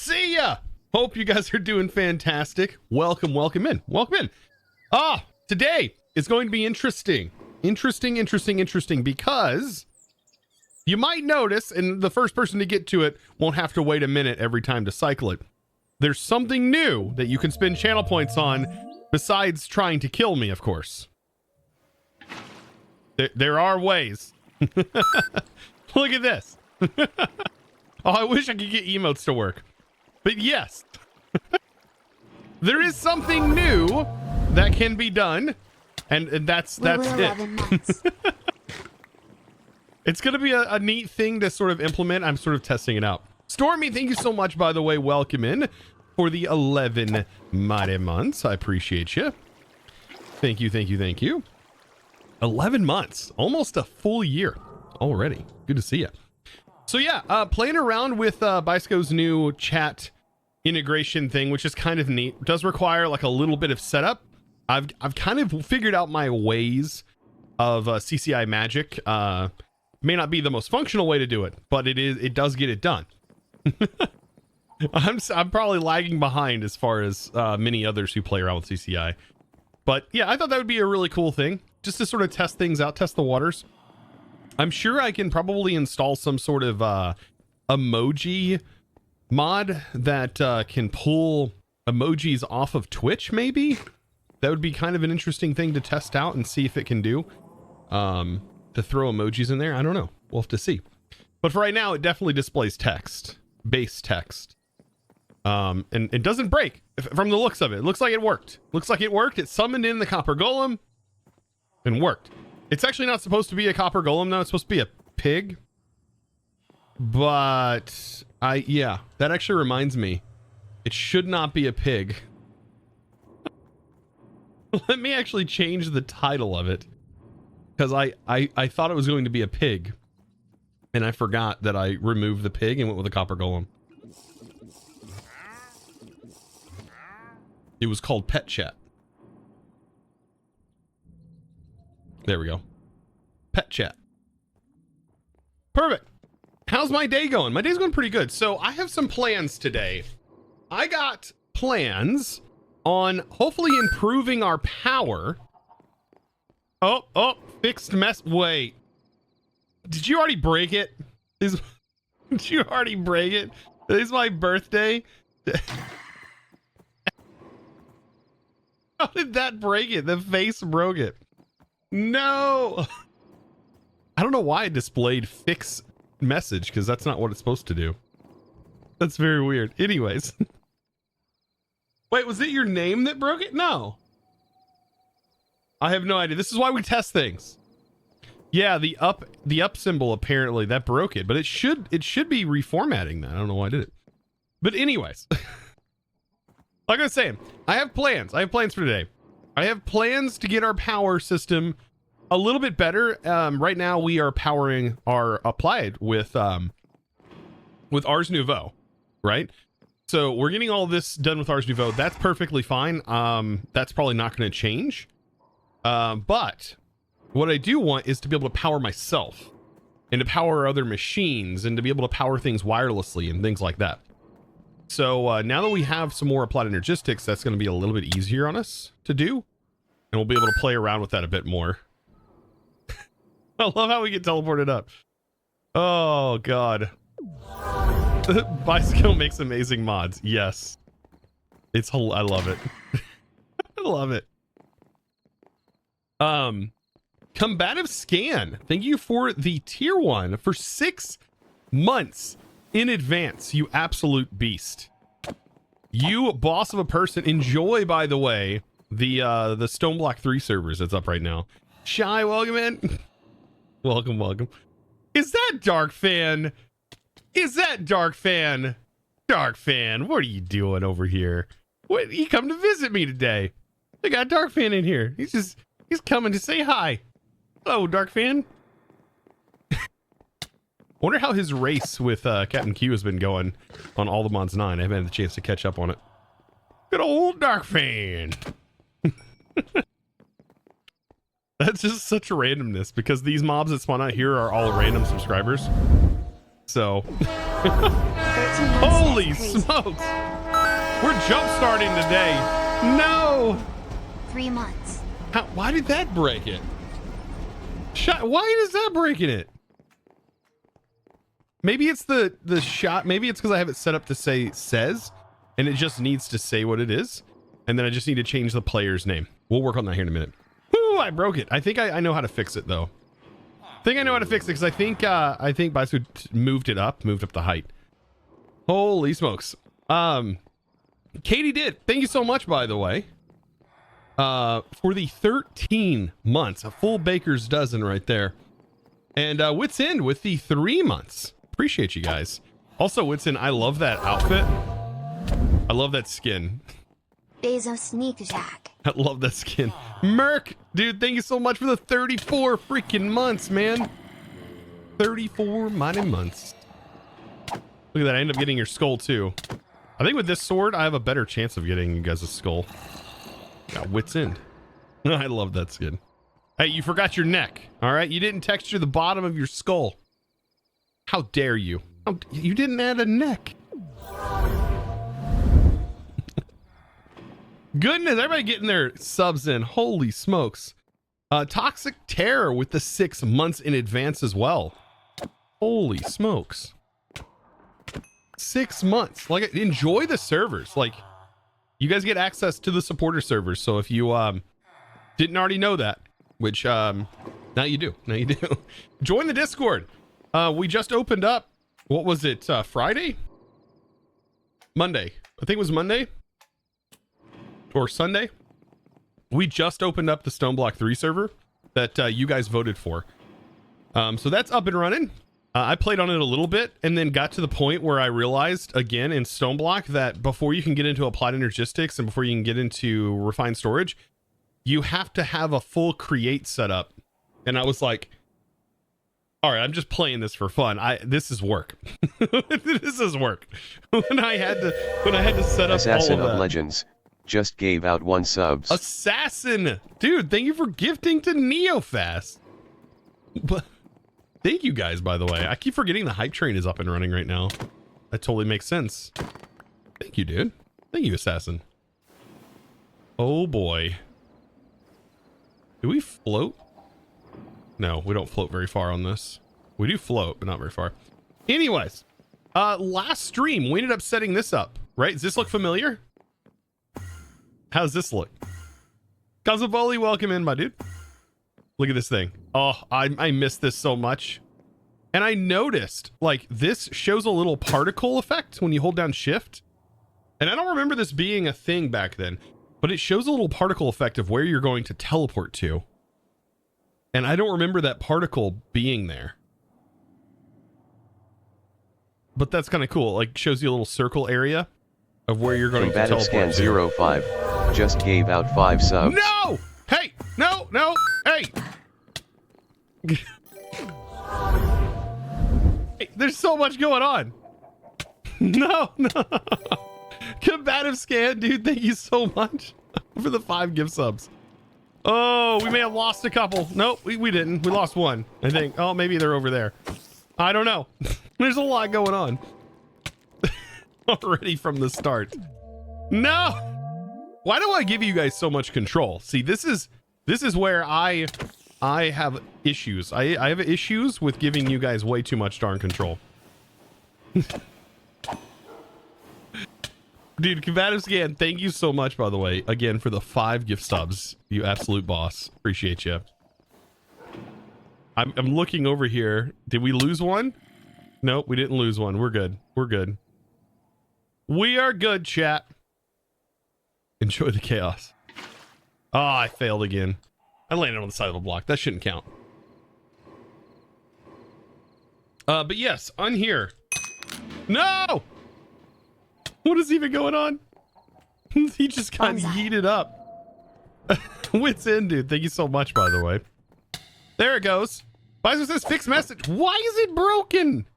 see ya. Hope you guys are doing fantastic. Welcome in. Today is going to be interesting because you might notice, and the first person to get to it won't have to wait a minute every time to cycle it. There's something new that you can spend channel points on besides trying to kill me, of course. There are ways. Look at this. Oh, I wish I could get emotes to work. But yes, there is something new that can be done. And that's it. It's going to be a neat thing to sort of implement. I'm sort of testing it out. Stormy, thank you so much, by the way. Welcome in for the 11 mighty months. I appreciate you. Thank you. 11 months, almost a full year already. Good to see you. So yeah, playing around with Biceco's new chat integration thing, which is kind of neat. It does require like a little bit of setup. I've kind of figured out my ways of CCI magic. May not be the most functional way to do it, but it does get it done. I'm probably lagging behind as far as many others who play around with CCI. But yeah, I thought that would be a really cool thing, just to sort of test things out, test the waters. I'm sure I can probably install some sort of emoji mod that can pull emojis off of Twitch, maybe? That would be kind of an interesting thing to test out and see if it can do. To throw emojis in there, I don't know. We'll have to see. But for right now, it definitely displays text, base text. And it doesn't break from the looks of it. It looks like it worked. It summoned in the copper golem and worked. It's actually not supposed to be a copper golem though. It's supposed to be a pig. But yeah, that actually reminds me. It should not be a pig. Let me actually change the title of it. Because I thought it was going to be a pig. And I forgot that I removed the pig and went with a copper golem. It was called Pet Chat. There we go. Pet Chat. Perfect. How's my day going? My day's going pretty good. So I have some plans today. I got plans on hopefully improving our power. Oh, fixed mess. Wait. Did you already break it? Did you already break it? Today's my birthday. How did that break it? The face broke it. No. I don't know why it displayed fix message, because that's not what it's supposed to do. That's very weird. Anyways. Wait, was it your name that broke it? No. I have no idea. This is why we test things. Yeah, the up symbol apparently that broke it, but it should be reformatting that. I don't know why I did it. But anyways. Like I was saying, I have plans. I have plans for today. I have plans to get our power system a little bit better. Right now we are powering our applied with Ars Nouveau, right? So we're getting all this done with Ars Nouveau. That's perfectly fine. That's probably not going to change. But what I do want is to be able to power myself and to power other machines and to be able to power things wirelessly and things like that. So now that we have some more applied energistics, that's going to be a little bit easier on us to do. And we'll be able to play around with that a bit more. I love how we get teleported up. Oh, God. Bicycle makes amazing mods. Yes. I love it. I love it. Combative Scan. Thank you for the tier 1 for 6 months in advance, you absolute beast. You boss of a person. Enjoy, by the way, the Stoneblock 3 servers that's up right now. Shy, welcome in. welcome. Is that Dark Fan? Dark Fan, what are you doing over here? What, you come to visit me today? I got Dark Fan in here. He's coming to say hi. Hello, Dark Fan. Wonder how his race with Captain Q has been going on All the Mods 9. I haven't had the chance to catch up on it. Good old Dark Fan. That's just such randomness because these mobs that spawn out here are all random subscribers. So Holy smokes. We're jump starting today. No. 3 months. Why did that break it? Why is that breaking it? Maybe it's the shot. Maybe it's because I have it set up to say says, and it just needs to say what it is. And then I just need to change the player's name. We'll work on that here in a minute. Woo, I broke it. I think I know how to fix it though. I think I know how to fix it because I think Baisu moved up the height. Holy smokes. Katie did. Thank you so much, by the way. For the 13 months, a full baker's dozen right there. And Wits End with the 3 months. Appreciate you guys. Also, Wits End, I love that outfit. I love that skin. Bezos Sneak Jack. I love that skin. Merc, dude, thank you so much for the 34 freaking months, man. 34 mighty months. Look at that. I end up getting your skull too. I think with this sword, I have a better chance of getting you guys a skull. Got Wits End. I love that skin. Hey, you forgot your neck. All right. You didn't texture the bottom of your skull. How dare you? You didn't add a neck. Goodness, everybody getting their subs in. Holy smokes. Toxic Terror with the 6 months in advance as well. Holy smokes. 6 months. Like, enjoy the servers. Like, you guys get access to the supporter servers. So if you didn't already know that, which now you do. Now you do. Join the Discord. We just opened up. What was it? Friday? Monday. I think it was Monday. Or Sunday. We just opened up the Stoneblock 3 server that you guys voted for. So that's up and running. I played on it a little bit and then got to the point where I realized again in Stoneblock that before you can get into Applied Energistics and before you can get into Refined Storage, you have to have a full create setup. And I was like, all right, I'm just playing this for fun. This is work. This is work. When I had to set up Assassin all of of that. Legends just gave out 1 subs. Assassin, dude, thank you for gifting to Neofast. But thank you guys, by the way. I keep forgetting the hype train is up and running right now. That totally makes sense. Thank you, dude. Thank you, Assassin. Oh boy. Do we float? No, we don't float very far on this. We do float, but not very far. Anyways, last stream, we ended up setting this up, right? Does this look familiar? How's this look? Kazaboli, welcome in, my dude. Look at this thing. Oh, I missed this so much. And I noticed, like, this shows a little particle effect when you hold down shift. And I don't remember this being a thing back then, but it shows a little particle effect of where you're going to teleport to. And I don't remember that particle being there. But that's kind of cool. Like, shows you a little circle area of where you're going to teleport Scan to. 05 just gave out 5 subs. No! Hey! No! Hey! Hey, there's so much going on. No. Combative Scan, dude, thank you so much for the 5 gift subs. Oh, we may have lost a couple. Nope, we didn't. We lost 1, I think. Oh, maybe they're over there. I don't know. There's a lot going on. Already from the start. No! Why do I give you guys so much control? See, this is where I have issues. I have issues with giving you guys way too much darn control. Dude, Combative Scan, thank you so much, by the way, again, for the 5 gift subs. You absolute boss. Appreciate you. I'm looking over here. Did we lose one? Nope, we didn't lose one. We're good. We're good. We are good, chat. Enjoy the chaos. Oh, I failed again. I landed on the side of a block. That shouldn't count. But yes, on here. No! What is even going on? He just got yeeted up. Wits End, dude. Thank you so much, by the way. There it goes. Bison says fixed message. Why is it broken?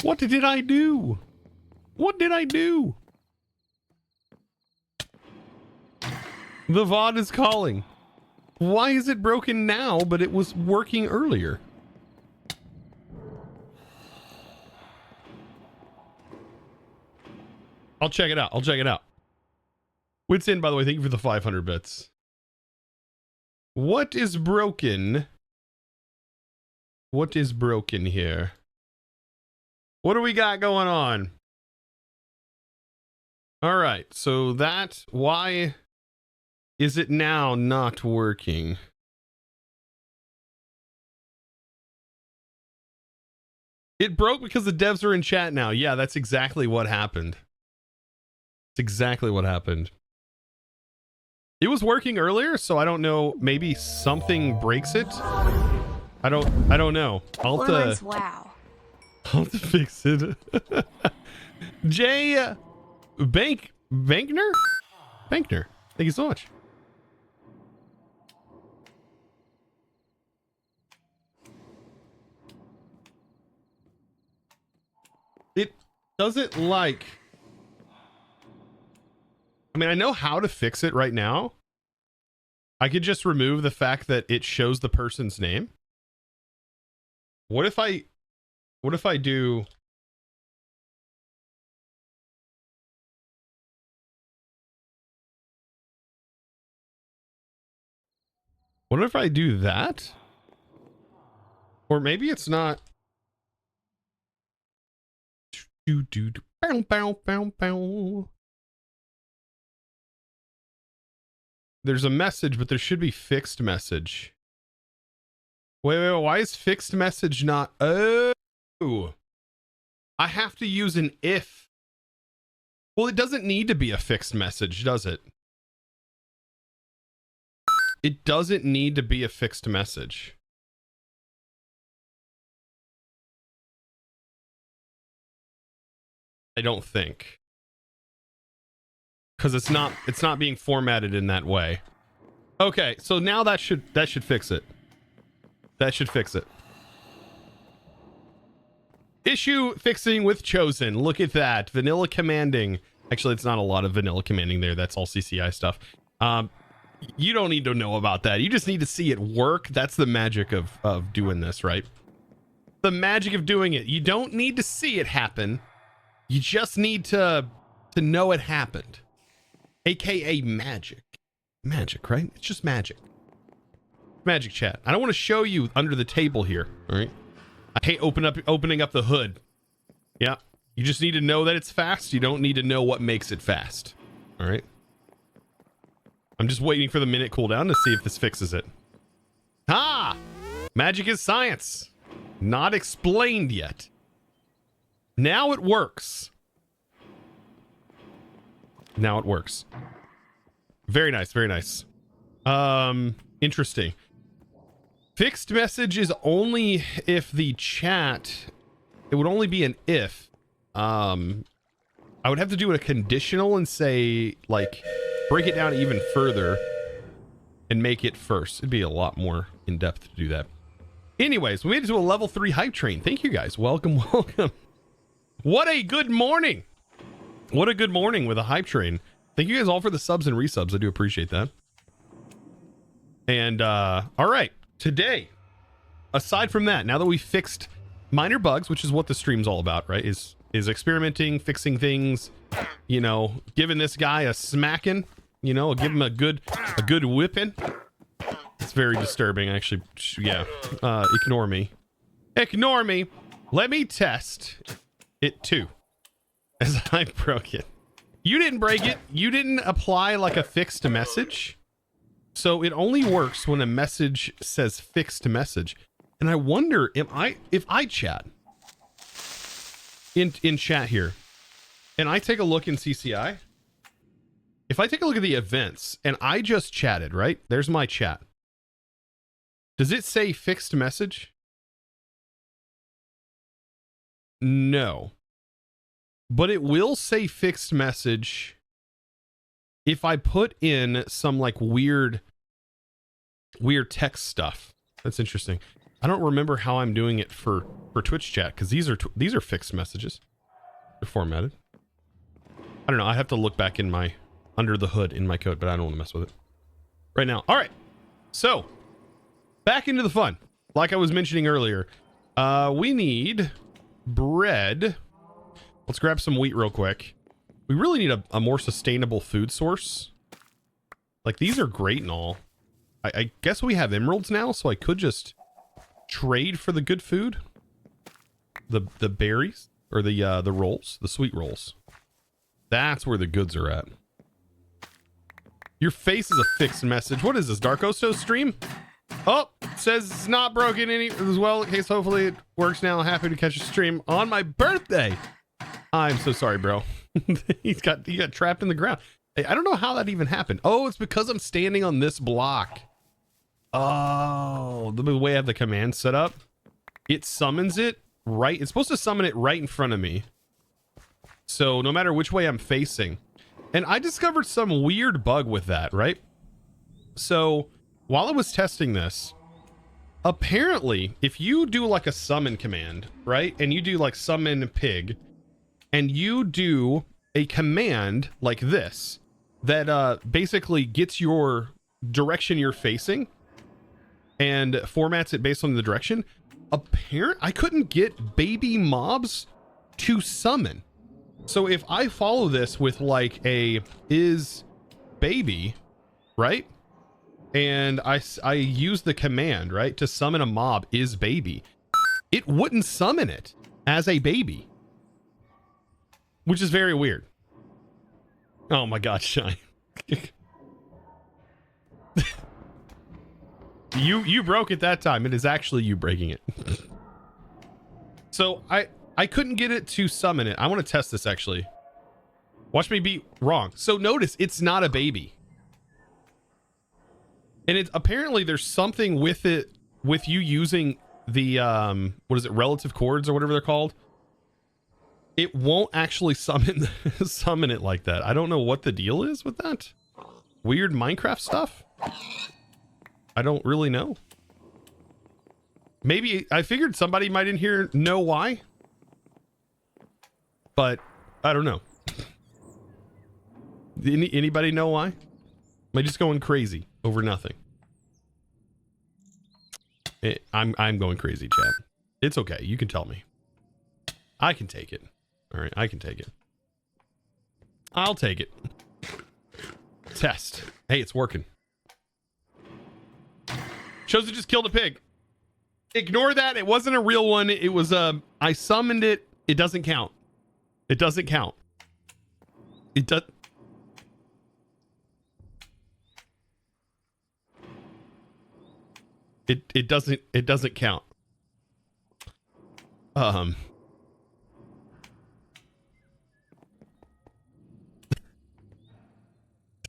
What did I do? What did I do? The VOD is calling. Why is it broken now, but it was working earlier? I'll check it out. I'll check it out. Wits in, by the way, thank you for the 500 bits. What is broken? What is broken here? What do we got going on? All right, so that, why is it now not working? It broke because the devs are in chat now. Yeah, that's exactly what happened. It's exactly what happened. It was working earlier, so I don't know. Maybe something breaks it. I don't know. I'll have to fix it. Jay Bankner? Thank you so much. It doesn't like... I mean, I know how to fix it right now. I could just remove the fact that it shows the person's name. What if I do... What if I do that? Or maybe it's not... There's a message, but there should be fixed message. Wait, why is fixed message not... Oh! I have to use an if. Well, it doesn't need to be a fixed message, does it? It doesn't need to be a fixed message. I don't think. Because it's not being formatted in that way. Okay, so now that should fix it. That should fix it. Issue fixing with Chosen. Look at that. Vanilla commanding. Actually, it's not a lot of vanilla commanding there. That's all CCI stuff. You don't need to know about that. You just need to see it work. That's the magic of doing this, right? The magic of doing it. You don't need to see it happen. You just need to know it happened. AKA magic. Magic, right? It's just magic. Magic, chat. I don't want to show you under the table here, all right? I hate opening up the hood. Yeah. You just need to know that it's fast. You don't need to know what makes it fast. All right? I'm just waiting for the minute cooldown to see if this fixes it. Ah! Magic is science. Not explained yet. Now it works. Now it works. Very nice, very nice. Interesting. Fixed message is only if the chat... It would only be an if. I would have to do a conditional and say, like, break it down even further and make it first. It'd be a lot more in-depth to do that. Anyways, we made it to a level 3 hype train. Thank you guys. Welcome, welcome. What a good morning. What a good morning with a hype train. Thank you guys all for the subs and resubs. I do appreciate that. And, all right. Today, aside from that, now that we fixed minor bugs, which is what the stream's all about, right? Is experimenting, fixing things, you know, giving this guy a smacking, you know, give him a good whipping. It's very disturbing, actually. Yeah. Ignore me. Ignore me. Let me test it too. As I broke it. You didn't break it. You didn't apply like a fixed message. So it only works when a message says fixed message. And I wonder if I chat in chat here and I take a look in CCI, if I take a look at the events and I just chatted, right? There's my chat. Does it say fixed message? No. But it will say fixed message if I put in some like weird text stuff. That's interesting. I don't remember how I'm doing it for Twitch chat because these are fixed messages. They're formatted. I don't know. I have to look back in my under the hood in my code, but I don't want to mess with it right now. All right. So back into the fun. Like I was mentioning earlier, we need bread. Let's grab some wheat real quick. We really need a more sustainable food source. Like, these are great and all. I guess we have emeralds now, so I could just trade for the good food. The berries, or the rolls, the sweet rolls. That's where the goods are at. Your face is a fixed message. What is this, Dark Osto stream? Oh, says it's not broken any as well. In case hopefully it works now. Happy to catch a stream on my birthday. I'm so sorry, bro. he got trapped in the ground. I don't know how that even happened. Oh, it's because I'm standing on this block. Oh, the way I have the command set up, it summons it right. It's supposed to summon it right in front of me. So no matter which way I'm facing. And I discovered some weird bug with that, right? So while I was testing this, apparently if you do like a summon command, right? And you do like summon pig, and you do a command like this, that basically gets your direction you're facing and formats it based on the direction. I couldn't get baby mobs to summon. So if I follow this with like a is baby, right? And I use the command, right, to summon a mob is baby, it wouldn't summon it as a baby, which is very weird. Oh my God, Shine. You broke it that time. It is actually you breaking it. So I couldn't get it to summon it. I want to test this actually. Watch me be wrong. So notice it's not a baby. And it's apparently there's something with it, with you using the what is it, relative chords or whatever they're called. It won't actually summon summon it like that. I don't know what the deal is with that. Weird Minecraft stuff. I don't really know. Maybe I figured somebody might in here know why, but I don't know. Anybody know why? Am I just going crazy over nothing? I'm going crazy, chat. It's okay. You can tell me. I can take it. All right, I can take it. I'll take it. Test. Hey, it's working. Chosen just killed a pig. Ignore that. It wasn't a real one. It was I summoned it. It doesn't count. It doesn't count. It does. It doesn't count.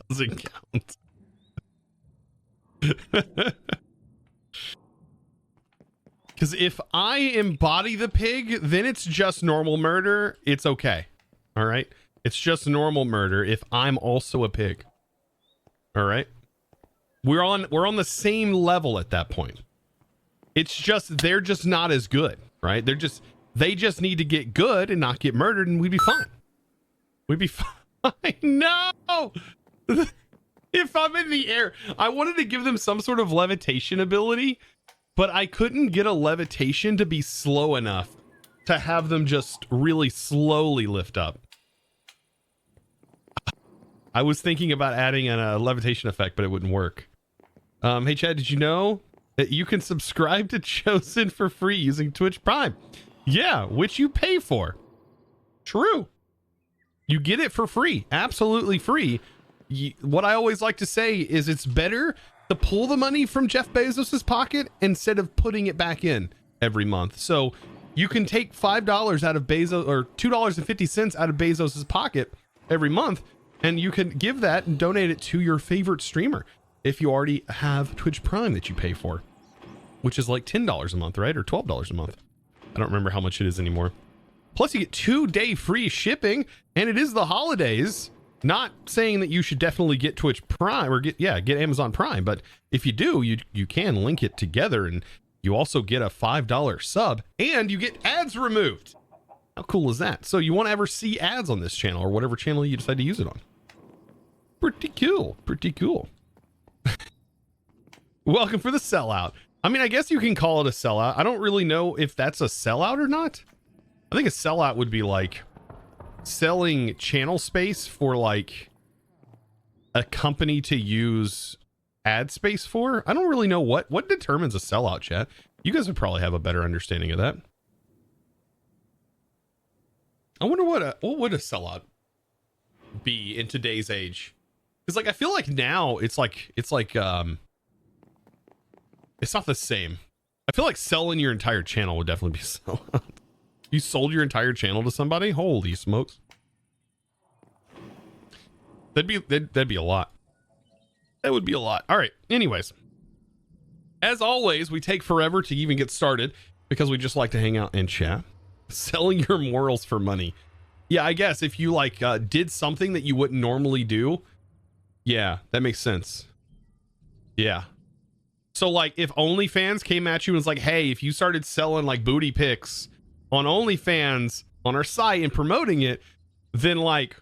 Doesn't count. Because if I embody the pig, then it's just normal murder. It's okay. All right. It's just normal murder if I'm also a pig. All right. We're on the same level at that point. It's just they're just not as good, right? They just need to get good and not get murdered, and we'd be fine. We'd be fine. No. If I'm in the air, I wanted to give them some sort of levitation ability, but I couldn't get a levitation to be slow enough to have them just really slowly lift up. I was thinking about adding a levitation effect, but it wouldn't work. Hey Chad, did you know that you can subscribe to Chosen for free using Twitch Prime? Yeah, which you pay for. True. You get it for free, absolutely free. What I always like to say is it's better to pull the money from Jeff Bezos's pocket instead of putting it back in every month. So you can take $5 out of Bezos, or $2.50 out of Bezos's pocket every month, and you can give that and donate it to your favorite streamer if you already have Twitch Prime that you pay for, which is like $10 a month, right? Or $12 a month. I don't remember how much it is anymore. Plus you get 2-day free shipping, and it is the holidays. Not saying that you should definitely get Twitch Prime or get Amazon Prime, but if you do, you can link it together, and you also get a $5 sub, and you get ads removed. How cool is that? So you won't ever see ads on this channel or whatever channel you decide to use it on. Pretty cool. Pretty cool. Welcome for the sellout. I mean, I guess you can call it a sellout. I don't really know if that's a sellout or not. I think a sellout would be like selling channel space for like a company to use ad space for. I don't really know what determines a sellout, chat. You guys would probably have a better understanding of that. I wonder what would a sellout be in today's age? Because like I feel like now it's like it's not the same. I feel like selling your entire channel would definitely be a sellout. You sold your entire channel to somebody? Holy smokes. That'd be a lot. That would be a lot. All right. Anyways, as always, we take forever to even get started because we just like to hang out and chat. Selling your morals for money. Yeah, I guess if you like did something that you wouldn't normally do. Yeah, that makes sense. Yeah. So like if OnlyFans came at you and was like, hey, if you started selling like booty pics on OnlyFans on our site and promoting it, then like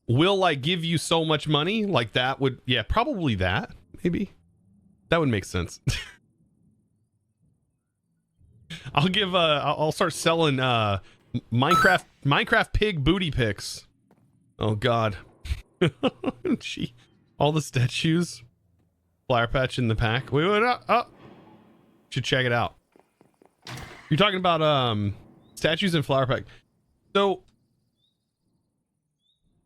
we'll like give you so much money. Like that would, yeah, probably that. Maybe that would make sense. I'll start selling Minecraft pig booty pics. Oh god. Gee, all the statues. Flower patch in the pack. Wait, should check it out. You're talking about statues and flower pack. So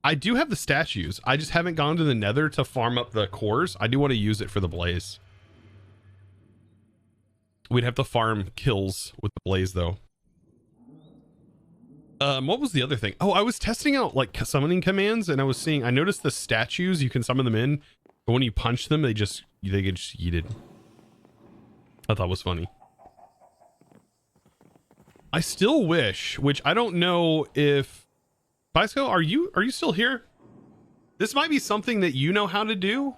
I do have the statues. I just haven't gone to the nether to farm up the cores. I do want to use it for the blaze. We'd have to farm kills with the blaze though. What was the other thing? Oh, I was testing out like summoning commands and I noticed the statues, you can summon them in, but when you punch them, they get just yeeted. I thought was funny. I still wish, which I don't know if Bicycle, are you still here? This might be something that you know how to do,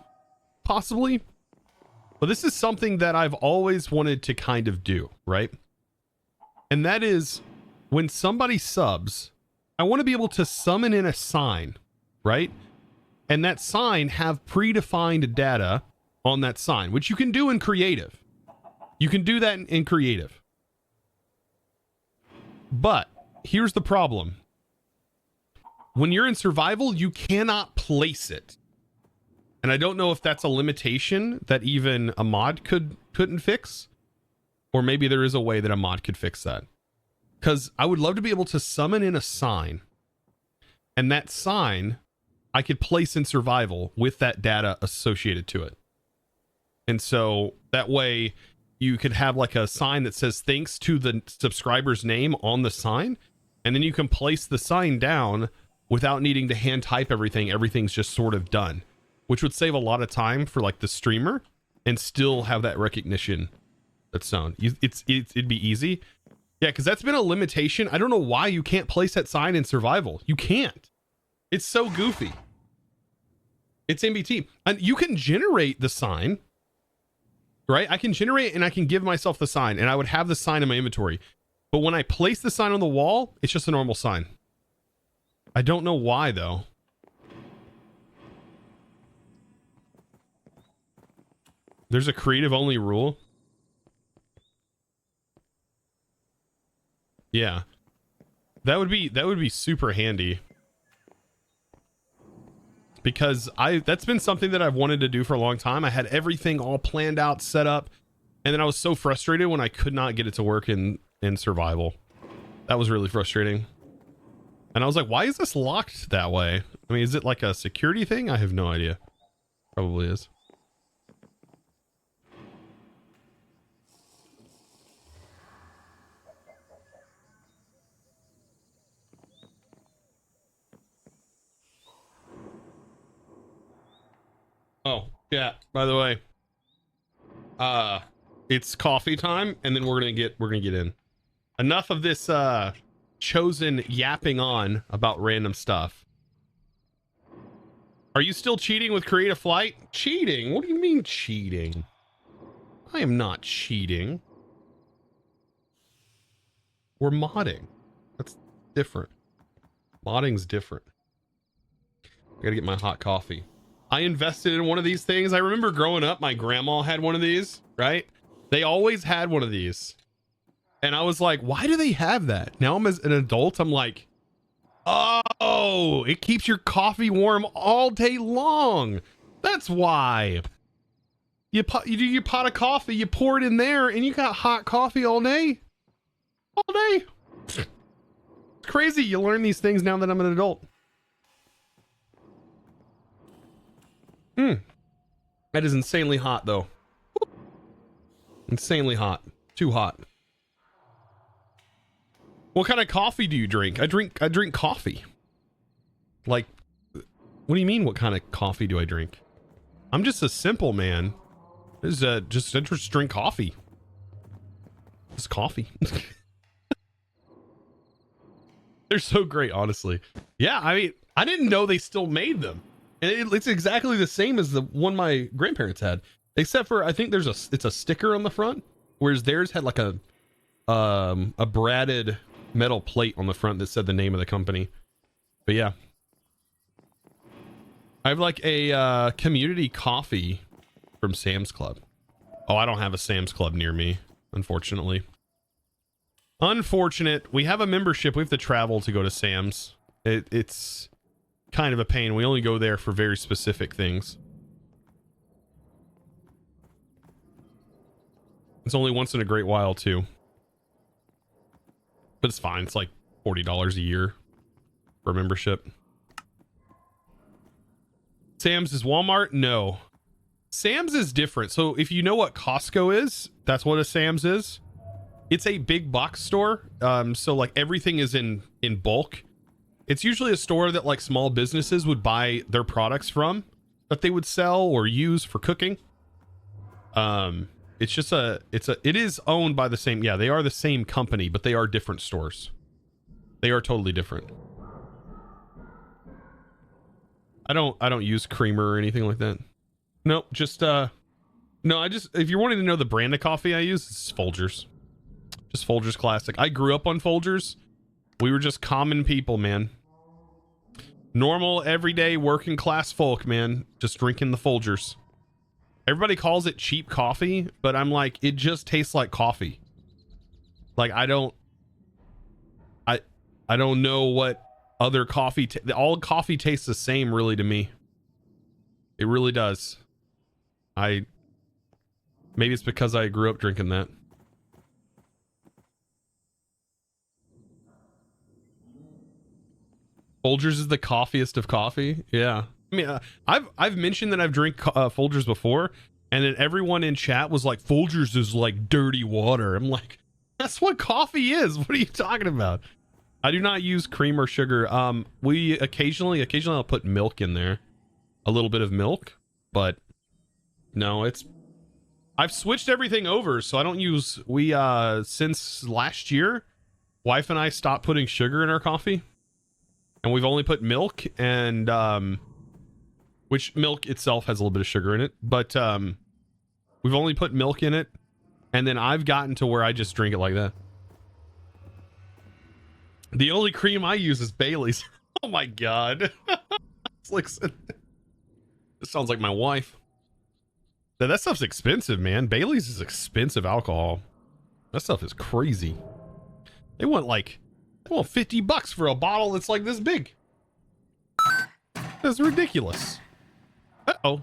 possibly. But this is something that I've always wanted to kind of do, right? And that is when somebody subs, I want to be able to summon in a sign, right? And that sign have predefined data on that sign, which you can do in creative. You can do that in creative. But here's the problem. When you're in survival, you cannot place it. And I don't know if that's a limitation that even a mod couldn't fix, or maybe there is a way that a mod could fix that. Because I would love to be able to summon in a sign, and that sign I could place in survival with that data associated to it. And so that way you could have like a sign that says thanks to the subscriber's name on the sign, and then you can place the sign down without needing to hand type everything. Everything's just sort of done, which would save a lot of time for like the streamer and still have that recognition that's shown. It'd be easy. Yeah, because that's been a limitation. I don't know why you can't place that sign in survival. You can't. It's so goofy. It's MBT. And you can generate the sign, right? I can generate and I can give myself the sign, and I would have the sign in my inventory. But when I place the sign on the wall, it's just a normal sign. I don't know why though. There's a creative only rule. Yeah. That would be super handy. Because that's been something that I've wanted to do for a long time. I had everything all planned out, set up, and then I was so frustrated when I could not get it to work in survival. That was really frustrating. And I was like, why is this locked that way? I mean, is it like a security thing? I have no idea. Probably is. Oh, yeah, by the way, it's coffee time, and then we're gonna get in. Enough of this Chosen yapping on about random stuff. Are you still cheating with Creative Flight? Cheating? What do you mean cheating? I am not cheating. We're modding. That's different. Modding's different. I gotta get my hot coffee. I invested in one of these things. I remember growing up, my grandma had one of these, right? They always had one of these. And I was like, why do they have that? Now I'm as an adult, I'm like, Oh, it keeps your coffee warm all day long. That's why. You do your pot of coffee, you pour it in there, and you got hot coffee all day. All day. It's crazy. You learn these things now that I'm an adult. That is insanely hot, though. Insanely hot. Too hot. What kind of coffee do you drink? I drink coffee. Like, what do you mean? What kind of coffee do I drink? I'm just a simple man. I just drink coffee. Just coffee. They're so great, honestly. Yeah, I mean, I didn't know they still made them. And it's exactly the same as the one my grandparents had, except for I think it's a sticker on the front, whereas theirs had like a bradded metal plate on the front that said the name of the company. But yeah, I have like a community coffee from Sam's Club. Oh, I don't have a Sam's Club near me, unfortunately. Unfortunate. We have a membership. We have to travel to go to Sam's. It's kind of a pain. We only go there for very specific things. It's only once in a great while too. But it's fine. It's like $40 a year for a membership. Sam's is Walmart? No. Sam's is different. So if you know what Costco is, that's what a Sam's is. It's a big box store. So like everything is in bulk. It's usually a store that like small businesses would buy their products from, that they would sell or use for cooking. It's just it is owned by the same, yeah, they are the same company, but they are different stores. They are totally different. I don't use creamer or anything like that. Nope, just no, if you're wanting to know the brand of coffee I use, it's Folgers. Just Folgers Classic. I grew up on Folgers. We were just common people, man. Normal, everyday, working class folk, man. Just drinking the Folgers. Everybody calls it cheap coffee, but I'm like, it just tastes like coffee. Like, I don't know what other coffee, all coffee tastes the same really to me. It really does. Maybe it's because I grew up drinking that. Folgers is the coffeeest of coffee. Yeah. I mean, I've mentioned that I've drank Folgers before, and then everyone in chat was like, Folgers is like dirty water. I'm like, that's what coffee is. What are you talking about? I do not use cream or sugar. We occasionally I'll put milk in there, a little bit of milk, but no, I've switched everything over, so I don't use, since last year, wife and I stopped putting sugar in our coffee. And we've only put milk, and which milk itself has a little bit of sugar in it, but we've only put milk in it, and then I've gotten to where I just drink it like that. The only cream I use is Bailey's. Oh my god. This sounds like my wife. That stuff's expensive, man. Bailey's is expensive alcohol. That stuff is crazy. They want $50 for a bottle that's like this big. That's ridiculous. Uh-oh.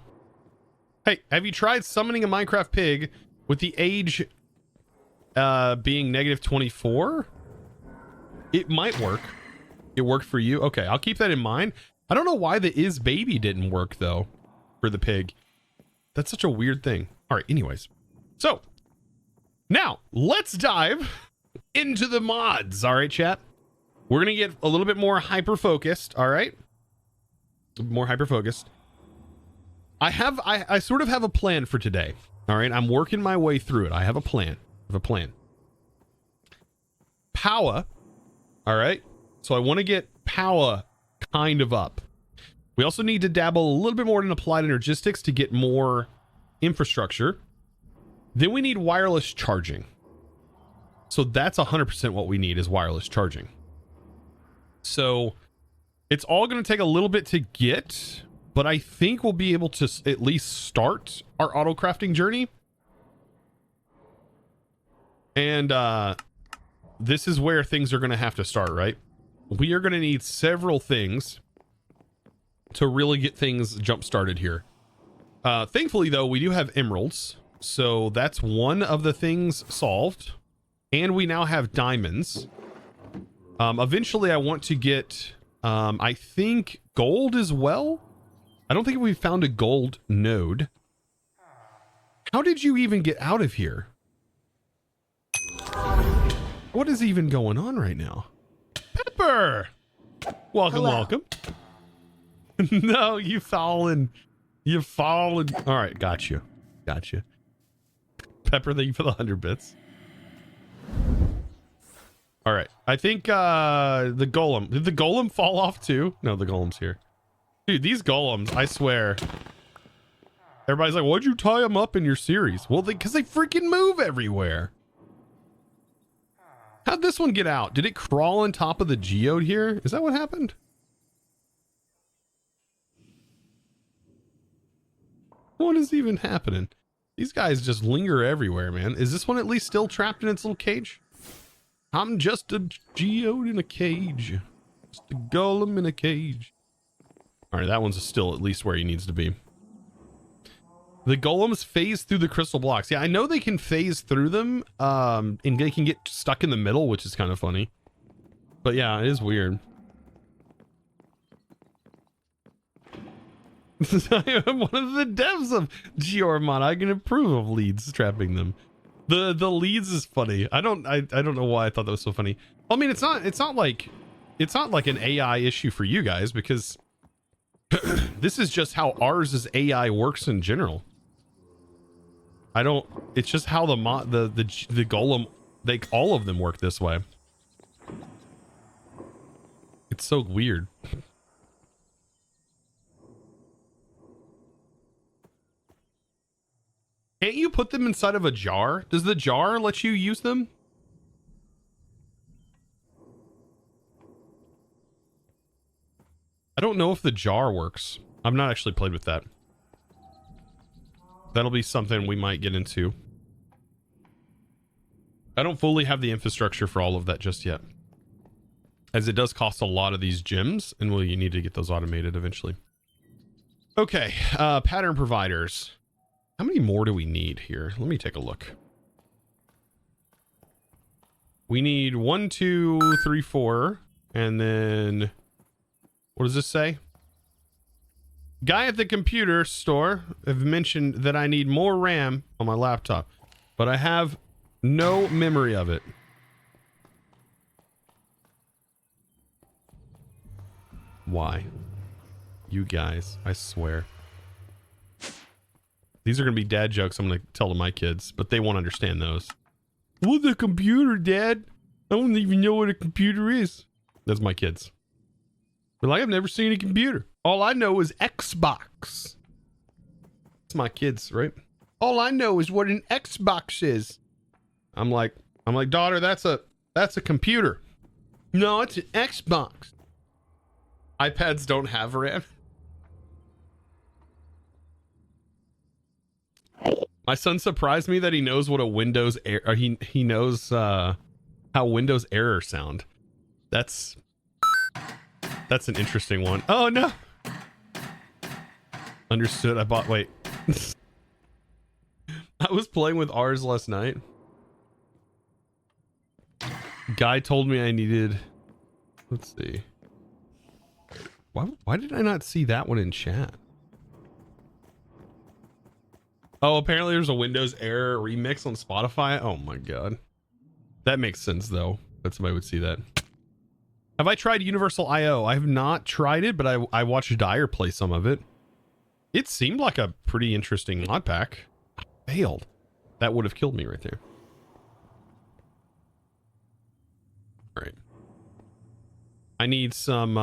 Hey, have you tried summoning a Minecraft pig with the age being -24? It might work. It worked for you? Okay, I'll keep that in mind. I don't know why the is baby didn't work though for the pig. That's such a weird thing. All right, anyways. So, now let's dive into the mods. All right, chat. We're going to get a little bit more hyper-focused, all right? More hyper-focused. I sort of have a plan for today, all right? I'm working my way through it. I have a plan. Power, all right? So I want to get power kind of up. We also need to dabble a little bit more in applied energistics to get more infrastructure. Then we need wireless charging. So that's 100% what we need is wireless charging. So it's all going to take a little bit to get, but I think we'll be able to at least start our auto crafting journey. And this is where things are going to have to start, right? we are going to need several things to really get things jump started here. Thankfully, though, we do have emeralds. So that's one of the things solved. And we now have diamonds. Eventually, I want to get, I think, gold as well. I don't think we found a gold node. How did you even get out of here? What is even going on right now? Pepper! Welcome, Hello. welcome. No, you've fallen. You've fallen. All right, got you. Got you. Pepper, thank you for the 100 bits. All right, I think the golem. Did the golem fall off too? No, the golem's here. Dude, these golems, I swear. Everybody's like, why'd you tie them up in your series? Well, because they freaking move everywhere. How'd this one get out? Did it crawl on top of the geode here? Is that what happened? What is even happening? These guys just linger everywhere, man. Is this one at least still trapped in its little cage? I'm just a geode in a cage. Just a golem in a cage. All right, that one's still at least where he needs to be. The golems phase through the crystal blocks. Yeah, I know they can phase through them, and they can get stuck in the middle, which is kind of funny. But yeah, it is weird. I am one of the devs of Geormon. I can approve of leads trapping them. The leads is funny. I don't know why I thought that was so funny. I mean, it's not like an AI issue for you guys, because this is just how ours AI works in general. It's just how the golem, all of them work this way. It's so weird. Can't you put them inside of a jar? Does the jar let you use them? I don't know if the jar works. I've not actually played with that. That'll be something we might get into. I don't fully have the infrastructure for all of that just yet, as it does cost a lot of these gems, and you need to get those automated eventually. Okay, pattern providers. How many more do we need here? Let me take a look. We need 1, 2, 3, 4, and then what does this say? Guy at the computer store have mentioned that I need more RAM on my laptop, but I have no memory of it. Why? You guys, I swear. These are going to be dad jokes I'm going to tell to my kids, but they won't understand those. What's a computer, Dad? I don't even know what a computer is. That's my kids. They're like, I've never seen a computer. All I know is Xbox. It's my kids, right? All I know is what an Xbox is. I'm like, daughter, that's a computer. No, it's an Xbox. iPads don't have RAM. My son surprised me that he knows what a Windows error, he knows how Windows errors sound. That's an interesting one. Oh no. Understood. Wait. I was playing with ours last night. Guy told me I needed, let's see. Why did I not see that one in chat? Oh, apparently there's a Windows error remix on Spotify. Oh my god. That makes sense though, that somebody would see that. Have I tried Universal IO? I have not tried it, but I watched Dyer play some of it. It seemed like a pretty interesting mod pack. I failed. That would have killed me right there. All right. I need some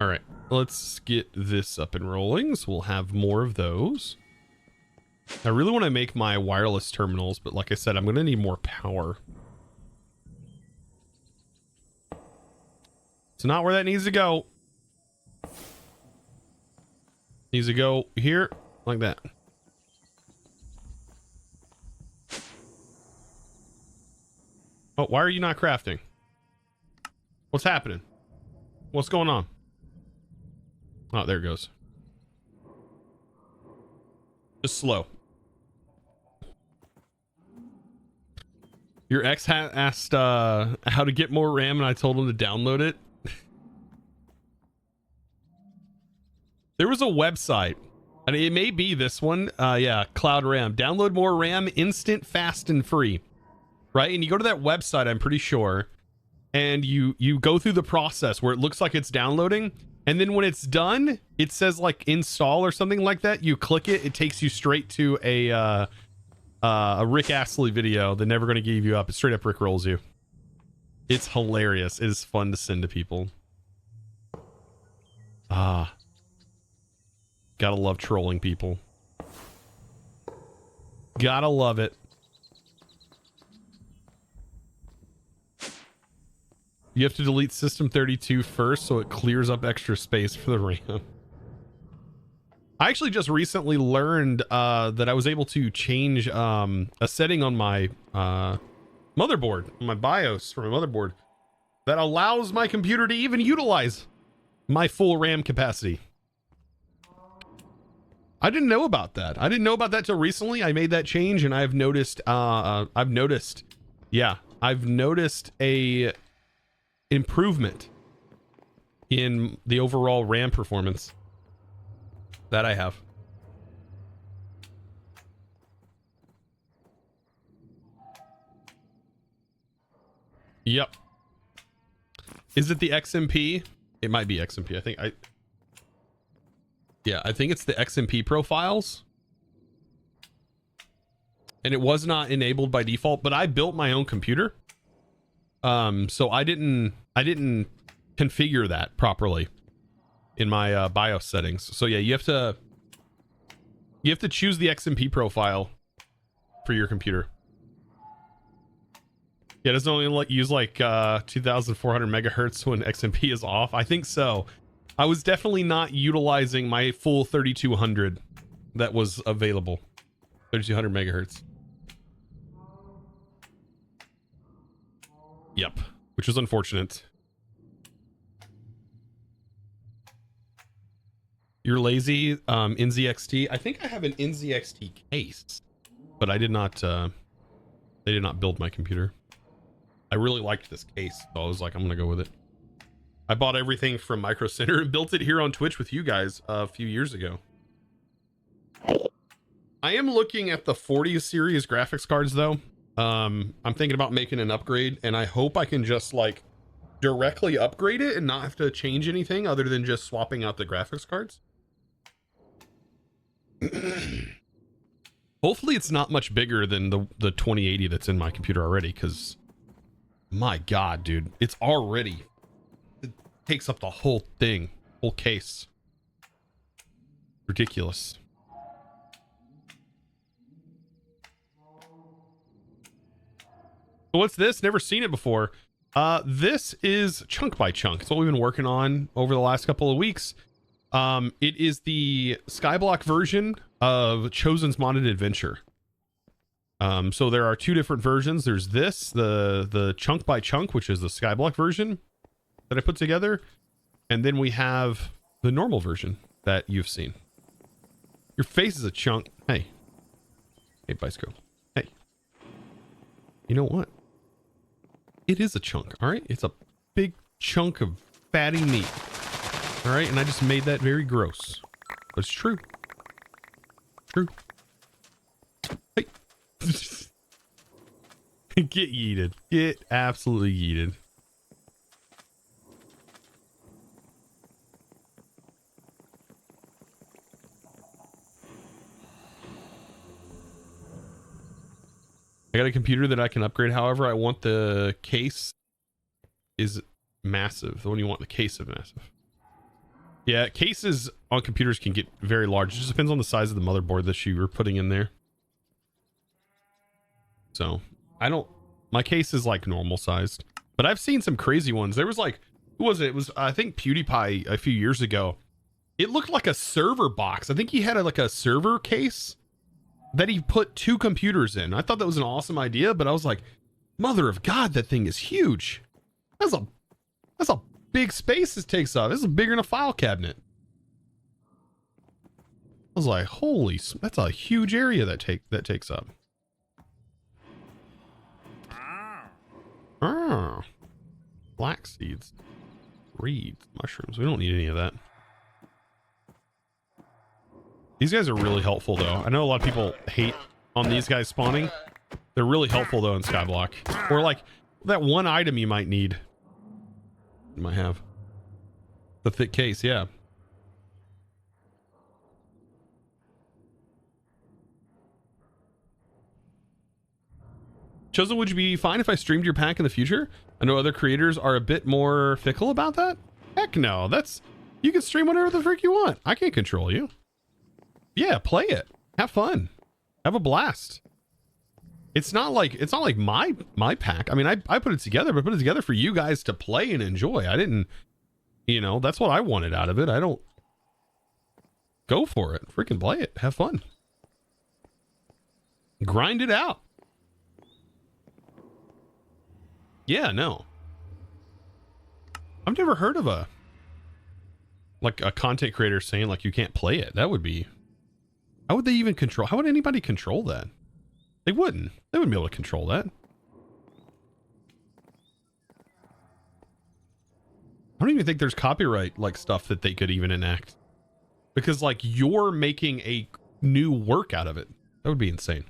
All right, let's get this up and rolling, so we'll have more of those. I really want to make my wireless terminals, but like I said, I'm going to need more power. It's not where that needs to go. Needs to go here like that. Oh, why are you not crafting? What's happening? What's going on? Oh, there it goes. Just slow. Your ex asked how to get more RAM, and I told him to download it. There was a website, and it may be this one. Yeah, Cloud RAM. Download more RAM, instant, fast, and free. Right? And you go to that website, I'm pretty sure, and you go through the process where it looks like it's downloading, and then when it's done, it says like install or something like that. You click it, it takes you straight to a Rick Astley video. They're never going to give you up. It straight up Rick rolls you. It's hilarious. It is fun to send to people. Ah. Gotta love trolling people. Gotta love it. You have to delete system 32 first so it clears up extra space for the RAM. I actually just recently learned that I was able to change a setting on my motherboard, my BIOS for my motherboard, that allows my computer to even utilize my full RAM capacity. I didn't know about that. I didn't know about that till recently. I made that change, and I've noticed a improvement in the overall RAM performance that I have. Yep. Is it the XMP? It might be XMP. I think it's the XMP profiles. And it was not enabled by default, but I built my own computer. So I didn't configure that properly in my BIOS settings. So yeah, you have to choose the XMP profile for your computer. Yeah, it doesn't only use like 2,400 megahertz when XMP is off. I think so. I was definitely not utilizing my full 3200 that was available. 3200 megahertz. Yep, which was unfortunate. You're lazy, NZXT. I think I have an NZXT case, but I did not, they did not build my computer. I really liked this case, so I was like, I'm gonna go with it. I bought everything from Micro Center and built it here on Twitch with you guys a few years ago. I am looking at the 40 series graphics cards though. I'm thinking about making an upgrade, and I hope I can just like directly upgrade it and not have to change anything other than just swapping out the graphics cards. Hopefully it's not much bigger than the 2080 that's in my computer already, because my god, dude, it takes up the whole thing, whole case. Ridiculous. So what's this? Never seen it before. This is chunk by chunk. It's what we've been working on over the last couple of weeks. It is the Skyblock version of Chosen's Modded Adventure. So there are two different versions. There's this, the chunk by chunk, which is the Skyblock version that I put together. And then we have the normal version that you've seen. Your face is a chunk. Hey, Bicycle. Hey, you know what? It is a chunk. All right. It's a big chunk of fatty meat. All right. And I just made that very gross, but it's true. True. Hey. Get yeeted. Get absolutely yeeted. I got a computer that I can upgrade. However, I want the case is massive. The one you want, the case is massive. Yeah, cases on computers can get very large. It just depends on the size of the motherboard that you were putting in there. So my case is like normal sized, but I've seen some crazy ones. There was like, who was it? It was, I think, PewDiePie a few years ago. It looked like a server box. I think he had like a server case that he put 2 computers in. I thought that was an awesome idea, but I was like, mother of God, that thing is huge. That's a big space this takes up. This is bigger than a file cabinet. I was like, holy, that's a huge area that takes up. Oh, flax seeds, reeds, mushrooms. We don't need any of that. These guys are really helpful though. I know a lot of people hate on these guys spawning. They're really helpful though in Skyblock. Or like that one item you might need. You might have. The thick case, yeah. Chosen, would you be fine if I streamed your pack in the future? I know other creators are a bit more fickle about that. Heck no, you can stream whatever the frick you want. I can't control you. Yeah, play it. Have fun. Have a blast. It's not like my pack. I mean, I put it together, but I put it together for you guys to play and enjoy. I didn't, that's what I wanted out of it. I don't go for it. Freaking play it. Have fun. Grind it out. Yeah, no. I've never heard of a content creator saying like you can't play it. That would be, how would they even control? How would anybody control that? They wouldn't. They wouldn't be able to control that. I don't even think there's copyright like stuff that they could even enact, because like you're making a new work out of it. That would be insane.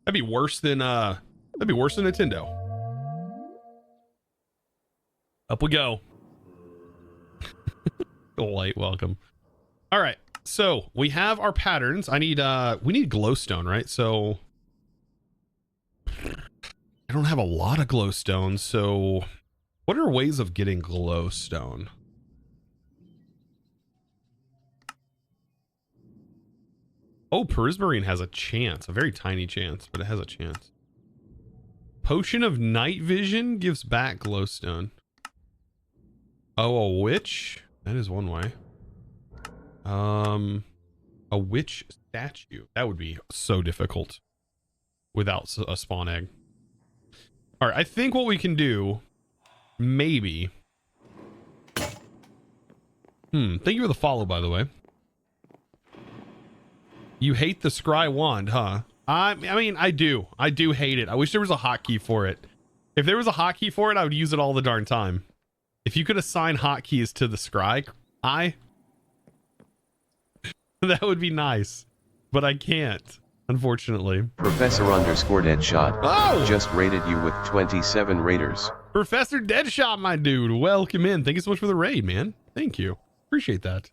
That'd be worse than Nintendo. Up we go. Light welcome. All right, so we have our patterns. We need glowstone, right? So I don't have a lot of glowstone. So what are ways of getting glowstone? Oh, Prismarine has a chance, a very tiny chance, but it has a chance. Potion of night vision gives back glowstone. Oh, a witch? That is one way. A witch statue. That would be so difficult without a spawn egg. All right, I think what we can do, maybe. Thank you for the follow, by the way. You hate the scry wand, huh? I mean, I do hate it. I wish there was a hotkey for it. If there was a hotkey for it, I would use it all the darn time. If you could assign hotkeys to the scry, that would be nice, but I can't, unfortunately. Professor _Deadshot just rated you with 27 raiders. Professor Deadshot, my dude, welcome in. Thank you so much for the raid, man. Thank you. Appreciate that.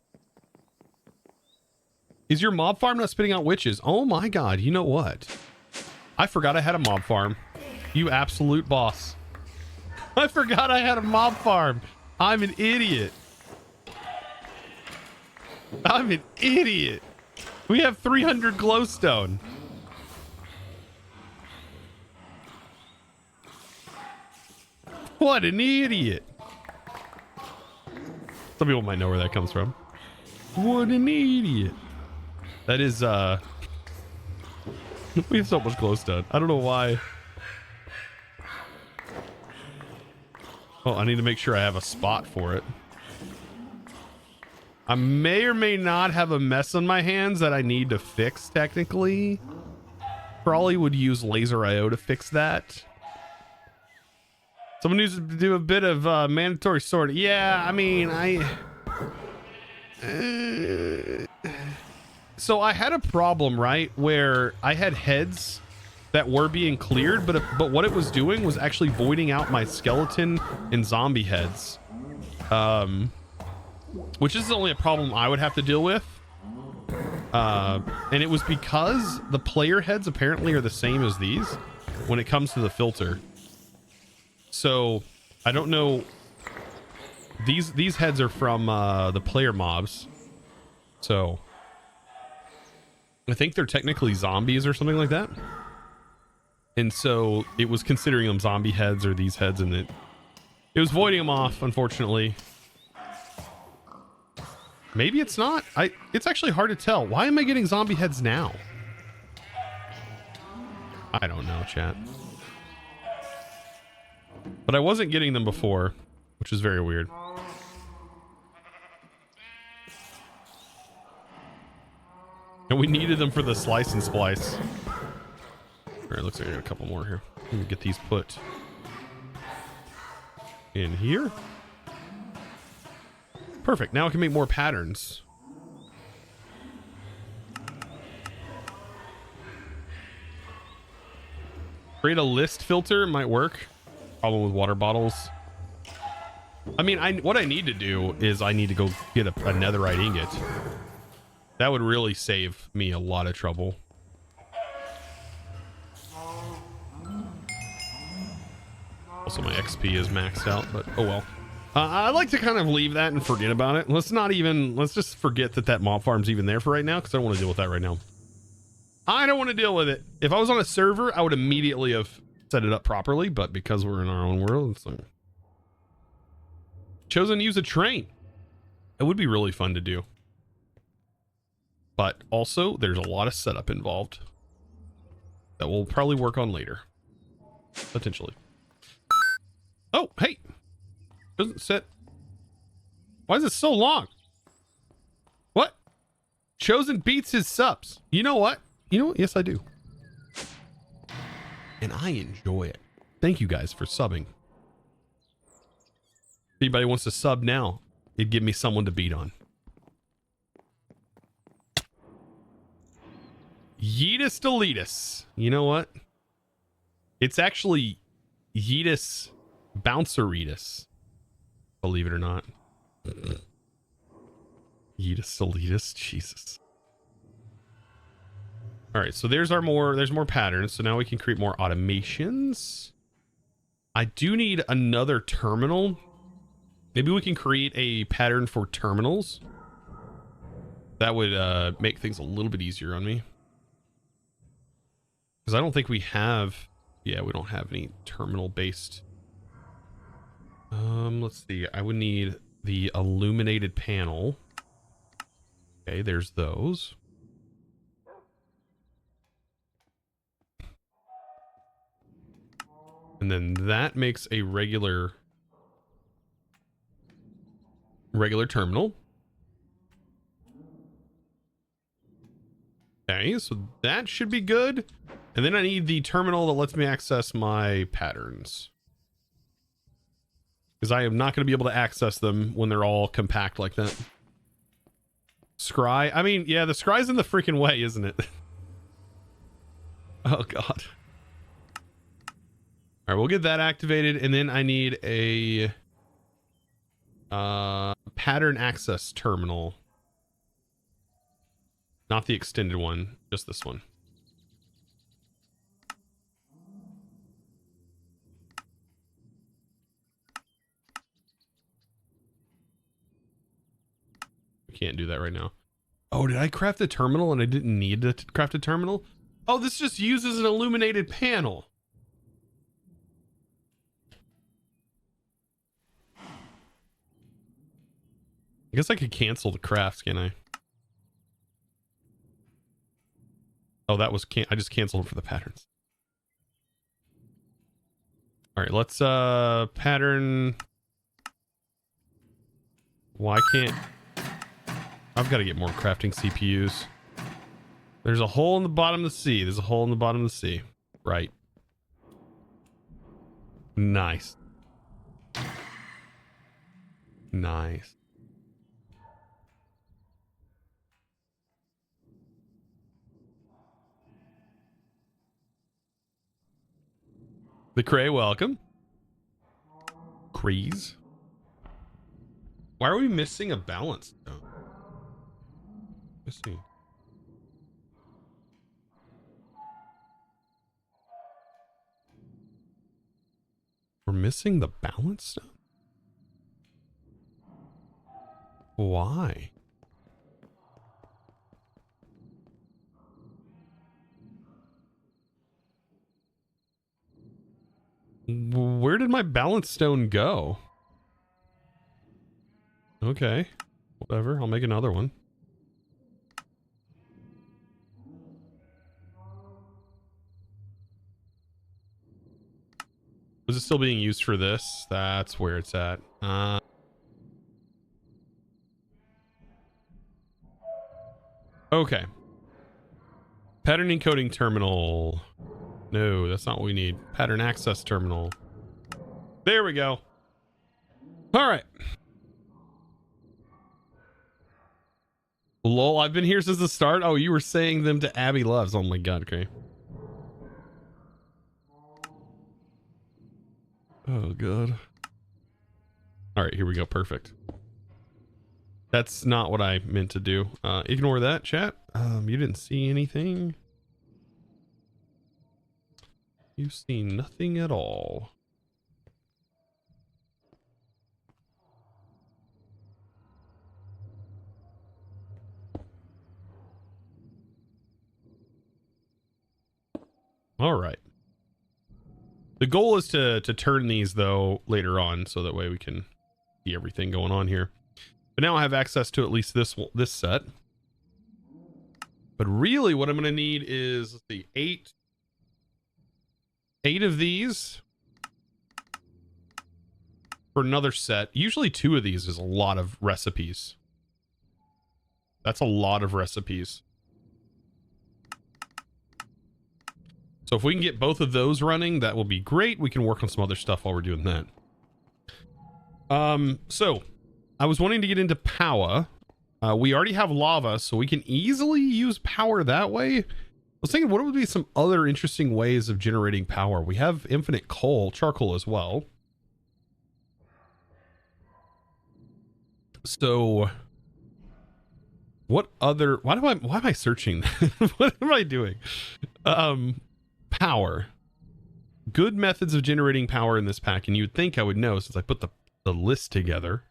Is your mob farm not spitting out witches? Oh my God, you know what? I forgot I had a mob farm. You absolute boss. I forgot I had a mob farm. I'm an idiot. I'm an idiot. We have 300 glowstone. What an idiot. Some people might know where that comes from. What an idiot. That is, we have so much glowstone. I don't know why. Oh, I need to make sure I have a spot for it. I may or may not have a mess on my hands that I need to fix technically. Probably would use laser IO to fix that. Someone needs to do a bit of mandatory sorting. Yeah, I mean, so I had a problem, right, where I had heads that were being cleared, but what it was doing was actually voiding out my skeleton and zombie heads, which is only a problem I would have to deal with, and it was because the player heads apparently are the same as these when it comes to the filter. So I don't know, these heads are from the player mobs, so I think they're technically zombies or something like that. And so it was considering them zombie heads or these heads, and it was voiding them off, unfortunately. Maybe it's not. It's actually hard to tell. Why am I getting zombie heads now? I don't know, chat. But I wasn't getting them before, which is very weird. And we needed them for the slice and splice. All right, looks like I got a couple more here. Let me get these put in here. Perfect. Now I can make more patterns. Create a list filter might work. Problem with water bottles. I mean, what I need to do is I need to go get a netherite ingot. That would really save me a lot of trouble. Also, my XP is maxed out, but oh well. I like to kind of leave that and forget about it. Let's just forget that mob farm's even there for right now, because I don't want to deal with that right now. I don't want to deal with it. If I was on a server, I would immediately have set it up properly, but because we're in our own world, it's like... Chosen to use a train. It would be really fun to do. But also, there's a lot of setup involved that we'll probably work on later. Potentially. Oh, hey! Doesn't set... Why is it so long? What? Chosen beats his subs. You know what? You know what? Yes, I do. And I enjoy it. Thank you guys for subbing. If anybody wants to sub now, it'd give me someone to beat on. Yeetus deletus. You know what? It's actually Yeetus Bounceritus. Believe it or not. Yeetus deletus. Jesus. All right, so there's more patterns. So now we can create more automations. I do need another terminal. Maybe we can create a pattern for terminals. That would make things a little bit easier on me. Because I don't think we have... Yeah, we don't have any terminal-based... let's see. I would need the illuminated panel. Okay, there's those. And then that makes a regular terminal. Okay, so that should be good. And then I need the terminal that lets me access my patterns. Because I am not going to be able to access them when they're all compact like that. Scry. I mean, yeah, the scry's in the freaking way, isn't it? Oh, God. All right, we'll get that activated. And then I need a pattern access terminal. Not the extended one, just this one. We can't do that right now. Oh, did I craft a terminal and I didn't need to craft a terminal? Oh, this just uses an illuminated panel. I guess I could cancel the craft, can I? Oh, that was I just canceled it for the patterns. All right, let's pattern. Why can't... I've got to get more crafting CPUs. There's a hole in the bottom of the sea. There's a hole in the bottom of the sea. Right. Nice. Nice. The Cray, welcome. Crees. Why are we missing a balance? Oh. Let's see. We're missing the balance stone? Why? Where did my balance stone go? Okay. Whatever, I'll make another one. Was it still being used for this? That's where it's at. Okay. Pattern encoding terminal. No, that's not what we need. Pattern access terminal. There we go. All right. Lol, I've been here since the start. Oh, you were saying them to Abby Loves. Oh my god, okay. Oh god. All right, here we go. Perfect. That's not what I meant to do. Ignore that, chat. You didn't see anything. You've seen nothing at all. All right. The goal is to turn these though later on, so that way we can see everything going on here. But now I have access to at least this set. But really, what I'm going to need is the eight of these for another set. Usually 2 of these is a lot of recipes. That's a lot of recipes. So if we can get both of those running, that will be great. We can work on some other stuff while we're doing that. So I was wanting to get into power. We already have lava, so we can easily use power that way. I was thinking, what would be some other interesting ways of generating power? We have infinite charcoal as well. So what other, why am I searching? What am I doing? Power. Good methods of generating power in this pack, and you'd think I would know since I put the list together.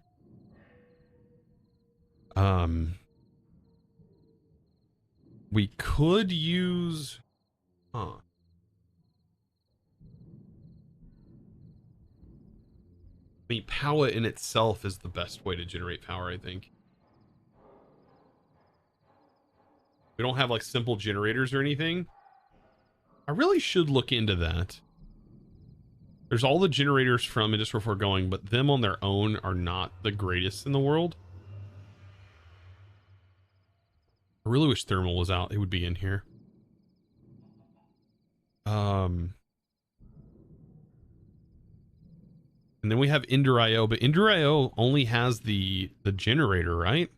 We could use, I mean, power in itself is the best way to generate power, I think. We don't have like simple generators or anything. I really should look into that. There's all the generators from Just Before Going, but them on their own are not the greatest in the world. I really wish thermal was out. It would be in here. And then we have Ender.io, but Ender.io only has the generator, right?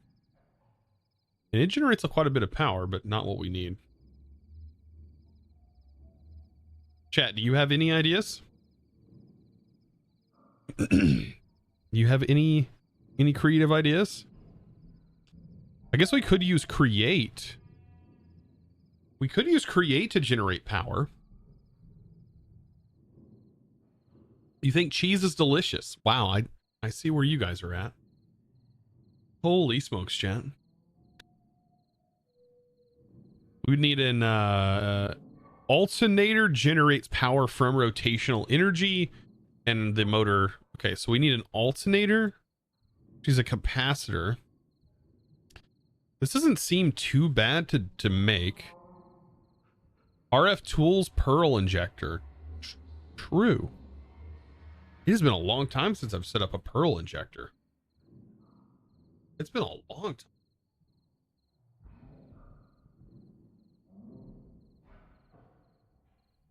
And it generates quite a bit of power, but not what we need. Chat, do you have any ideas? You have any creative ideas? I guess we could use create. We could use create to generate power. You think cheese is delicious? Wow, I see where you guys are at. Holy smokes, chat. We would need an alternator generates power from rotational energy, and the motor. Okay, so we need an alternator. She's a capacitor. This doesn't seem too bad to make. RF tools Pearl injector. True. It has been a long time since I've set up a Pearl injector. It's been a long time.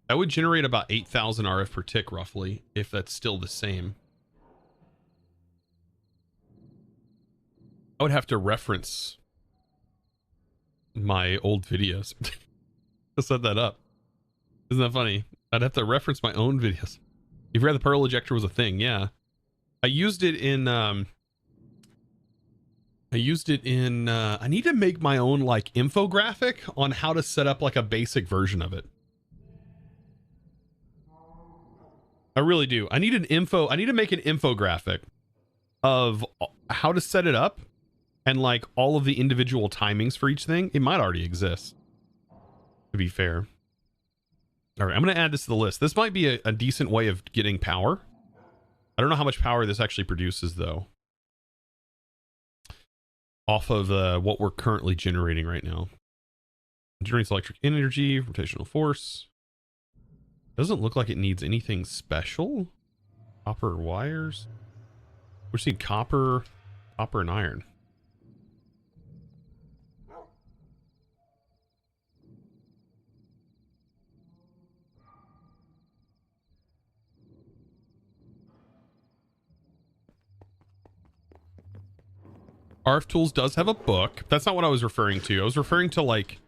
That would generate about 8,000 RF per tick roughly, if that's still the same. I would have to reference my old videos to set that up. Isn't that funny? I'd have to reference my own videos. You forgot the Pearl ejector was a thing, yeah. I used it in I need to make my own like infographic on how to set up like a basic version of it. I really do. I need to make an infographic of how to set it up and like all of the individual timings for each thing. It might already exist, to be fair. All right, I'm going to add this to the list. This might be a decent way of getting power. I don't know how much power this actually produces, though. off of what we're currently generating right now. Generates electric energy, rotational force. Doesn't look like it needs anything special. Copper wires. We're seeing copper and iron. RF Tools does have a book. That's not what I was referring to. I was referring to like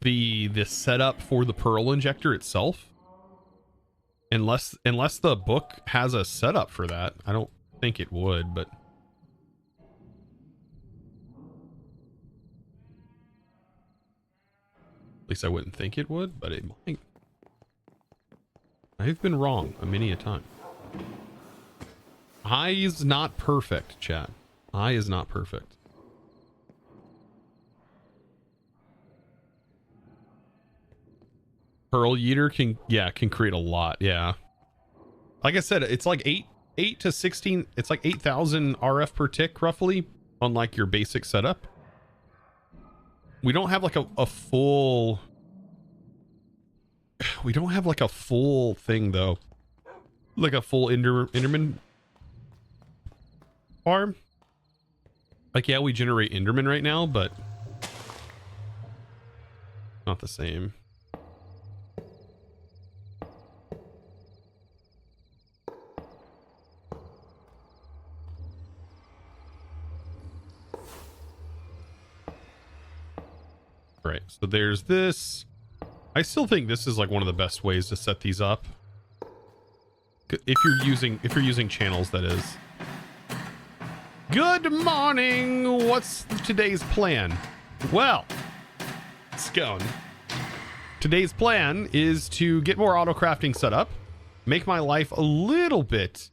the setup for the Pearl injector itself. Unless the book has a setup for that. I don't think it would, but at least I wouldn't think it would, but it might. I've been wrong many a time. I is not perfect, chat. I is not perfect. Pearl Yeeter can create a lot, yeah. Like I said, it's like 8 to 16, it's like 8,000 RF per tick roughly on like your basic setup. We don't have like a full, we don't have like a full thing though. Like a full Enderman farm. Like, yeah, we generate Enderman right now, but not the same. Right, so there's this. I still think this is like one of the best ways to set these up. If you're using channels, that is. Good morning. What's today's plan? Well, it's going. Today's plan is to get more auto crafting set up, make my life a little bit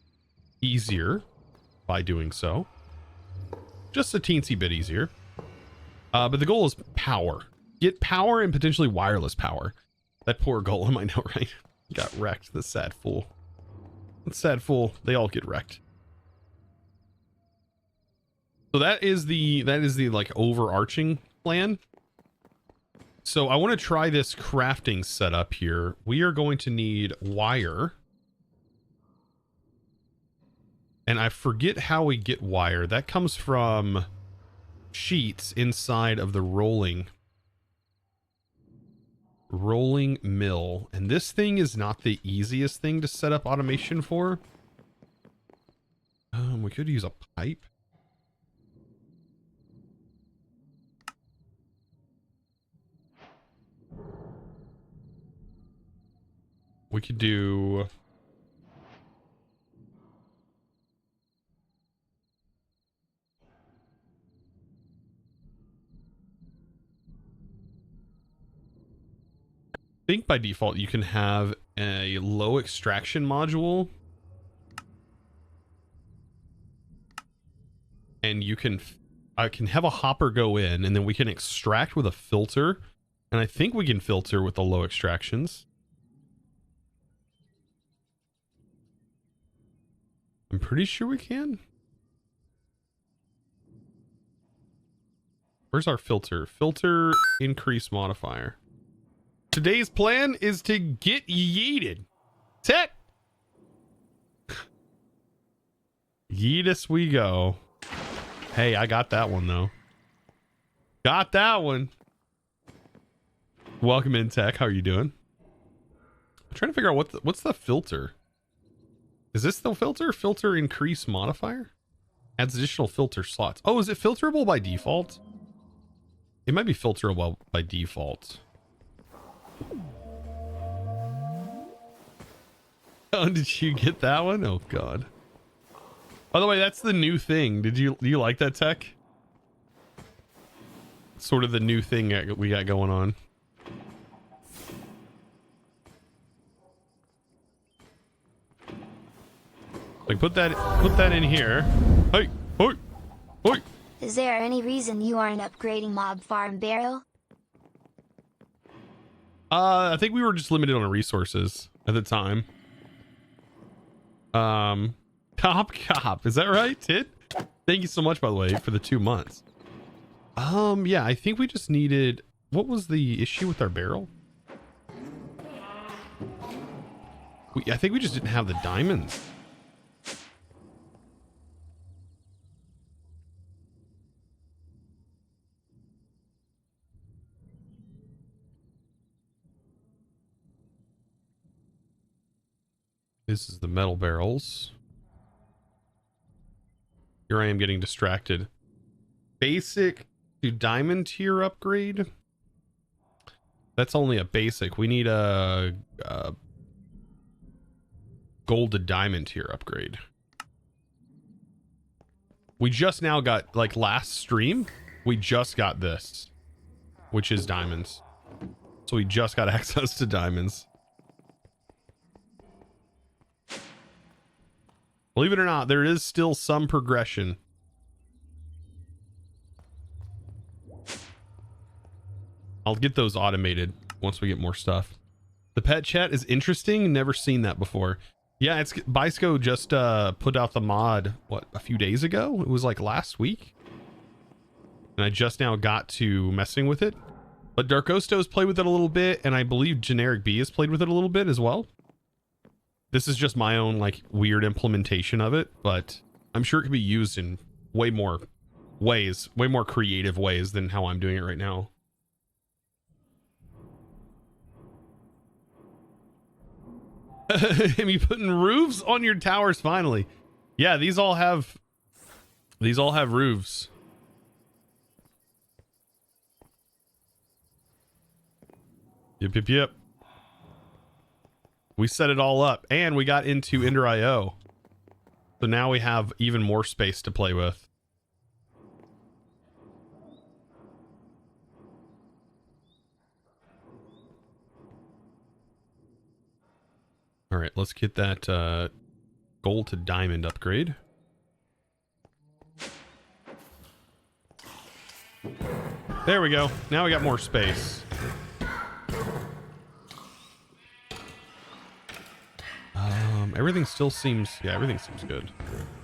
easier by doing so. Just a teensy bit easier. But the goal is power. Get power and potentially wireless power. That poor golem, I know, right? Got wrecked. The sad fool. The sad fool. They all get wrecked. So that is the like overarching plan. So I want to try this crafting setup here. We are going to need wire. And I forget how we get wire. That comes from sheets inside of the rolling mill. And this thing is not the easiest thing to set up automation for. We could use a pipe. We could do... I think by default you can have a low extraction module. And you can... I can have a hopper go in and then we can extract with a filter. And I think we can filter with the low extractions. I'm pretty sure we can. Where's our filter? Filter increase modifier. Today's plan is to get yeeted. Tech. Yeetus we go. Hey, I got that one though. Got that one. Welcome in, Tech. How are you doing? I'm trying to figure out what's the filter. Is this the filter? Filter increase modifier? Adds additional filter slots. Oh, is it filterable by default? It might be filterable by default. Oh, did you get that one? Oh, God. By the way, that's the new thing. Do you like that, Tech? Sort of the new thing that we got going on. Like put that in here. Hey, oi, oi. Is there any reason you aren't upgrading Mob Farm Barrel? I think we were just limited on resources at the time. Cop, is that right, Tit? Thank you so much, by the way, for the 2 months. Yeah, I think we just needed, what was the issue with our barrel? I think we just didn't have the diamonds. This is the metal barrels. Here I am getting distracted. Basic to diamond tier upgrade. That's only a basic. We need a gold to diamond tier upgrade. We just now got, like last stream, we just got this, which is diamonds. So we just got access to diamonds. Believe it or not, there is still some progression. I'll get those automated once we get more stuff. The pet chat is interesting. Never seen that before. Yeah, it's Bisco just put out the mod, what, a few days ago? It was like last week. And I just now got to messing with it. But Dark Ghostos played with it a little bit, and I believe Generic B has played with it a little bit as well. This is just my own like weird implementation of it, but I'm sure it could be used in way more ways, way more creative ways than how I'm doing it right now. And you putting roofs on your towers finally. Yeah, these all have roofs. Yep. We set it all up and we got into Ender.io. So now we have even more space to play with. All right, let's get that gold to diamond upgrade. There we go. Now we got more space. Everything still seems, yeah, everything seems good.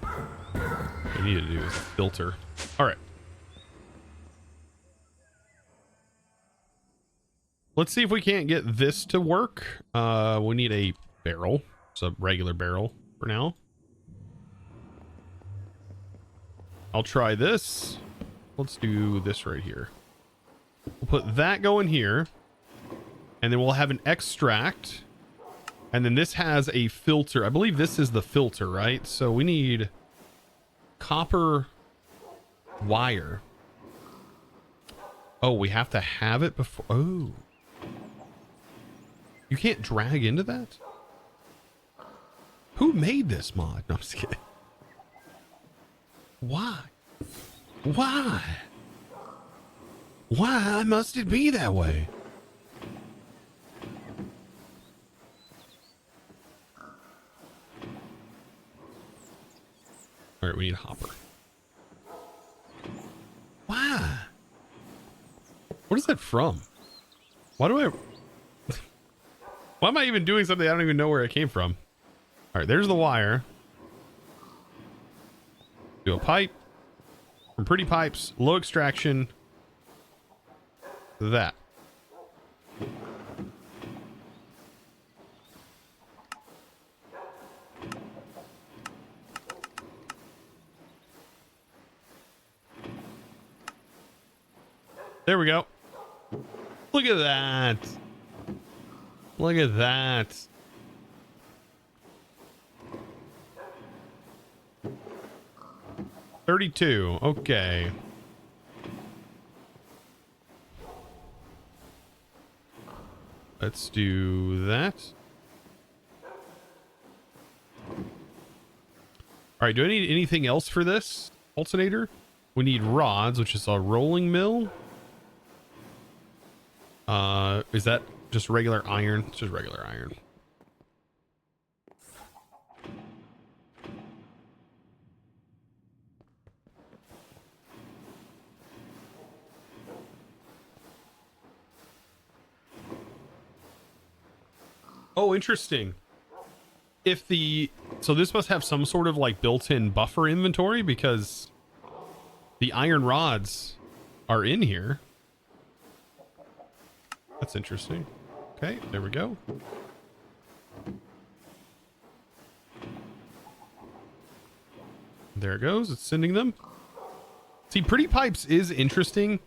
What we need to do is filter. All right. Let's see if we can't get this to work. We need a barrel. It's a regular barrel for now. I'll try this. Let's do this right here. We'll put that going here. And then we'll have an extract. And then this has a filter. I believe this is the filter, right? So we need copper wire. Oh, we have to have it before. Oh. You can't drag into that? Who made this mod? No, I'm just kidding. Why? Why? Why must it be that way? All right, we need a hopper. Why? What is that from? Why do I... Why am I even doing something I don't even know where it came from? All right, there's the wire. Do a pipe. From pretty pipes, low extraction. That. There we go. Look at that. Look at that. $32. Okay. Let's do that. All right. Do I need anything else for this alternator? We need rods, which is a rolling mill. Is that just regular iron? It's just regular iron. Oh, interesting. If the, so this must have some sort of like built-in buffer inventory because the iron rods are in here. That's interesting. Okay, there we go. There it goes. It's sending them. See, Pretty Pipes is interesting.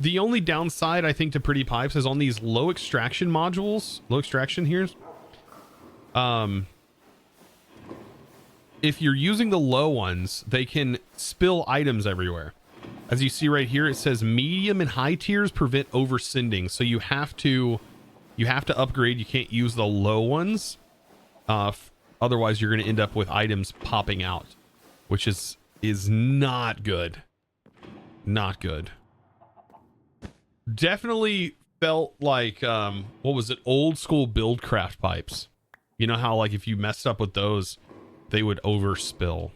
The only downside, I think, to Pretty Pipes is on these low extraction modules. Low extraction here. If you're using the low ones, they can spill items everywhere. As you see right here, it says medium and high tiers prevent oversending. So you have to upgrade. You can't use the low ones. Otherwise, you're going to end up with items popping out, which is not good. Not good. Definitely felt like, what was it? Old school Buildcraft pipes. You know how, like, if you messed up with those, they would overspill.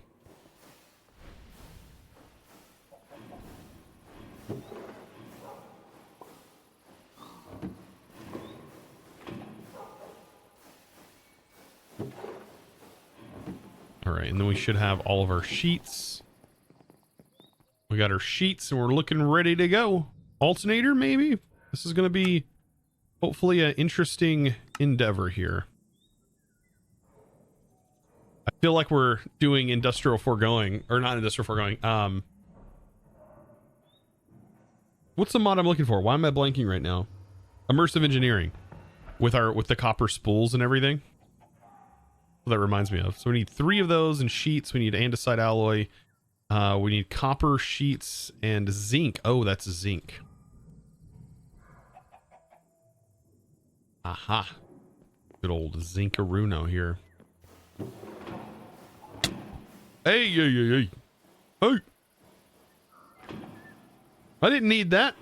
All right, and then we should have all of our sheets. We got our sheets, and we're looking ready to go. Alternator, maybe? This is going to be hopefully an interesting endeavor here. I feel like we're doing industrial foregoing, or not industrial foregoing. What's the mod I'm looking for? Why am I blanking right now? Immersive Engineering with the copper spools and everything. That reminds me of. So we need 3 of those and sheets. We need andesite alloy. We need copper, sheets, and zinc. Oh, that's zinc. Aha. Good old Zincaruno here. Hey, hey, hey, hey. Hey. I didn't need that.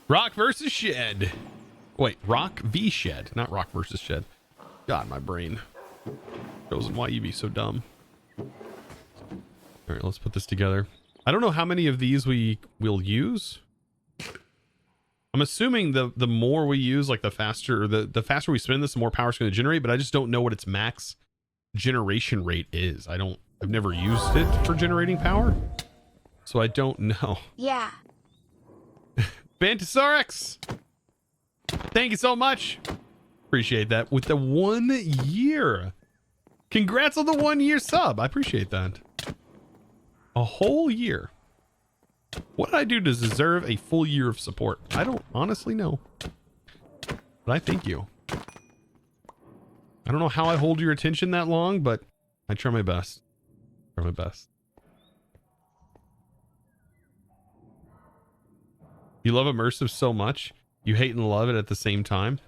Rock versus Shed. Wait, Rock v Shed, not Rock versus Shed. God, my brain. Chosen, why you be so dumb? All right, let's put this together. I don't know how many of these we will use. I'm assuming the more we use, like the faster faster we spin this, the more power it's going to generate, but I just don't know what its max generation rate is. I've never used it for generating power, so I don't know. Yeah. Bantosaurus, thank you so much. Appreciate that. With the 1 year. Congrats on the 1 year sub. I appreciate that. A whole year. What did I do to deserve a full year of support? I don't honestly know. But I thank you. I don't know how I hold your attention that long, but I try my best. Try my best. You love Immersive so much, you hate and love it at the same time.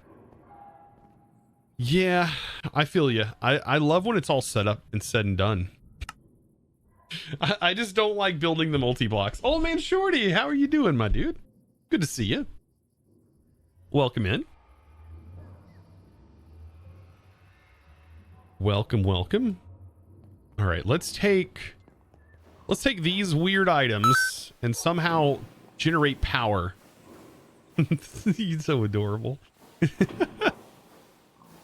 Yeah, I feel you. I love when it's all set up and said and done. I just don't like building the multi-blocks. Old man Shorty, how are you doing, my dude? Good to see you. Welcome in. Welcome, welcome. All right, let's take these weird items and somehow generate power. He's so adorable.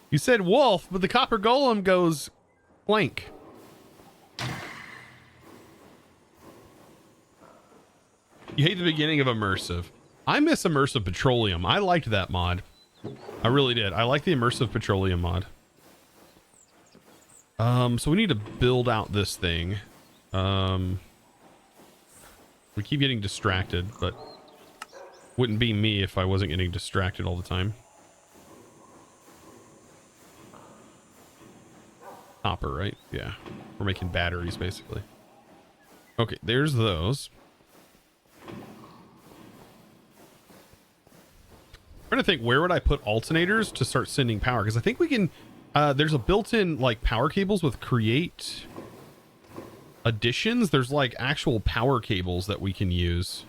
You said wolf, but the copper golem goes plank. You hate the beginning of Immersive. I miss Immersive Petroleum. I liked that mod. I really did. I like the Immersive Petroleum mod. So we need to build out this thing. We keep getting distracted, but wouldn't be me if I wasn't getting distracted all the time. Copper, right? Yeah. We're making batteries, basically. Okay, there's those. I'm trying to think, where would I put alternators to start sending power? Because I think we can... there's a built-in, like, power cables with create additions. There's, like, actual power cables that we can use.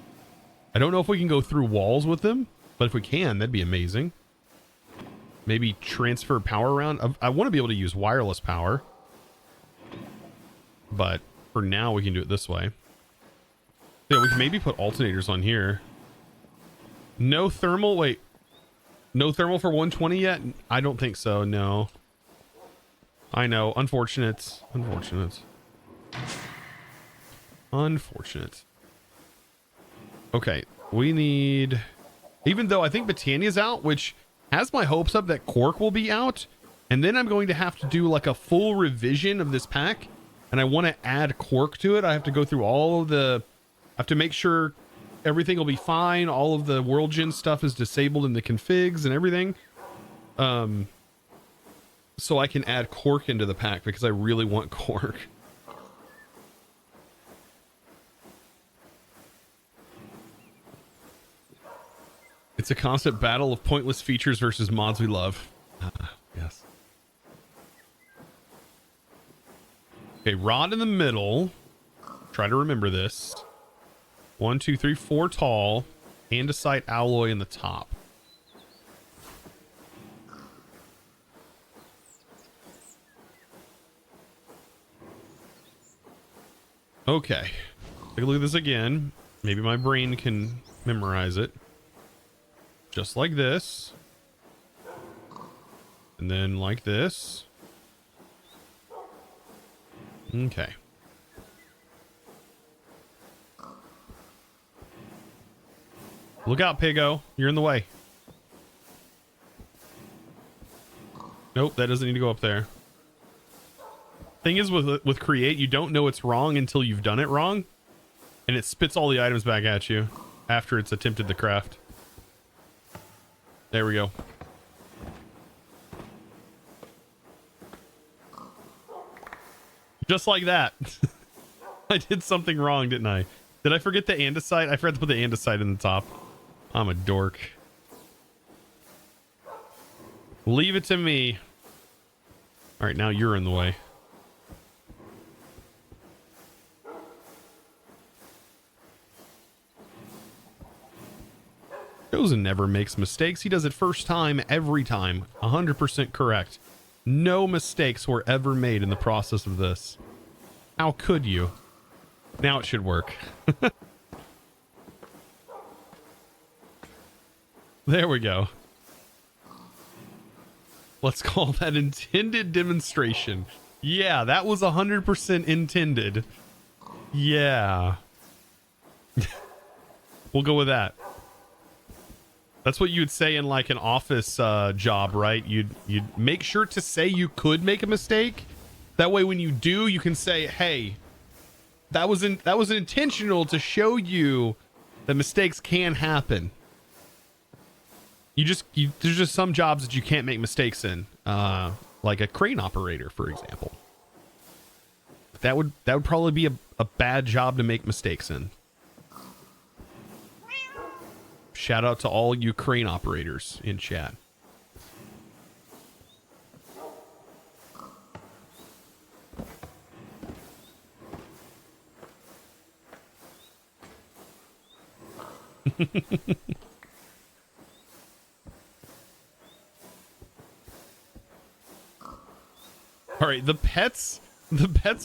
I don't know if we can go through walls with them, but if we can, that'd be amazing. Maybe transfer power around. I want to be able to use wireless power, but for now we can do it this way. Yeah, we can maybe put alternators on here. No thermal. Wait, no thermal for 120 yet? I don't think so. No. I know. Unfortunate. Unfortunate. Unfortunate. Okay, we need, even though I think Britannia's out, which has my hopes up that Cork will be out, and then I'm going to have to do like a full revision of this pack, and I want to add Cork to it. I have to go through all of the, I have to make sure everything will be fine. All of the World Gen stuff is disabled in the configs and everything. So I can add Cork into the pack because I really want Cork. It's a constant battle of pointless features versus mods we love. Yes. Okay, rod in the middle. Try to remember this. 1, 2, 3, 4 tall. Andesite alloy in the top. Okay. Take a look at this again. Maybe my brain can memorize it. Just like this. And then like this. Okay. Look out, Piggo. You're in the way. Nope, that doesn't need to go up there. Thing is with create, you don't know it's wrong until you've done it wrong. And it spits all the items back at you after it's attempted the craft. There we go. Just like that. I did something wrong, didn't I? Did I forget the andesite? I forgot to put the andesite in the top. I'm a dork. Leave it to me. All right, now you're in the way. Chosen never makes mistakes. He does it first time, every time. 100% correct. No mistakes were ever made in the process of this. How could you? Now it should work. There we go. Let's call that intended demonstration. Yeah, that was 100% intended. Yeah. We'll go with that. That's what you'd say in like an office job, right? You'd make sure to say you could make a mistake. That way when you do, you can say, hey, that was intentional to show you that mistakes can happen. There's just some jobs that you can't make mistakes in. Like a crane operator, for example. That would probably be a bad job to make mistakes in. Shout out to all you crane operators in chat. All right, the pets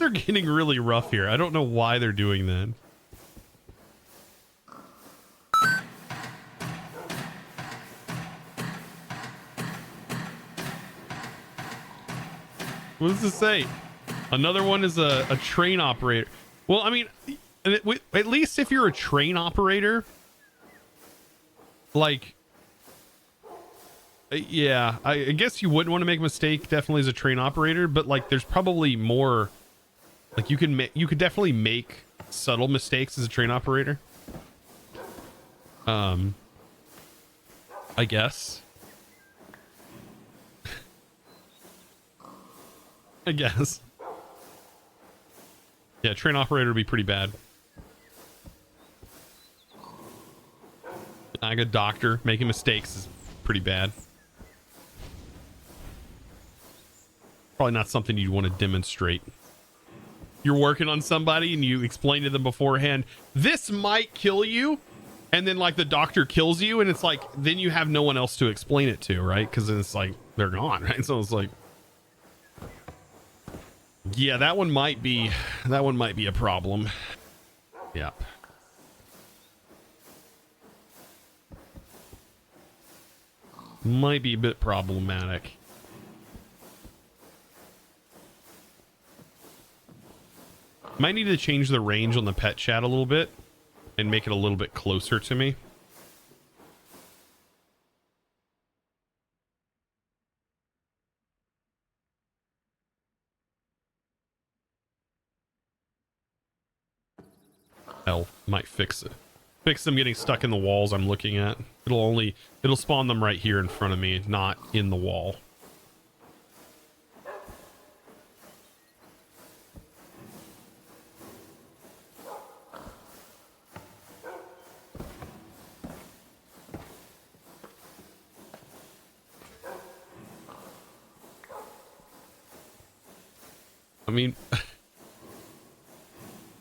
are getting really rough here. I don't know why they're doing that. What does this say? Another one is a train operator. Well, I mean, at least if you're a train operator, like, yeah, I guess you wouldn't want to make a mistake definitely as a train operator, but like there's probably more, like you could definitely make subtle mistakes as a train operator. I guess. I guess. Yeah, train operator would be pretty bad. Like a doctor making mistakes is pretty bad. Probably not something you'd want to demonstrate. You're working on somebody and you explain to them beforehand, this might kill you. And then like the doctor kills you and it's like, then you have no one else to explain it to, right? Because then it's like, they're gone, right? So it's like, yeah, that one might be a problem. Yep. Might be a bit problematic. Might need to change the range on the pet chat a little bit. and make it a little bit closer to me. Hell, might fix it. Fix them getting stuck in the walls I'm looking at. It'll spawn them right here in front of me, not in the wall. I mean,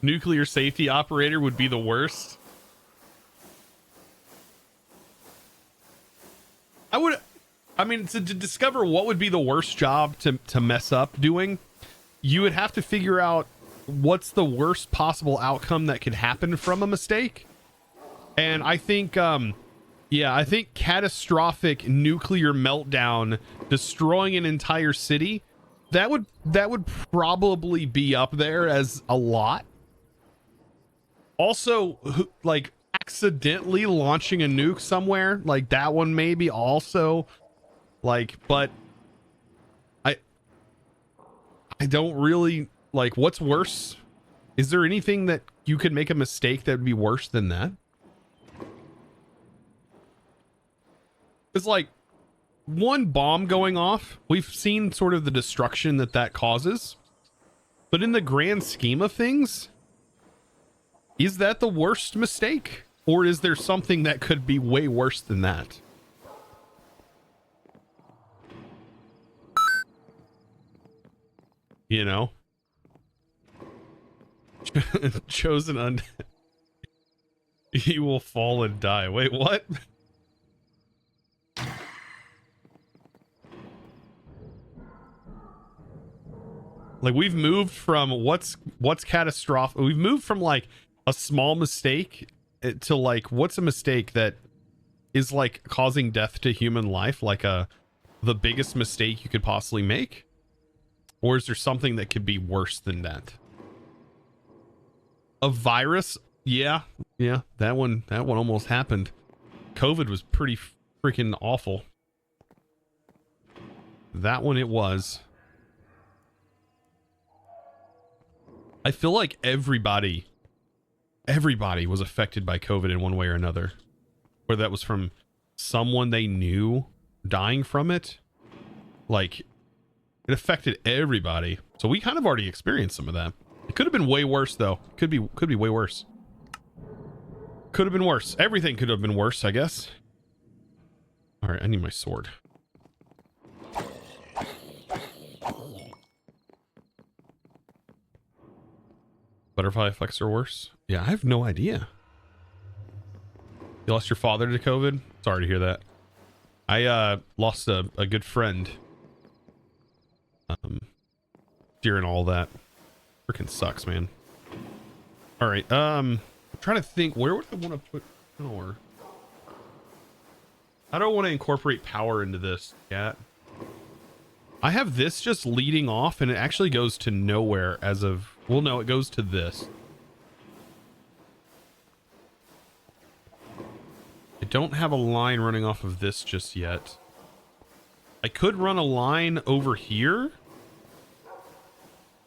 nuclear safety operator would be the worst. I mean, to discover what would be the worst job to mess up doing, you would have to figure out what's the worst possible outcome that could happen from a mistake. And I think, yeah, I think catastrophic nuclear meltdown, destroying an entire city, that would probably be up there as a lot. Also, like accidentally launching a nuke somewhere, like that one maybe also, like, but I don't really like what's worse. Is there anything that you could make a mistake that would be worse than that? It's like one bomb going off, we've seen sort of the destruction that causes, but in the grand scheme of things, is that the worst mistake? Or is there something that could be way worse than that? You know? Chosen undead. He will fall and die. Wait, what? Like, we've moved from what's catastrophic. We've moved from like a small mistake to like what's a mistake that is like causing death to human life, like the biggest mistake you could possibly make. Or is there something that could be worse than that? A virus? Yeah, that one almost happened. COVID was pretty freaking awful. That one it was. I feel like everybody was affected by COVID in one way or another. Whether that was from someone they knew dying from it. Like, it affected everybody. So we kind of already experienced some of that. It could have been way worse though. Could be way worse. Could have been worse. Everything could have been worse, I guess. All right, I need my sword. Butterfly effects are worse? Yeah, I have no idea. You lost your father to COVID? Sorry to hear that. I lost a good friend during all that. Freaking sucks, man. All right, I'm trying to think, where would I want to put power? How do I want to incorporate power into this, chat? I have this just leading off, and it actually goes to nowhere as of... Well, no, it goes to this. I don't have a line running off of this just yet. I could run a line over here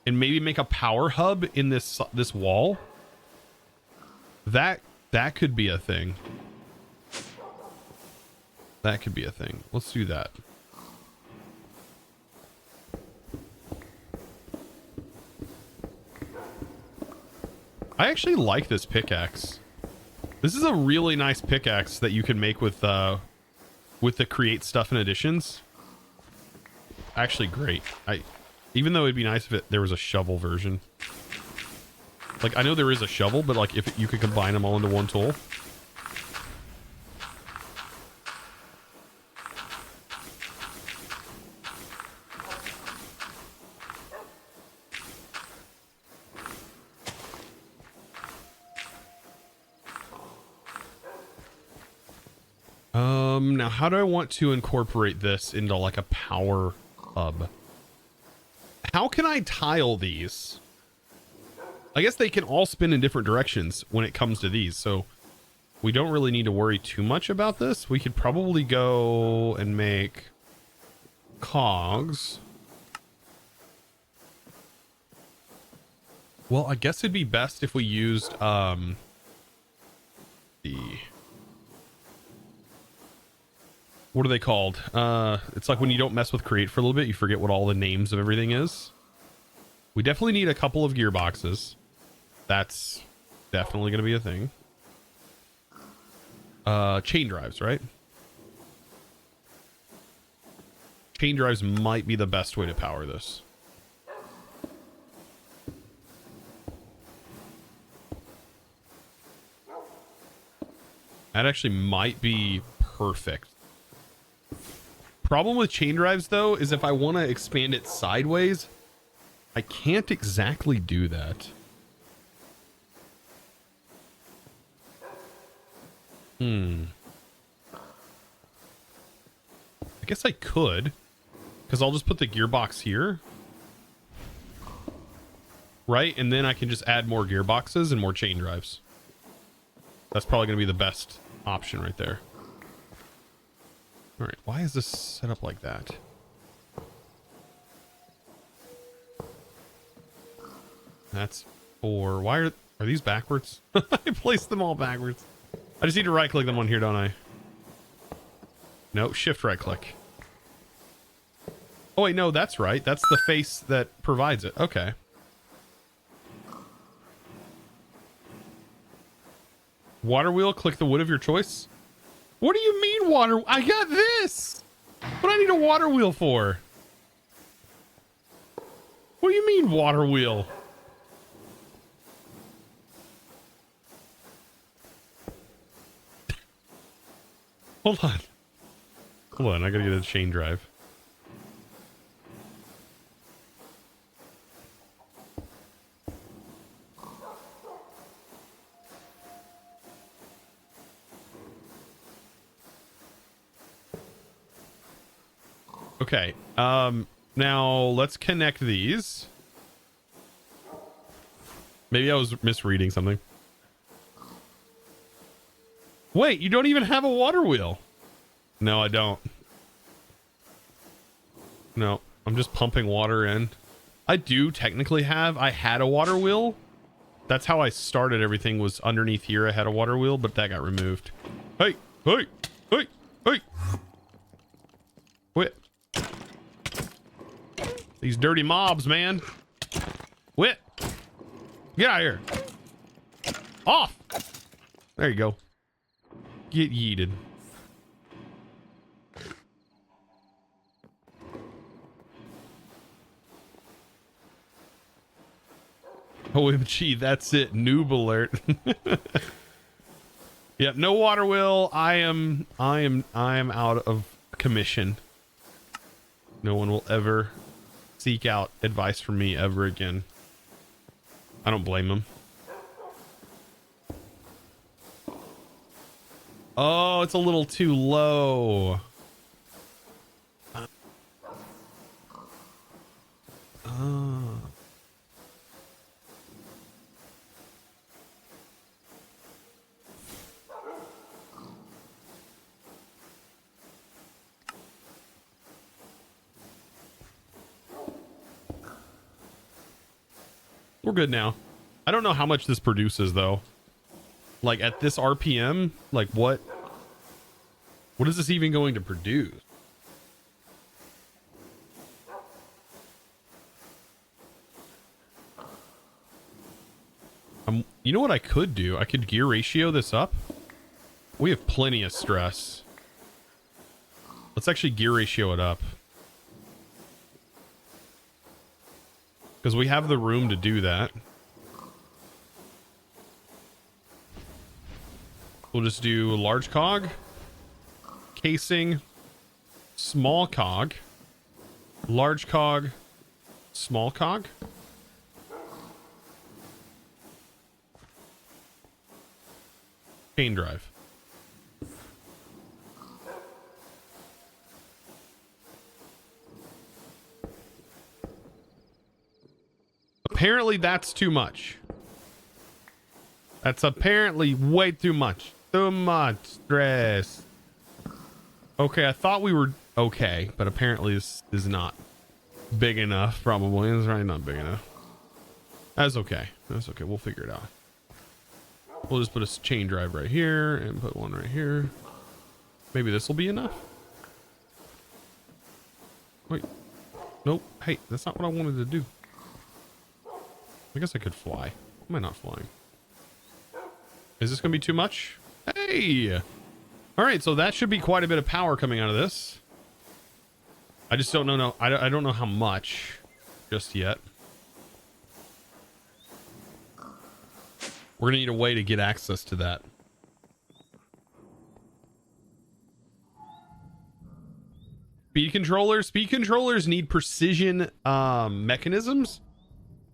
and maybe make a power hub in this wall. That could be a thing. That could be a thing. Let's do that. I actually like this pickaxe. This is a really nice pickaxe that you can make with the create stuff and additions. Actually great. Even though it'd be nice if there was a shovel version. Like, I know there is a shovel, but like if you could combine them all into one tool. Now how do I want to incorporate this into like a power hub? How can I tile these? I guess they can all spin in different directions when it comes to these, so we don't really need to worry too much about this. We could probably go and make cogs. Well, I guess it'd be best if we used the what are they called? It's like when you don't mess with create for a little bit, you forget what all the names of everything is. We definitely need a couple of gearboxes. That's definitely going to be a thing. Chain drives, right? Chain drives might be the best way to power this. That actually might be perfect. Problem with chain drives, though, is if I want to expand it sideways, I can't exactly do that. I guess I could, because I'll just put the gearbox here. Right? And then I can just add more gearboxes and more chain drives. That's probably going to be the best option right there. All right. Why is this set up like that? That's 4. Why are these backwards? I placed them all backwards. I just need to right click them on here, don't I? No, shift right click. Oh wait, no, that's right. That's the face that provides it. Okay. Water wheel, click the wood of your choice. What do you mean water? I got this. What do I need a water wheel for? What do you mean water wheel? Hold on. Hold on, I gotta get a chain drive. Okay, now let's connect these. Maybe I was misreading something. Wait, you don't even have a water wheel. No, I don't. No, I'm just pumping water in. I do technically have, I had a water wheel. That's how I started everything, was underneath here. I had a water wheel, but that got removed. Hey, hey, hey, hey. Quit. These dirty mobs, man. Quit. Get out of here. Off. There you go. Get yeeted. OMG, that's it. Noob alert. Yep, no water wheel. I am out of commission. No one will ever seek out advice from me ever again. I don't blame them. Oh, it's a little too low. We're good now. I don't know how much this produces though. Like at this RPM, like what is this even going to produce? You know what I could do? I could gear ratio this up. We have plenty of stress. Let's actually gear ratio it up. Because we have the room to do that. We'll just do a large cog, casing, small cog, large cog, small cog. Chain drive. Apparently that's too much. That's apparently way too much. Too much stress. Okay, I thought we were okay, but apparently this is not big enough. Probably it's right, not big enough. That's okay. That's okay. We'll figure it out. We'll just put a chain drive right here and put one right here. Maybe this will be enough. Wait. Nope. Hey, that's not what I wanted to do. I guess I could fly. Am I not flying? Is this going to be too much? Hey! All right, so that should be quite a bit of power coming out of this. I just don't know. I don't know how much just yet. We're going to need a way to get access to that. Speed controllers need precision mechanisms.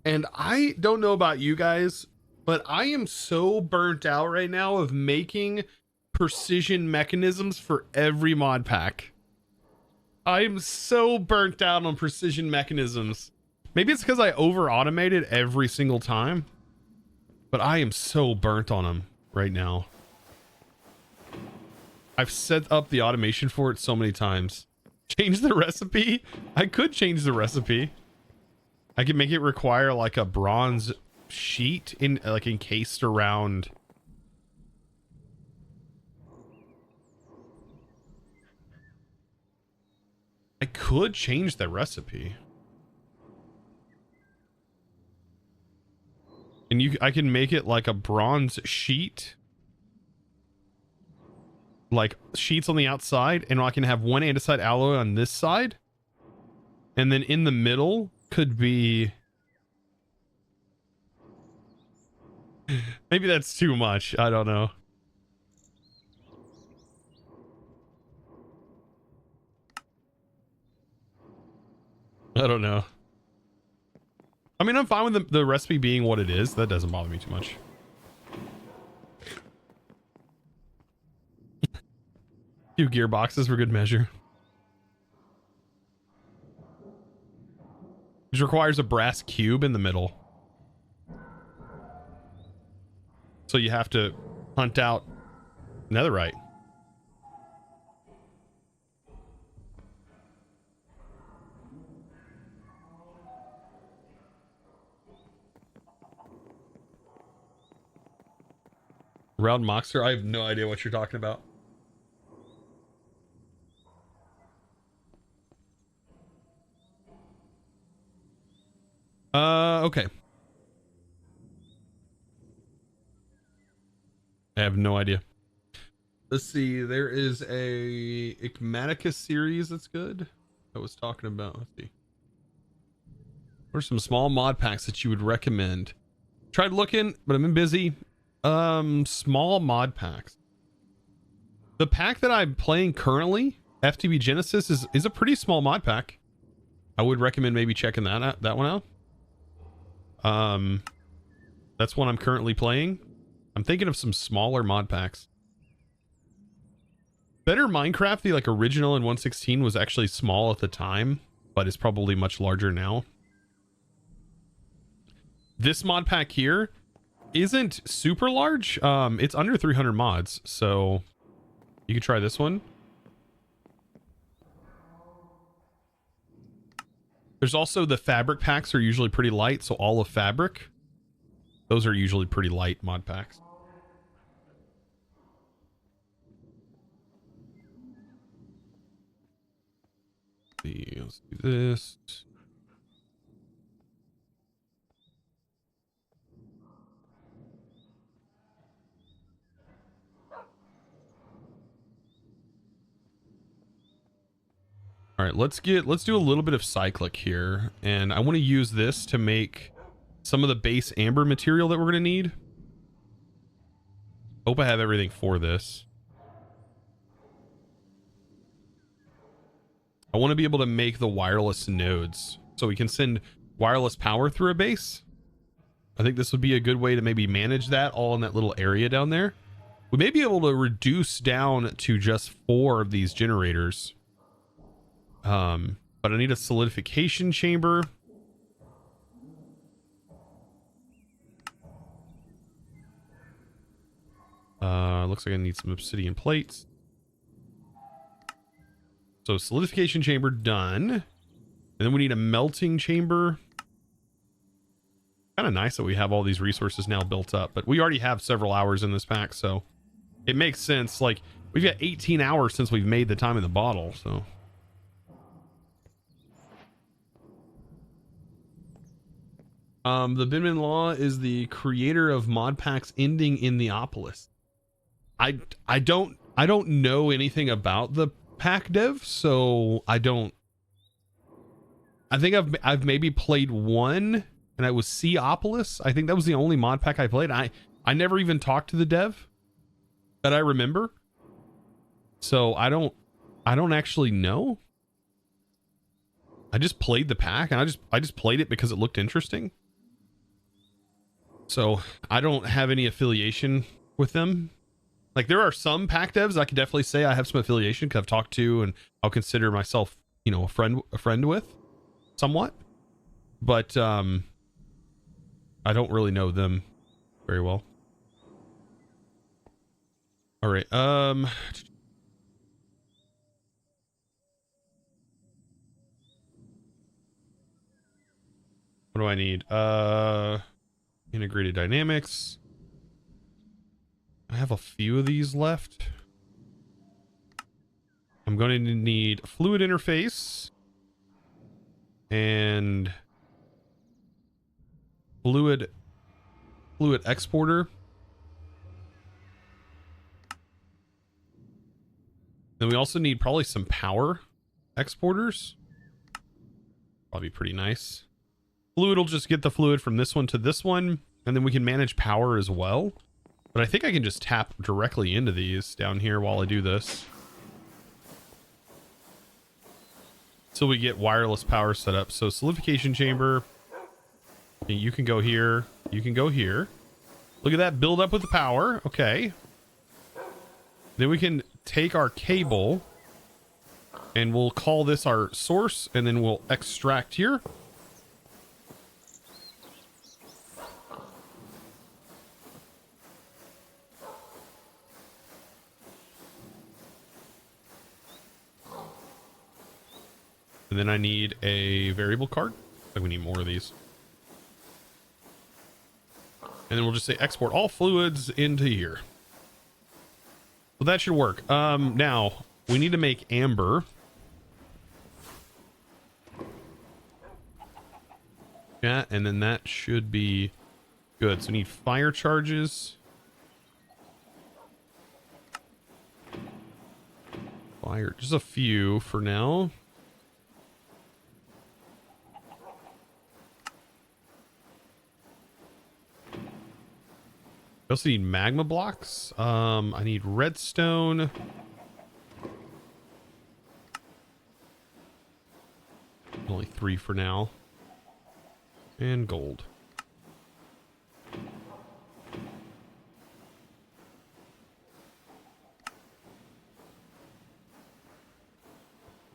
And I don't know about you guys, but I am so burnt out right now of making precision mechanisms for every mod pack. I'm so burnt out on precision mechanisms. Maybe it's because I over automated every single time, but I am so burnt on them right now. I've set up the automation for it so many times. Change the recipe? I could change the recipe. I could make it require like a bronze sheet in like encased around. I could change the recipe. And I can make it like a bronze sheet. Like sheets on the outside, and I can have one andesite alloy on this side. And then in the middle could be... Maybe that's too much. I don't know. I don't know. I mean, I'm fine with the recipe being what it is. That doesn't bother me too much. Few gearboxes for good measure. Which requires a brass cube in the middle. So you have to hunt out netherite. Round Moxer? I have no idea what you're talking about. Okay. I have no idea. Let's see. There is a Igmatica series that's good. I was talking about. Let's see. What are some small mod packs that you would recommend? Tried looking, but I've been busy. Small mod packs. The pack that I'm playing currently, FTB Genesis, is a pretty small mod pack. I would recommend maybe checking that one out. That's one I'm currently playing. I'm thinking of some smaller mod packs. Better Minecraft, the like original in 1.16 was actually small at the time, but it's probably much larger now. This mod pack here isn't super large. It's under 300 mods, so you could try this one. There's also the fabric packs are usually pretty light, so all of fabric. Those are usually pretty light mod packs. Let's do this. All right, let's do a little bit of cyclic here, and I want to use this to make some of the base amber material that we're going to need. Hope I have everything for this. I want to be able to make the wireless nodes so we can send wireless power through a base. I think this would be a good way to maybe manage that all in that little area down there. We may be able to reduce down to just 4 of these generators. But I need a solidification chamber. Looks like I need some obsidian plates. So solidification chamber done. And then we need a melting chamber. Kind of nice that we have all these resources now built up, but we already have several hours in this pack, so it makes sense. Like, we've got 18 hours since we've made the time in the bottle, so. The Binman Law is the creator of mod packs ending in Neopolis. I don't know anything about the pack dev, so I think I've maybe played one, and it was Seopolis. I think that was the only mod pack I played. I never even talked to the dev that I remember, so I don't actually know. I just played the pack, and I just played it because it looked interesting. So I don't have any affiliation with them. Like, there are some pack devs I could definitely say I have some affiliation because I've talked to, and I'll consider myself, you know, a friend with somewhat, but I don't really know them very well. All right. What do I need? Integrated dynamics. I have a few of these left. I'm going to need fluid interface and fluid exporter. Then we also need probably some power exporters. Probably pretty nice. Fluid will just get the fluid from this one to this one, and then we can manage power as well. But I think I can just tap directly into these down here while I do this. So we get wireless power set up. So solidification chamber. You can go here. You can go here. Look at that build up with the power. Okay. Then we can take our cable and we'll call this our source, and then we'll extract here. And then I need a variable card. Like, we need more of these. And then we'll just say export all fluids into here. Well, that should work. Now we need to make amber. Yeah, and then that should be good. So we need fire charges. Fire, just a few for now. I also need magma blocks. I need redstone. Only 3 for now. And gold. You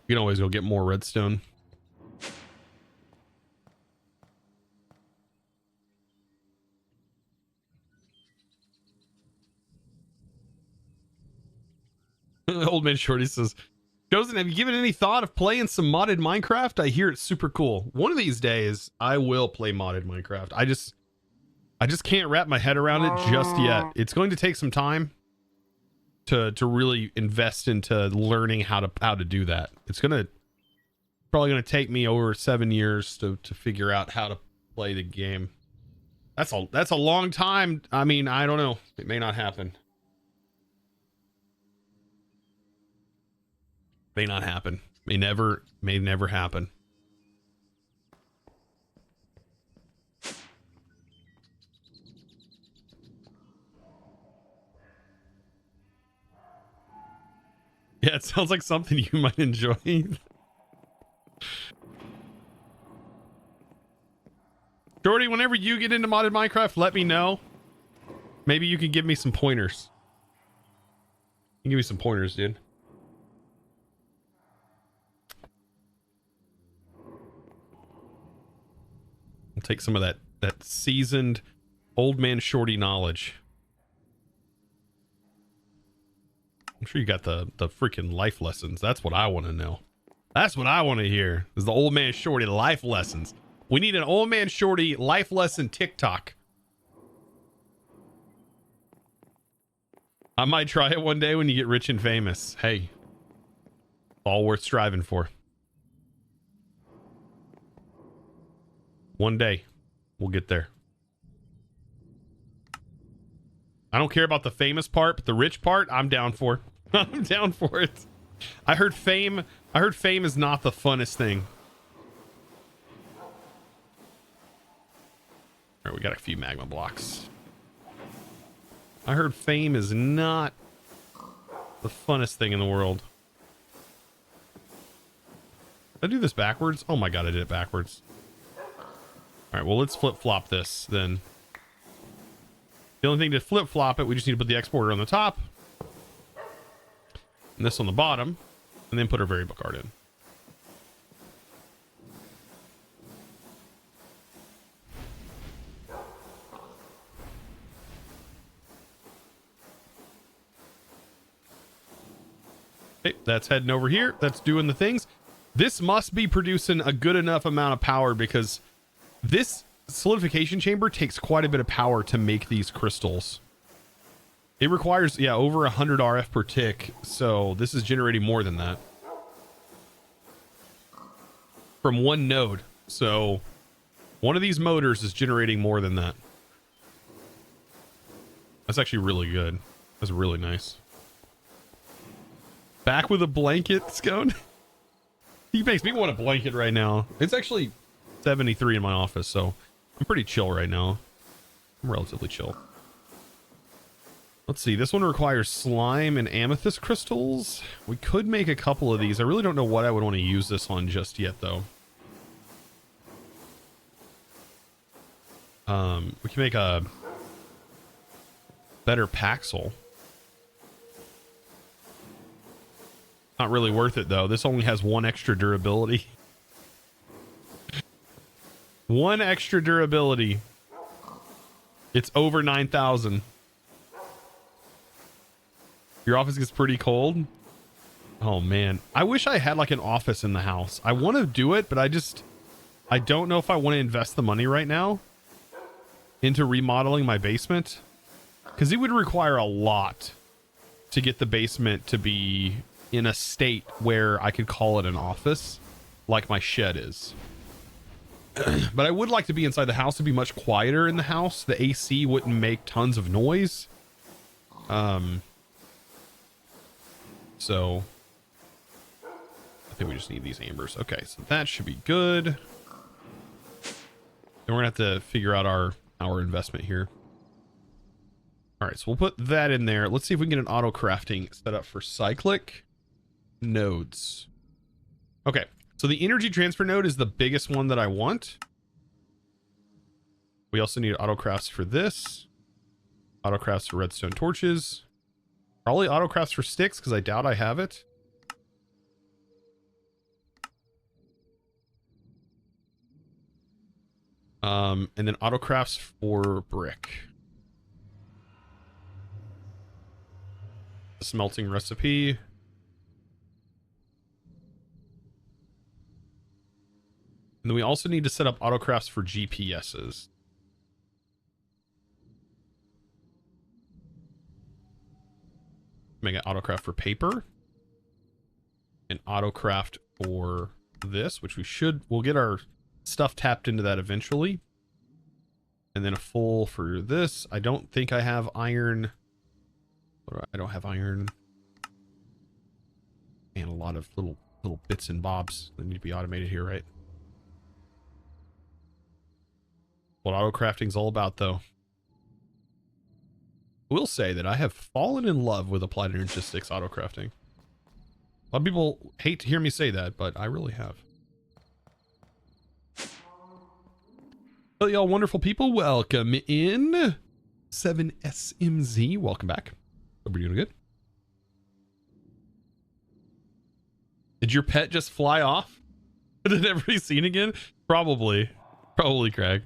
can always go get more redstone. Old Man Shorty says, Chosen, have you given any thought of playing some modded Minecraft? I hear it's super cool. One of these days, I will play modded Minecraft. I just can't wrap my head around it just yet. It's going to take some time to really invest into learning how to do that. It's probably gonna take me over 7 years to figure out how to play the game. That's a long time. I mean, I don't know. It may not happen. May not happen. May never happen. Yeah, it sounds like something you might enjoy. Jordy, whenever you get into modded Minecraft, let me know. Maybe you can give me some pointers. You can give me some pointers, dude. I'll take some of that seasoned old man Shorty knowledge. I'm sure you got the freaking life lessons. That's what I want to know. That's what I want to hear, is the old man Shorty life lessons. We need an old man Shorty life lesson TikTok. I might try it one day when you get rich and famous. Hey, all worth striving for. One day, we'll get there. I don't care about the famous part, but the rich part, I'm down for. I'm down for it. I heard fame is not the funnest thing. All right, we got a few magma blocks. I heard fame is not the funnest thing in the world. Did I do this backwards? Oh my god, I did it backwards. All right, well, let's flip-flop this then. The only thing to flip-flop it, we just need to put the exporter on the top. And this on the bottom. And then put our variable card in. Okay, that's heading over here. That's doing the things. This must be producing a good enough amount of power because this solidification chamber takes quite a bit of power to make these crystals. It requires, yeah, over 100 RF per tick. So this is generating more than that. From one node. So one of these motors is generating more than that. That's actually really good. That's really nice. Back with a blanket, Scone. He makes me want a blanket right now. It's actually 73 in my office, so I'm pretty chill right now. I'm relatively chill. Let's see. This one requires slime and amethyst crystals. We could make a couple of these. I really don't know what I would want to use this on just yet, though. We can make a better Paxel. Not really worth it, though. This only has one extra durability. One extra durability. It's over 9,000. Your office gets pretty cold. Oh, man. I wish I had, like, an office in the house. I want to do it, but I don't know if I want to invest the money right now into remodeling my basement. Because it would require a lot to get the basement to be in a state where I could call it an office, like my shed is. But I would like to be inside the house. To be much quieter in the house. The AC wouldn't make tons of noise. So I think we just need these ambers. Okay, so that should be good. Then we're gonna have to figure out our investment here. All right, so we'll put that in there. Let's see if we can get an auto crafting set up for cyclic nodes. Okay, so the energy transfer node is the biggest one that I want. We also need auto crafts for this. Auto crafts for redstone torches. Probably auto crafts for sticks because I doubt I have it. And then auto crafts for brick. Smelting recipe. And then we also need to set up auto crafts for GPSs. Make an autocraft for paper, an autocraft for this, which we'll get our stuff tapped into that eventually, and then a full for this. I don't think I have iron. I don't have iron, and a lot of little bits and bobs that need to be automated here, right? What auto crafting is all about, though. I will say that I have fallen in love with applied energistics auto crafting. A lot of people hate to hear me say that, but I really have. Well, y'all wonderful people, welcome in. 7SMZ, welcome back. Hope you're doing good. Did your pet just fly off? Did it never be seen again? Probably. Probably, Craig.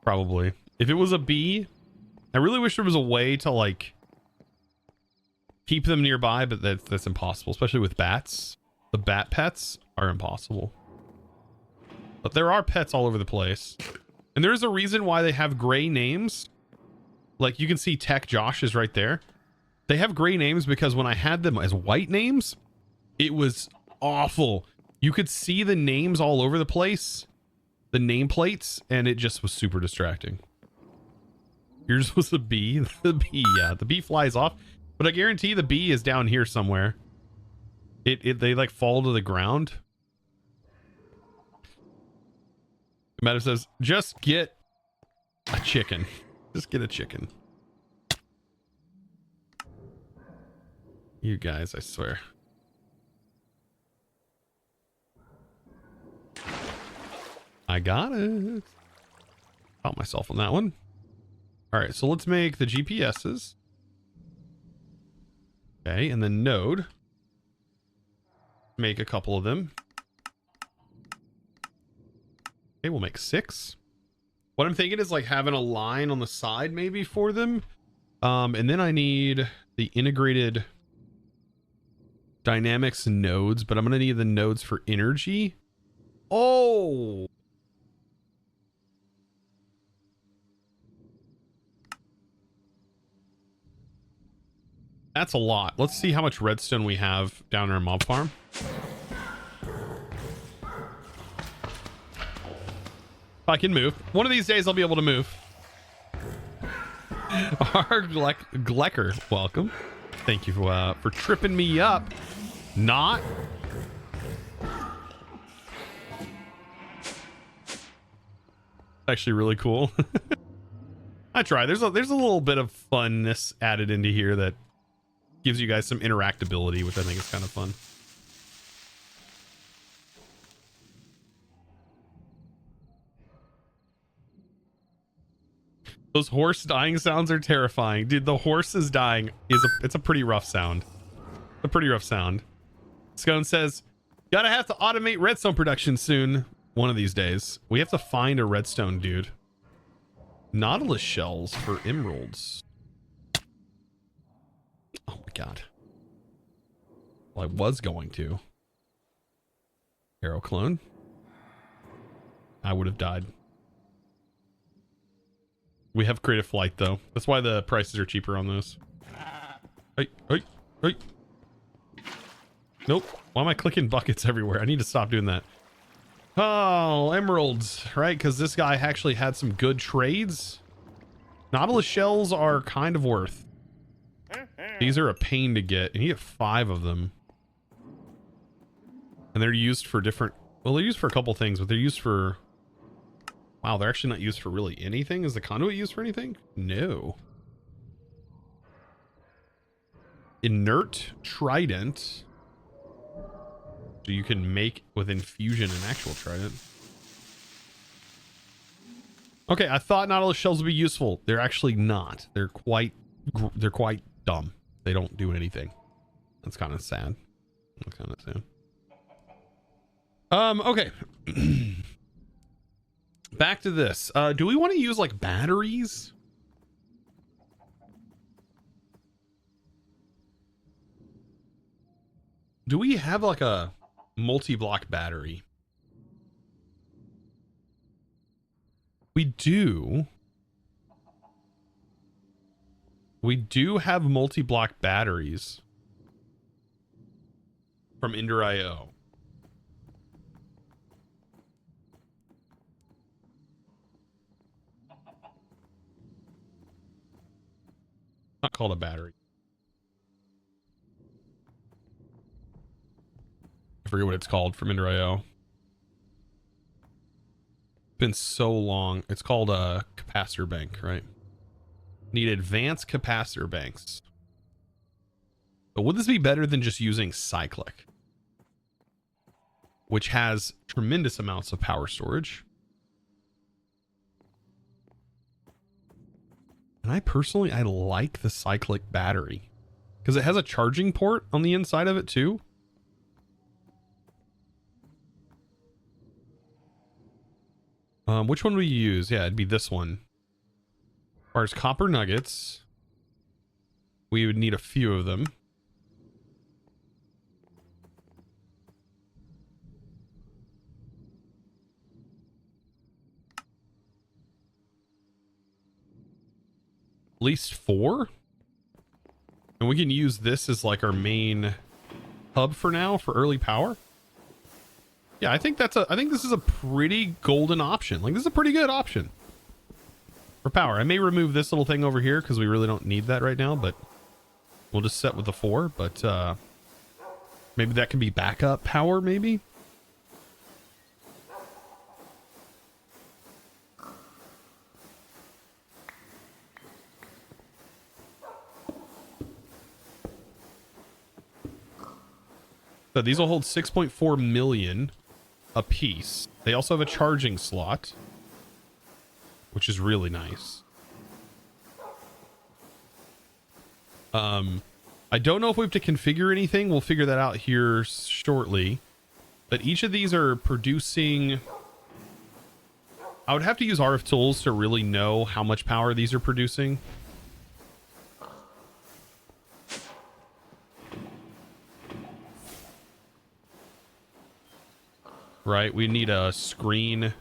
Probably. If it was a bee, I really wish there was a way to, like, keep them nearby, but that's impossible, especially with bats. The bat pets are impossible. But there are pets all over the place. And there's a reason why they have gray names. Like you can see Tech Josh is right there. They have gray names because when I had them as white names, it was awful. You could see the names all over the place, the nameplates, and it just was super distracting. Yours was the bee. The bee, yeah, the bee flies off, but I guarantee the bee is down here somewhere. They like fall to the ground. Matter says, just get a chicken. Just get a chicken. You guys, I swear. I got it. Caught myself on that one. All right, so let's make the GPSs. Okay, and then node. Make a couple of them. Okay, we'll make 6. What I'm thinking is like having a line on the side maybe for them. And then I need the integrated dynamics nodes, but I'm going to need the nodes for energy. Oh! That's a lot. Let's see how much redstone we have down in our mob farm. If I can move. One of these days I'll be able to move. Our Glecker, welcome. Thank you for tripping me up. Not. Actually really cool. I try. There's a little bit of funness added into here that gives you guys some interactability, which I think is kind of fun. Those horse dying sounds are terrifying. Dude, the horse is dying it's a pretty rough sound. A pretty rough sound. Scone says, gotta have to automate redstone production soon. One of these days. We have to find a redstone, dude. Nautilus shells for emeralds. Oh my god. Well, I was going to. Arrow clone. I would have died. We have creative flight though. That's why the prices are cheaper on those. Hey, hey, hey. Nope. Why am I clicking buckets everywhere? I need to stop doing that. Oh, emeralds, right? Because this guy actually had some good trades. Nautilus shells are kind of worth. These are a pain to get, and you get 5 of them. And they're used for different... Well, they're used for a couple things, but they're used for... Wow, they're actually not used for really anything. Is the conduit used for anything? No. Inert trident. So you can make with infusion an actual trident. Okay, I thought Nautilus shells would be useful. They're actually not. They're quite dumb. They don't do anything. That's kind of sad. That's kind of sad. Okay. Back to this. Do we want to use like batteries? Do we have like a multi-block battery? We do. We do have multi-block batteries from Ender.io. Not called a battery. I forget what it's called from Ender.io. Been so long. It's called a capacitor bank, right? Need advanced capacitor banks. But would this be better than just using cyclic, which has tremendous amounts of power storage? And I personally like the cyclic battery because it has a charging port on the inside of it too. Which one would you use? Yeah, it'd be this one. As far as copper nuggets, we would need a few of them. least 4. And we can use this as like our main hub for now for early power. Yeah, I think I think this is a pretty golden option. Like, this is a pretty good option for power. I may remove this little thing over here because we really don't need that right now, but we'll just set with the 4. But maybe that can be backup power, maybe. So these will hold 6.4 million a piece. They also have a charging slot, which is really nice. I don't know if we have to configure anything. We'll figure that out here shortly. But each of these are producing... I would have to use RF tools to really know how much power these are producing. Right, we need a screen.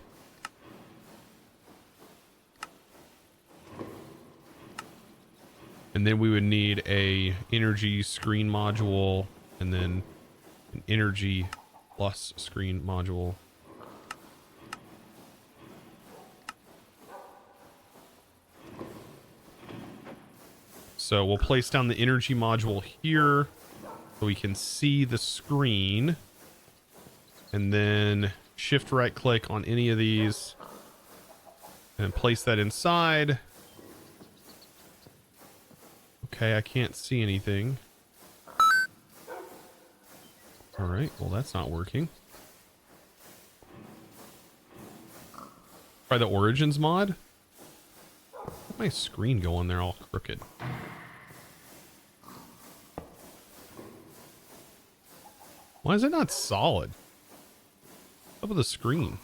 And then we would need a energy screen module, and then an energy plus screen module. So we'll place down the energy module here so we can see the screen. And then shift right click on any of these and place that inside. Okay, I can't see anything. All right, well, that's not working. Try the Origins mod. Let my screen go on there all crooked. Why is it not solid? What's up with the screen?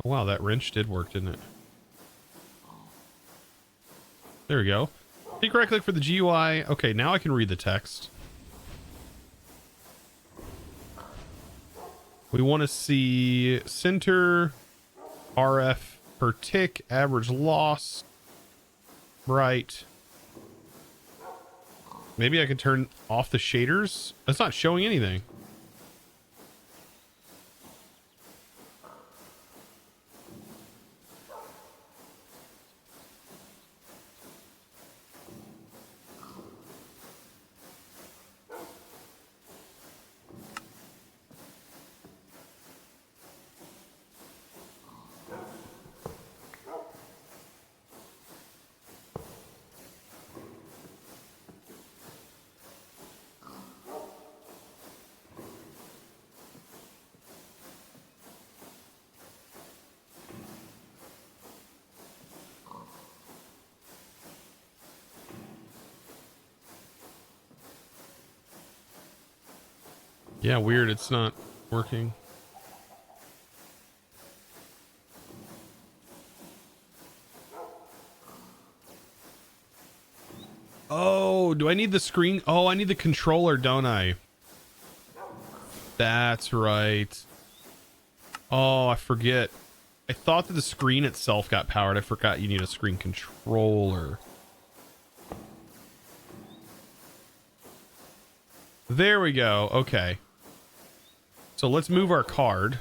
Oh, wow, that wrench did work, didn't it? There we go. Take right click for the GUI. Okay, now I can read the text. We want to see center, RF per tick, average loss, bright. Maybe I could turn off the shaders. That's not showing anything. Yeah, weird. It's not working. Oh, do I need the screen? Oh, I need the controller, don't I? That's right. Oh, I forget. I thought that the screen itself got powered. I forgot you need a screen controller. There we go. Okay. So let's move our card.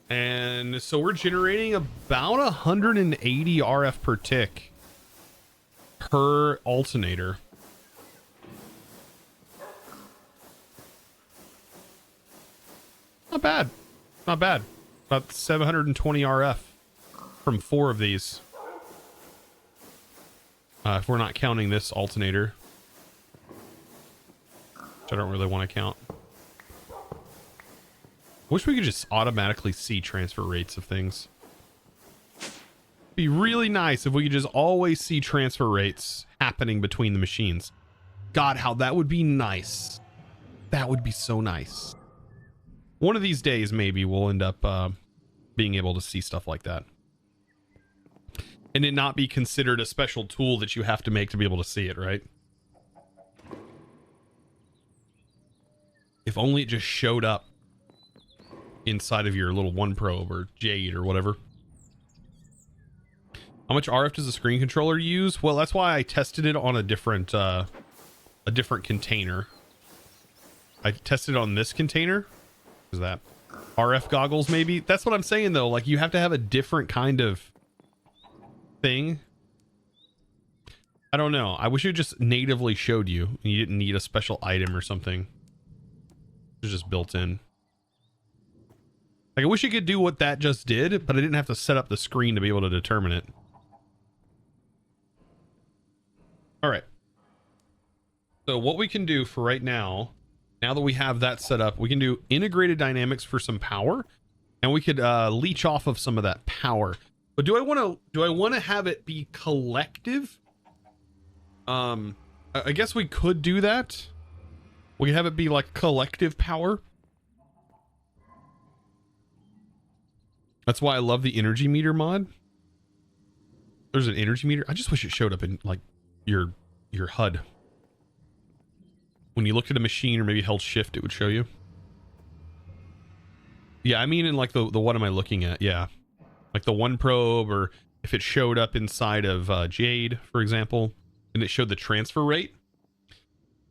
And so we're generating about 180 RF per tick per alternator. Not bad. Not bad. About 720 RF from 4 of these. If we're not counting this alternator. Which I don't really want to count. Wish we could just automatically see transfer rates of things. Be really nice if we could just always see transfer rates happening between the machines. God, how that would be nice. That would be so nice. One of these days, maybe we'll end up being able to see stuff like that. And it not be considered a special tool that you have to make to be able to see it, right? If only it just showed up inside of your little One Probe or Jade or whatever. How much RF does a screen controller use? Well, that's why I tested it on a different container. I tested it on this container. What is that? RF goggles, maybe? That's what I'm saying, though. Like, you have to have a different kind of thing. I don't know. I wish it just natively showed you and you didn't need a special item or something. It's just built in. Like, I wish you could do what that just did, but I didn't have to set up the screen to be able to determine it. All right. So what we can do for right now, now that we have that set up, we can do integrated dynamics for some power, and we could leech off of some of that power. But do I want to have it be collective? I guess we could do that. We could have it be like collective power. That's why I love the energy meter mod. There's an energy meter. I just wish it showed up in like your HUD. When you looked at a machine or maybe held shift, it would show you. Yeah, I mean in like the what am I looking at? Yeah. Like the One Probe, or if it showed up inside of Jade, for example, and it showed the transfer rate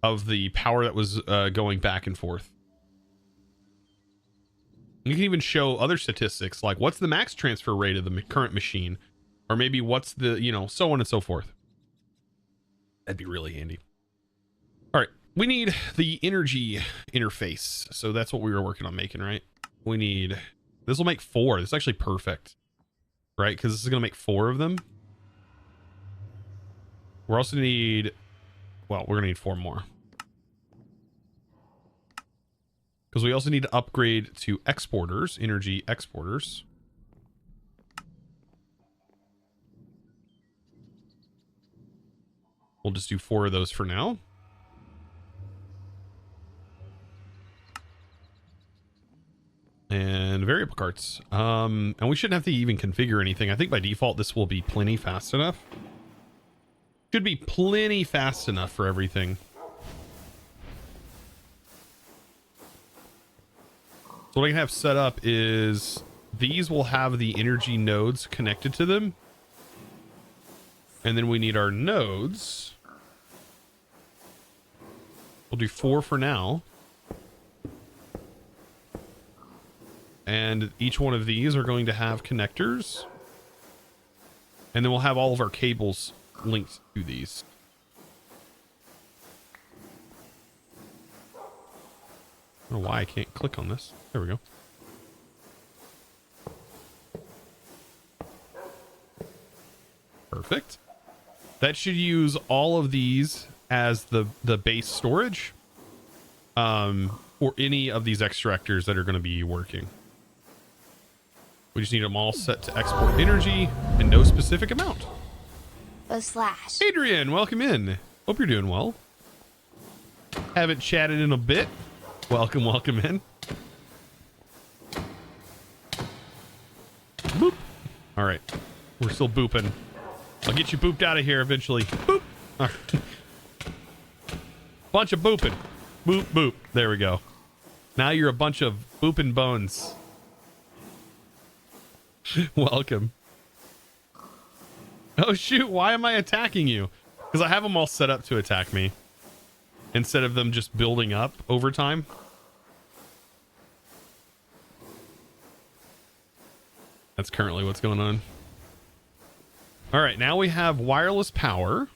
of the power that was going back and forth. You can even show other statistics, like what's the max transfer rate of the current machine, or maybe what's the, you know, so on and so forth. That'd be really handy. All right, we need the energy interface. So that's what we were working on making, right? We need, this will make 4. This is actually perfect, right? Because this is going to make 4 of them. We're also need, well, we're going to need 4 more. Because we also need to upgrade to exporters, energy exporters. We'll just do 4 of those for now. And variable carts. And we shouldn't have to even configure anything. I think by default, this will be plenty fast enough. Should be plenty fast enough for everything. So what I can have set up is these will have the energy nodes connected to them. And then we need our nodes. We'll do 4 for now. And each one of these are going to have connectors. And then we'll have all of our cables linked to these. I don't know why I can't click on this. There we go. Perfect. That should use all of these as the base storage for any of these extractors that are going to be working. We just need them all set to export energy and no specific amount. Adrian, welcome in. Hope you're doing well. Haven't chatted in a bit. Welcome, welcome in. Boop. All right. We're still booping. I'll get you booped out of here eventually. Boop. All right. Bunch of booping. Boop, boop. There we go. Now you're a bunch of booping bones. Welcome. Oh, shoot. Why am I attacking you? Because I have them all set up to attack me, instead of them just building up over time. That's currently what's going on. All right, now we have wireless power.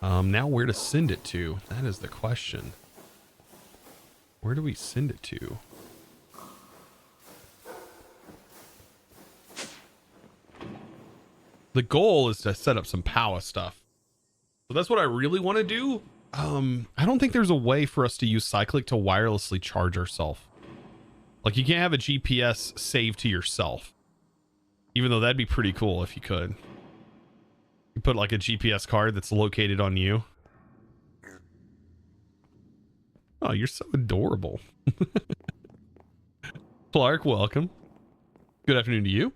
Now where to send it to? That is the question. Where do we send it to? The goal is to set up some power stuff. So that's what I really want to do. I don't think there's a way for us to use Cyclic to wirelessly charge ourselves. Like, you can't have a GPS saved to yourself. Even though that'd be pretty cool if you could. You put like a GPS card that's located on you. Oh, you're so adorable. Clark, welcome. Good afternoon to you.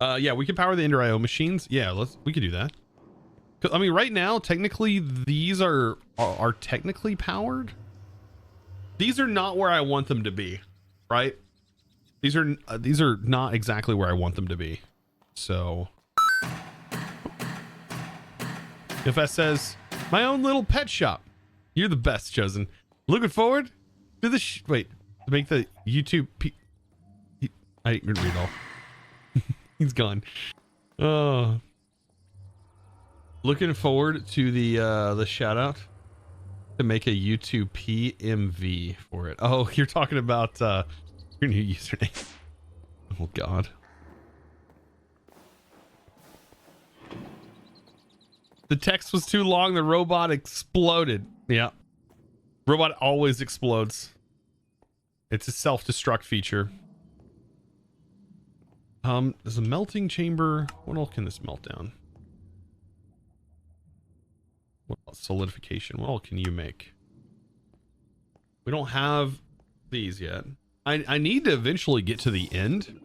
Yeah, we can power the Ender IO machines. Yeah, we could do that. I mean, right now, technically, these are technically powered. These are not where I want them to be, right? These are not exactly where I want them to be. So, if that says my own little pet shop, you're the best, Chosen. Looking forward to the wait to make the YouTube. I didn't read all. He's gone. Oh. Looking forward to the shout out to make a YouTube PMV for it. Oh, you're talking about your new username. Oh God. The text was too long, the robot exploded. Yeah. Robot always explodes. It's a self-destruct feature. There's a melting chamber. What else can this melt down? What else? Solidification. What all can you make? We don't have these yet. I need to eventually get to the end.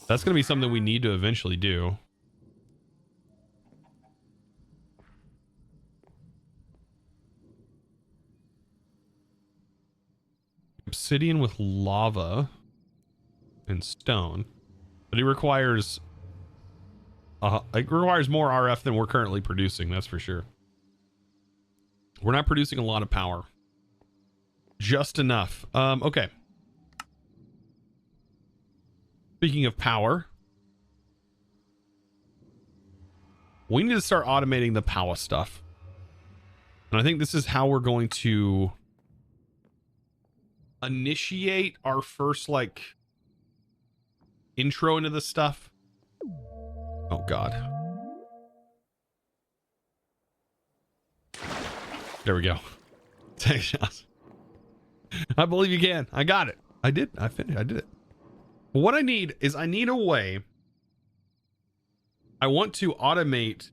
That's going to be something we need to eventually do. Obsidian with lava and stone, but it requires more RF than we're currently producing. That's for sure. We're not producing a lot of power, just enough. Okay. Speaking of power, we need to start automating the power stuff, and I think this is how we're going to initiate our first like intro into this stuff. Oh God. There we go. Take shots. I believe you can. I got it. I did. I finished. I did it. What I need is I need a way. I want to automate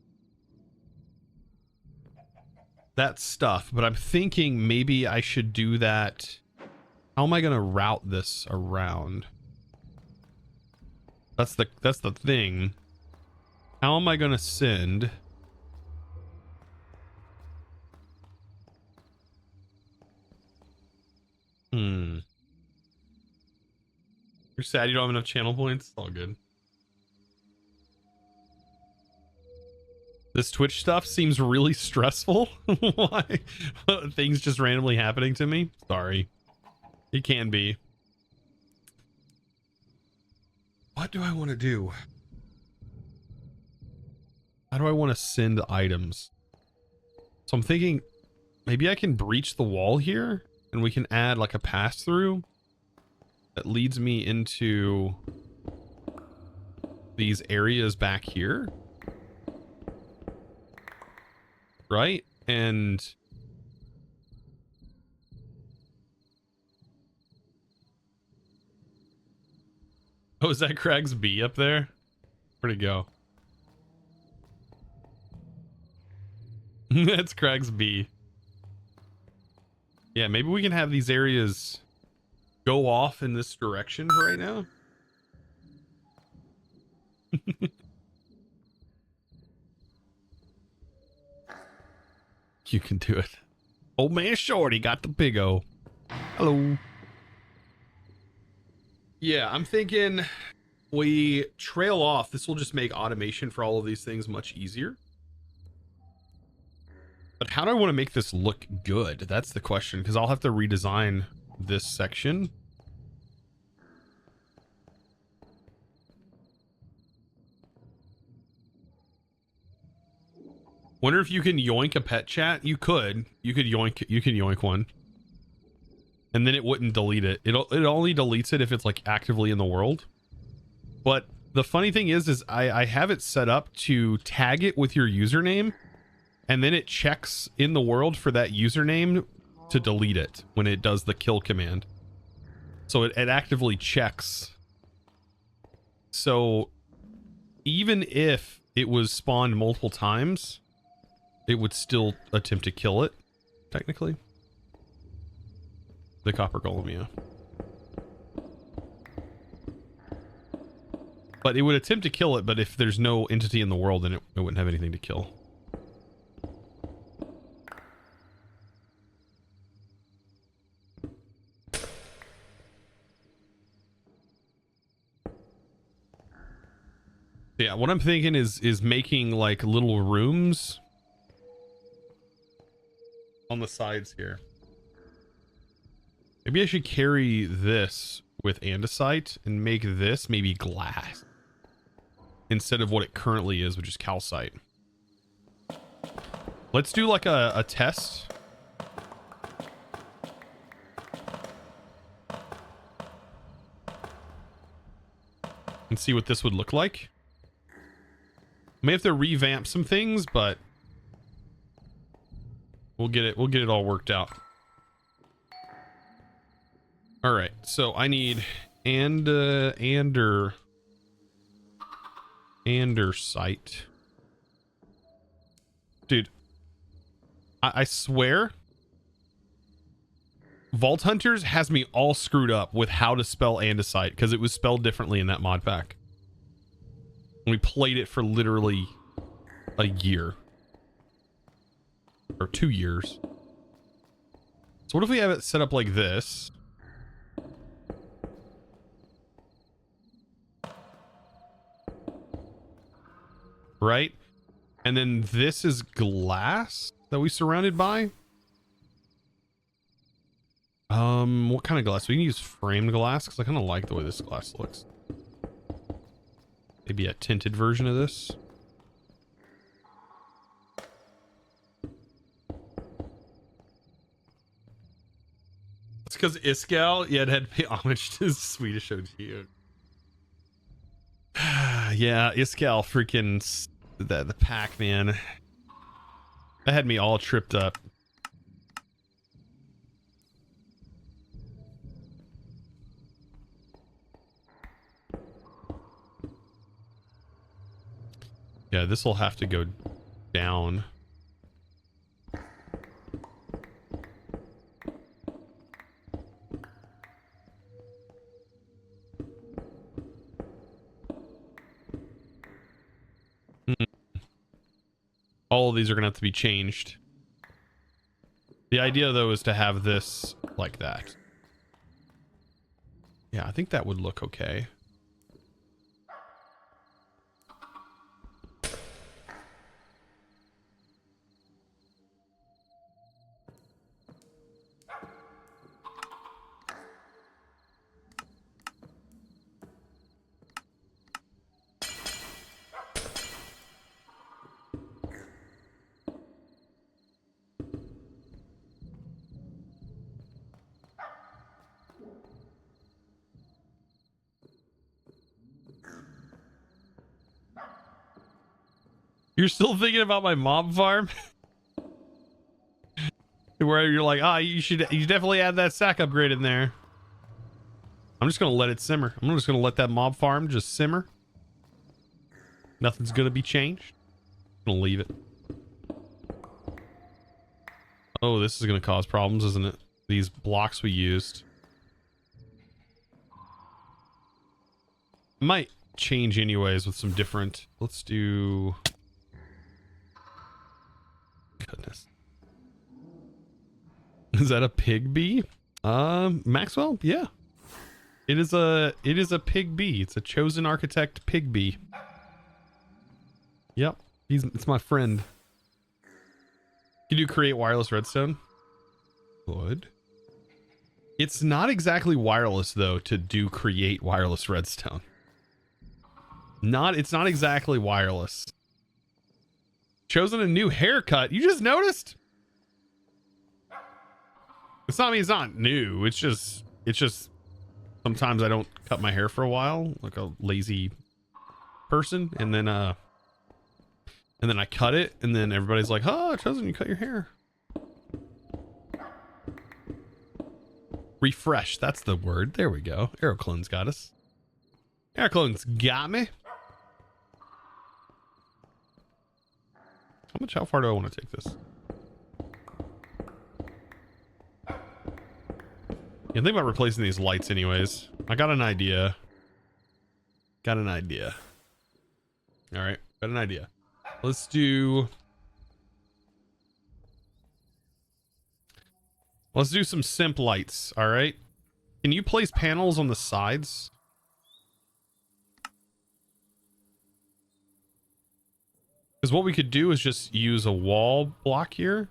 that stuff, but I'm thinking maybe I should do that. How am I going to route this around? That's the thing. How am I going to send? You're sad you don't have enough channel points? It's all good. This Twitch stuff seems really stressful. Why? Things just randomly happening to me? Sorry. It can be. What do I want to do? How do I want to send items? So I'm thinking maybe I can breach the wall here and we can add like a pass through that leads me into these areas back here. Right? And oh, is that Craig's B up there? Where'd it go? That's Craig's B. Yeah, maybe we can have these areas go off in this direction for right now. You can do it. Old man Shorty got the big O. Hello. Yeah, I'm thinking we trail off. This will just make automation for all of these things much easier. But how do I want to make this look good? That's the question, because I'll have to redesign this section. Wonder if you can yoink a pet chat. You could yoink one. And then it wouldn't delete it. It only deletes it if it's like actively in the world. But the funny thing is I have it set up to tag it with your username, and then it checks in the world for that username to delete it when it does the kill command. So it actively checks. So even if it was spawned multiple times, it would still attempt to kill it, technically. The copper golem, yeah. But it would attempt to kill it, but if there's no entity in the world, then it wouldn't have anything to kill. Yeah, what I'm thinking is making like little rooms on the sides here. Maybe I should carry this with andesite and make this maybe glass instead of what it currently is, which is calcite. Let's do like a test. And see what this would look like. May have to revamp some things, but we'll get it all worked out. All right, so I need andesite. Dude, I swear Vault Hunters has me all screwed up with how to spell andesite because it was spelled differently in that mod pack. We played it for literally a year or 2 years. So what if we have it set up like this? Right? And then this is glass that we surrounded by. What kind of glass? We can use framed glass because I kind of like the way this glass looks. Maybe a tinted version of this. It's because Iskal, yeah, it had to pay homage to his Swedish OG. Yeah, Iskal freaking the pack, man. That had me all tripped up. Yeah, this will have to go down. All of these are going to have to be changed. The idea, though, is to have this like that. Yeah, I think that would look okay. You're still thinking about my mob farm? Where you're like, you definitely add that sack upgrade in there. I'm just gonna let it simmer. I'm just gonna let that mob farm just simmer. Nothing's gonna be changed. I'm gonna leave it. Oh, this is gonna cause problems, isn't it? These blocks we used. Might change anyways with some different. Let's do. Goodness. Is that a pig bee? Maxwell? Yeah. It is a pig bee. It's a chosen architect pig bee. Yep. It's my friend. Can you create wireless redstone? Good. It's not exactly wireless though to do create wireless redstone. It's not exactly wireless. Chosen a new haircut. You just noticed? It's not it's not new. It's just sometimes I don't cut my hair for a while, like a lazy person, and then I cut it, and then everybody's like, "Oh, Chosen, you cut your hair." Refresh. That's the word. There we go. Aeroclone's got us. Aeroclone's got me. How far do I want to take this? Yeah, think about replacing these lights anyways. I got an idea. All right, got an idea. Let's do some simp lights. All right. Can you place panels on the sides? Because what we could do is just use a wall block here.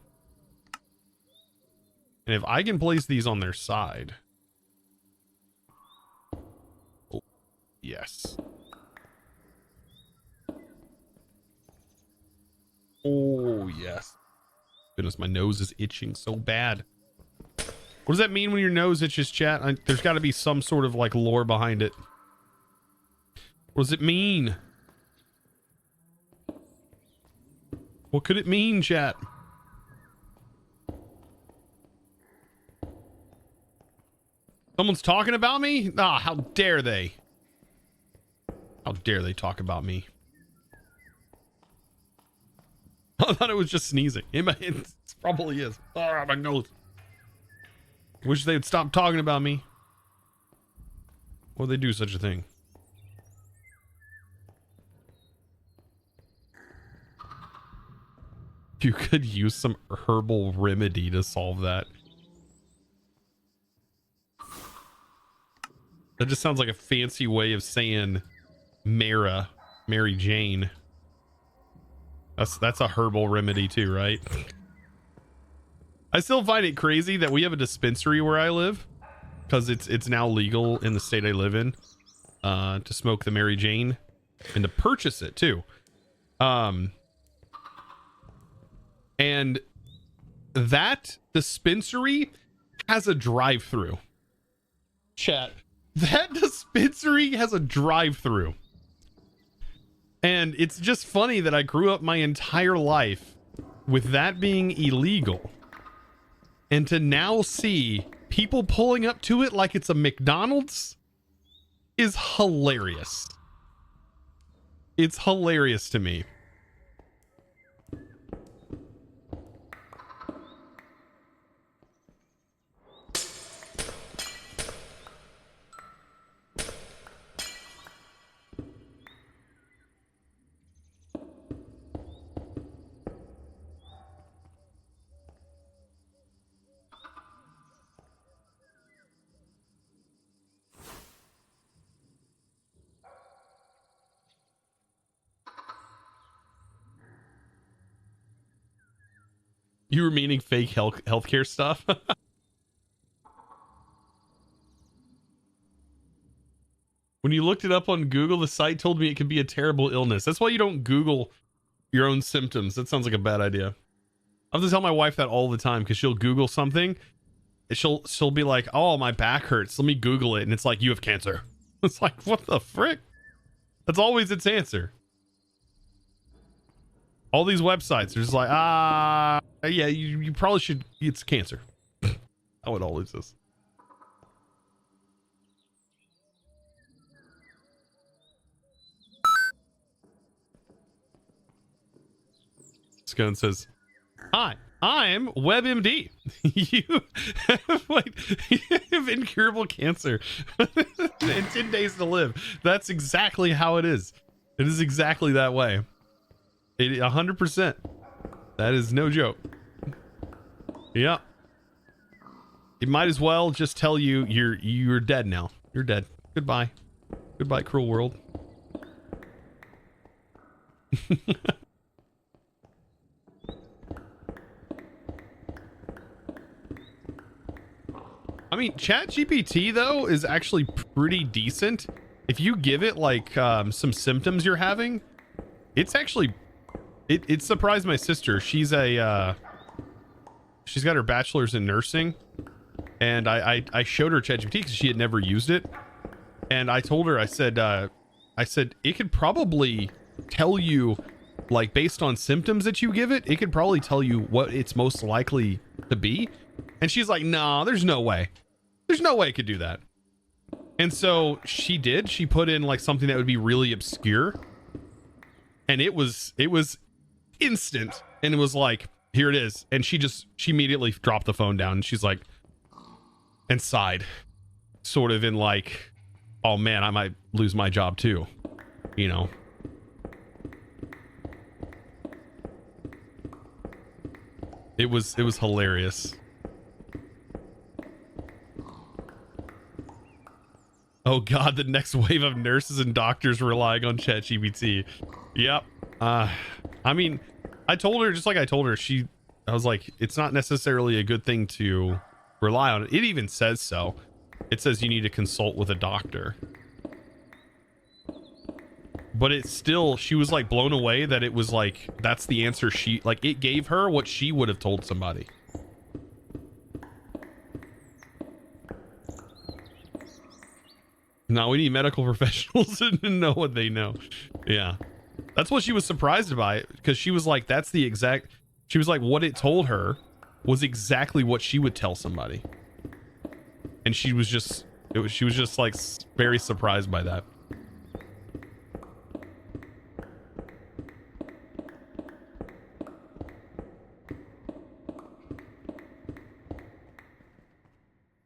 And if I can place these on their side. Oh, yes. Oh, yes. Goodness, my nose is itching so bad. What does that mean when your nose itches, chat? There's got to be some sort of like lore behind it. What does it mean? What could it mean, chat? Someone's talking about me? Ah, how dare they? How dare they talk about me? I thought it was just sneezing. It probably is. Ah, my nose. Wish they'd stop talking about me. Or they do such a thing. You could use some herbal remedy to solve that. That just sounds like a fancy way of saying Mary Jane. That's a herbal remedy too, right? I still find it crazy that we have a dispensary where I live, because it's now legal in the state I live in to smoke the Mary Jane and to purchase it too. And that dispensary has a drive-through. Chat. That dispensary has a drive-through. And it's just funny that I grew up my entire life with that being illegal. And to now see people pulling up to it like it's a McDonald's is hilarious. It's hilarious to me. You were meaning fake healthcare stuff? When you looked it up on Google, the site told me it could be a terrible illness. That's why you don't Google your own symptoms. That sounds like a bad idea. I have to tell my wife that all the time because she'll Google something. And she'll be like, "Oh, my back hurts. Let me Google it." And it's like, "You have cancer." It's like, what the frick? That's always its answer. All these websites are just like, yeah, you probably should. It's cancer. How it always is. Scone says, "Hi, I'm WebMD. You have incurable cancer and 10 days to live." That's exactly how it is. It is exactly that way. 100%. That is no joke. Yeah. It might as well just tell you you're dead now. You're dead. Goodbye. Goodbye, cruel world. I mean, ChatGPT though is actually pretty decent. If you give it like some symptoms you're having, it's actually it surprised my sister. She's got her bachelor's in nursing, and I showed her ChatGPT because she had never used it, and I told her, I said it could probably tell you, like, based on symptoms that you give it, it could probably tell you what it's most likely to be. And she's like, "No, there's no way. There's no way it could do that." And so she did. She put in like something that would be really obscure, and it was instant. and it was like, here it is. And she immediately dropped the phone down and she's like, and sighed, sort of in like, oh man, I might lose my job too, you know. It was hilarious. Oh God, the next wave of nurses and doctors relying on ChatGPT. Yep. I mean, I told her, just like I told her, I was like, it's not necessarily a good thing to rely on it. It even says so. It says you need to consult with a doctor. But it's still, she was like blown away that it was like, that's the answer like it gave her what she would have told somebody. Now we need medical professionals to know what they know. Yeah. That's what she was surprised by, because she was like, she was like, what it told her was exactly what she would tell somebody. And she was just like very surprised by that.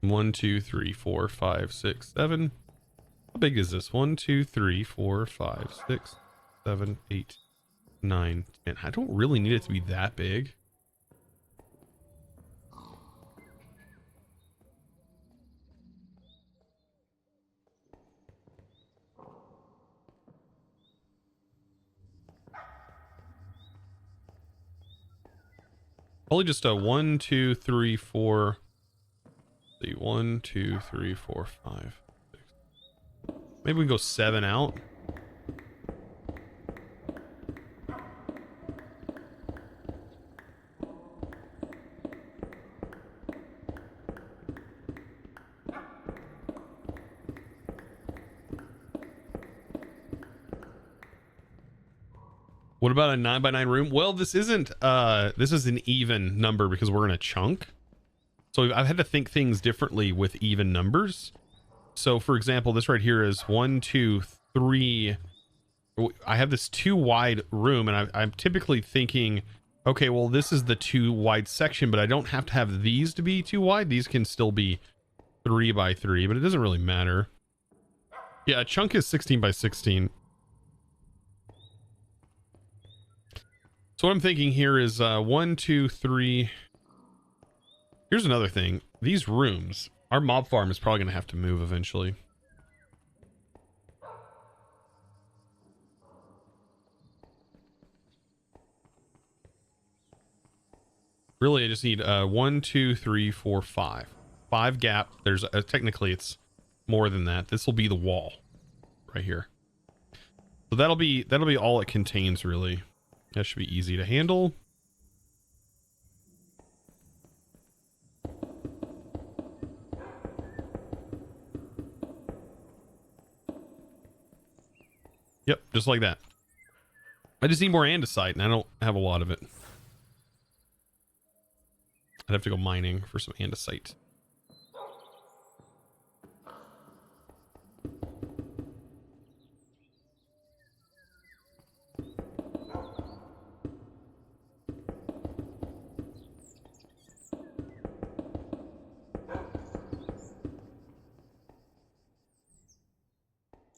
One, two, three, four, five, six, seven. How big is this? 1, 2, 3, 4, 5, 6, 7, 8, 9, 10. I don't really need it to be that big. Probably just a 1, 2, 3, 4. See, 1, 2, 3, 4, 5, 6. Maybe we can go 7 out. What about a 9x9 room? Well, this isn't, this is an even number because we're in a chunk. So I've had to think things differently with even numbers. So for example, this right here is 1, 2, 3. I have this 2 wide room and I'm typically thinking, okay, well, this is the 2 wide section, but I don't have to have these to be 2 wide. These can still be 3 by 3, but it doesn't really matter. Yeah, a chunk is 16 by 16. So what I'm thinking here is 1, 2, 3. Here's another thing. These rooms, our mob farm is probably going to have to move eventually. Really, I just need 1, 2, 3, 4, 5. 5 gap. There's technically it's more than that. This will be the wall right here. So that'll be all it contains really. That should be easy to handle. Yep, just like that. I just need more andesite, and I don't have a lot of it. I'd have to go mining for some andesite.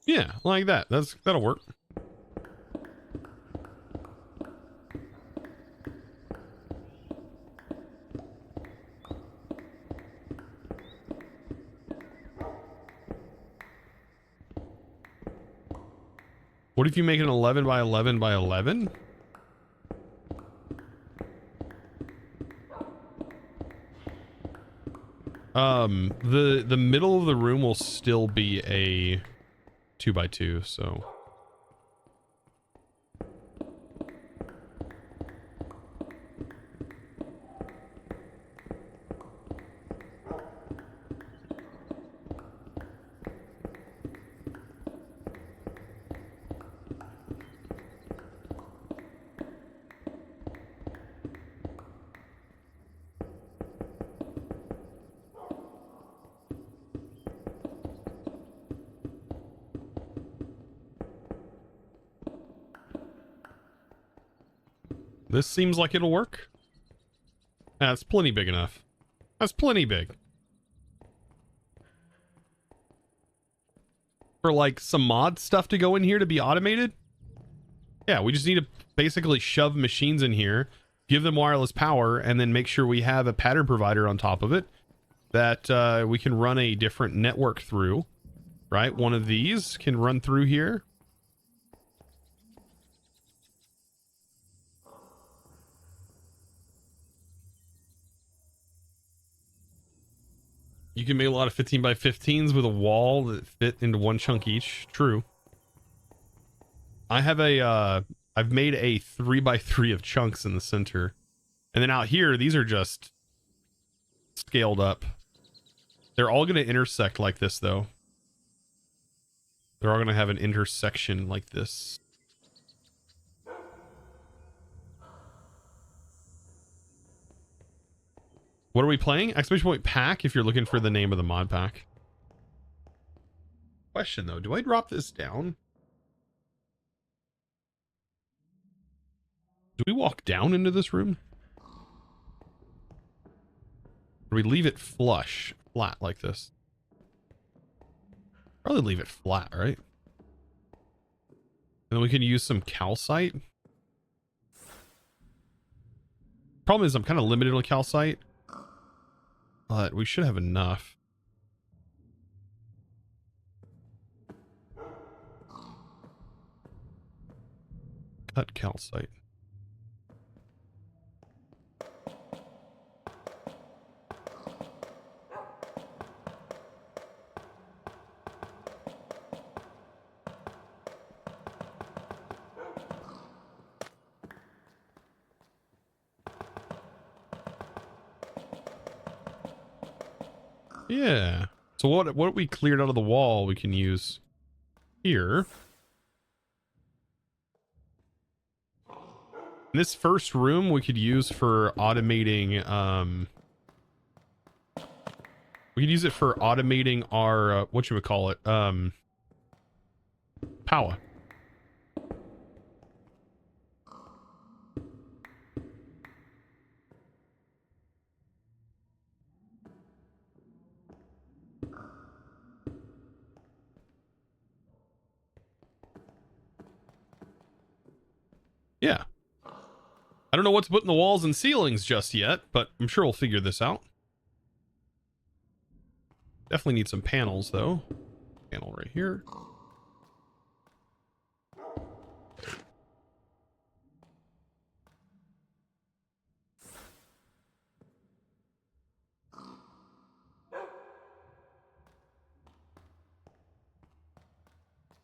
Yeah, like that. That'll work. What if you make an 11 by 11 by 11? The middle of the room will still be a 2 by 2, so. This seems like it'll work. That's plenty big enough. That's plenty big. For like some mod stuff to go in here to be automated. Yeah, we just need to basically shove machines in here, give them wireless power, and then make sure we have a pattern provider on top of it that we can run a different network through, right? One of these can run through here. You can make a lot of 15 by 15s with a wall that fit into one chunk each. True. I have a, I've made a 3 by 3 of chunks in the center. And then out here, these are just scaled up. They're all going to intersect like this, though. They're all going to have an intersection like this. What are we playing? Exclamation point pack if you're looking for the name of the mod pack. Question, though. Do I drop this down? Do we walk down into this room? Or we leave it flush, flat like this? Probably leave it flat, right? And then we can use some calcite. Problem is I'm kind of limited on calcite, but we should have enough. Cut calcite. Yeah. So what we cleared out of the wall we can use here. This first room we could use for automating we could use it for automating our what you would call it power. Yeah. I don't know what to put in the walls and ceilings just yet, but I'm sure we'll figure this out. Definitely need some panels, though. Panel right here.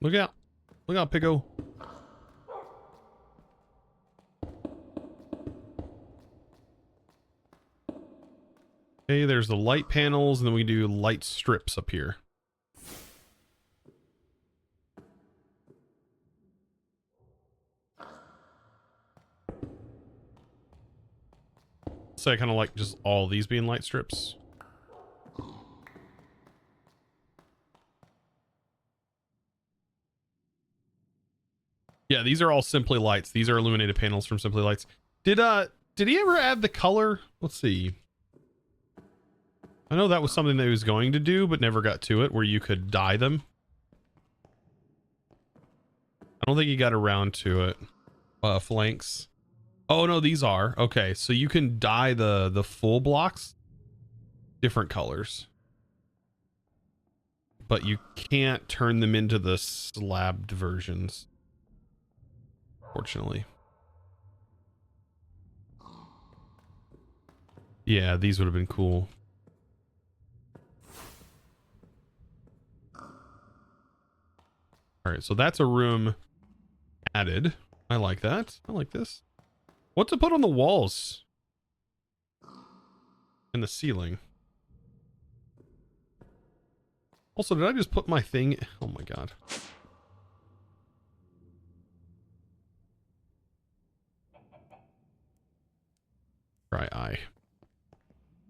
Look out. Look out, Piggo. Okay, there's the light panels, and then we do light strips up here. So I kind of like just all these being light strips. Yeah, these are all Simply Lights. These are illuminated panels from Simply Lights. Did he ever add the color? Let's see. I know that was something that he was going to do, but never got to it, where you could dye them. I don't think he got around to it. Flanks. Oh, no, these are. Okay, so you can dye the full blocks different colors. But you can't turn them into the slabbed versions. Fortunately. Yeah, these would have been cool. All right, so that's a room added. I like that. I like this. What to put on the walls and the ceiling? Also, did I just put my thing? Oh my god. Try eye.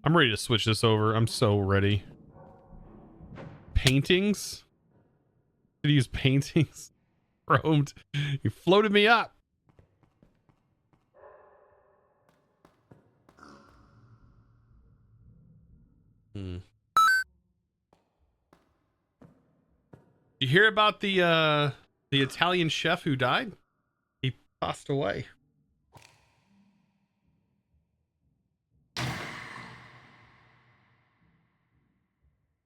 I'm ready to switch this over. I'm so ready. Paintings? Did he use paintings? Chromed. He floated me up. You hear about the Italian chef who died? He passed away.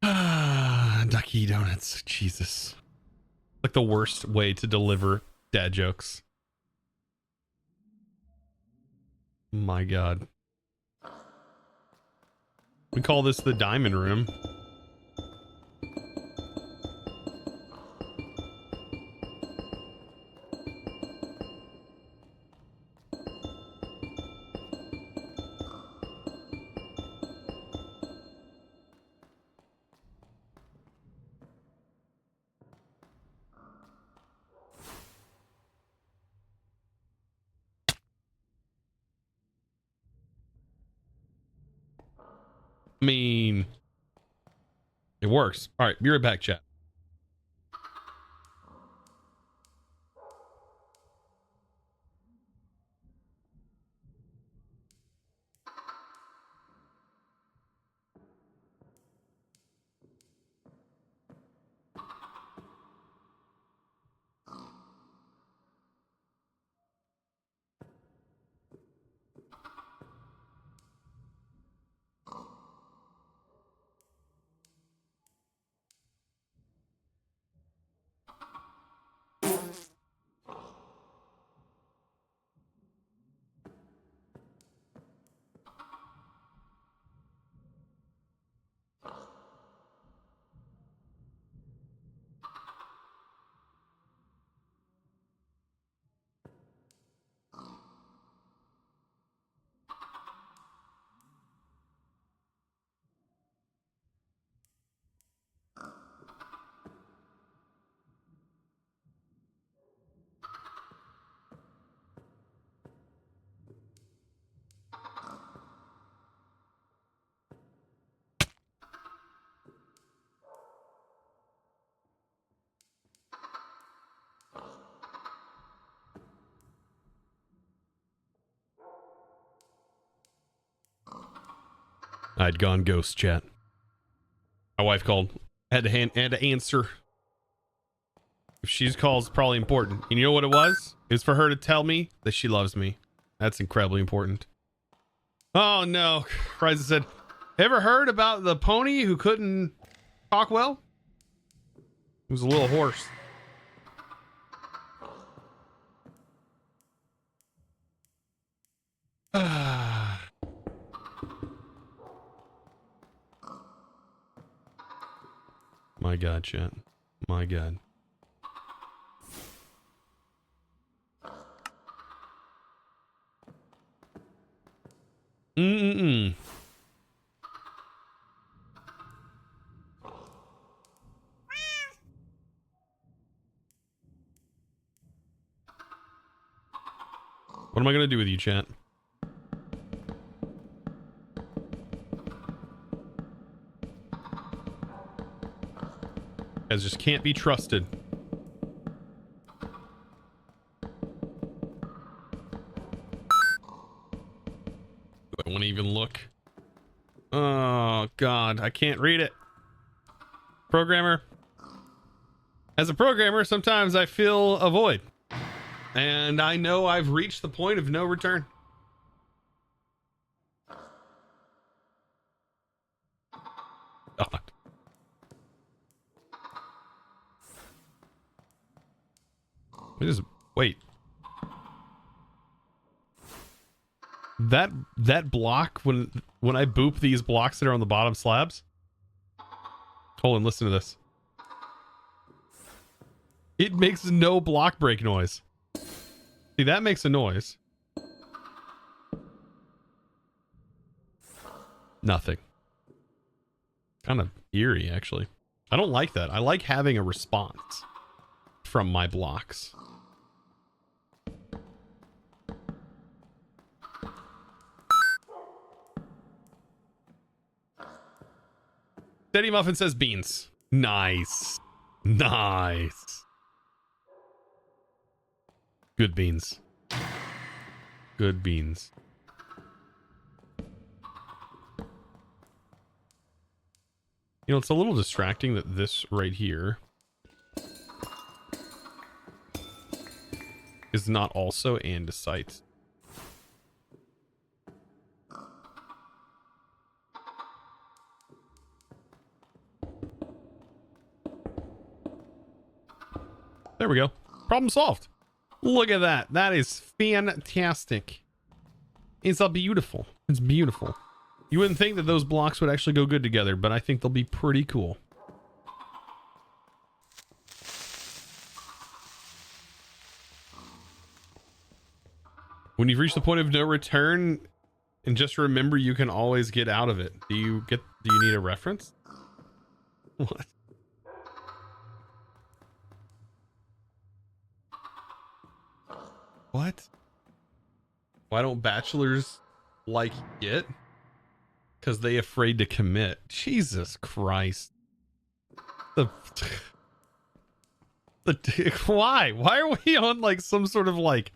Ducky Donuts. Jesus. Like the worst way to deliver dad jokes. My God. We call this the diamond room. I mean, it works. All right, be right back, chat. I'd gone ghost, chat. My wife called. Had to answer. If she calls, probably important. And you know what it was? It was for her to tell me that she loves me. That's incredibly important. Oh no. Ryzen said, ever heard about the pony who couldn't talk well? He was a little hoarse. My God, chat. My God. Mm-mm-mm. What am I going to do with you, chat? Guys just can't be trusted. Do I want to even look? Oh, God. I can't read it. Programmer. As a programmer, sometimes I feel a void. And I know I've reached the point of no return. God. Wait. That block, when I boop these blocks that are on the bottom slabs. Hold on, listen to this. It makes no block break noise. See, that makes a noise. Nothing. Kind of eerie, actually. I don't like that. I like having a response from my blocks. Steady Muffin says beans. Nice. Nice. Good beans. Good beans. You know, it's a little distracting that this right here is not also andesite. There we go. Problem solved. Look at that. That is fantastic. It's beautiful. It's beautiful. You wouldn't think that those blocks would actually go good together, but I think they'll be pretty cool. When you've reached the point of no return, and just remember you can always get out of it. Do you need a reference? What? What? Why don't bachelors like it? Because they afraid to commit. Jesus Christ. Why are we on like some sort of like,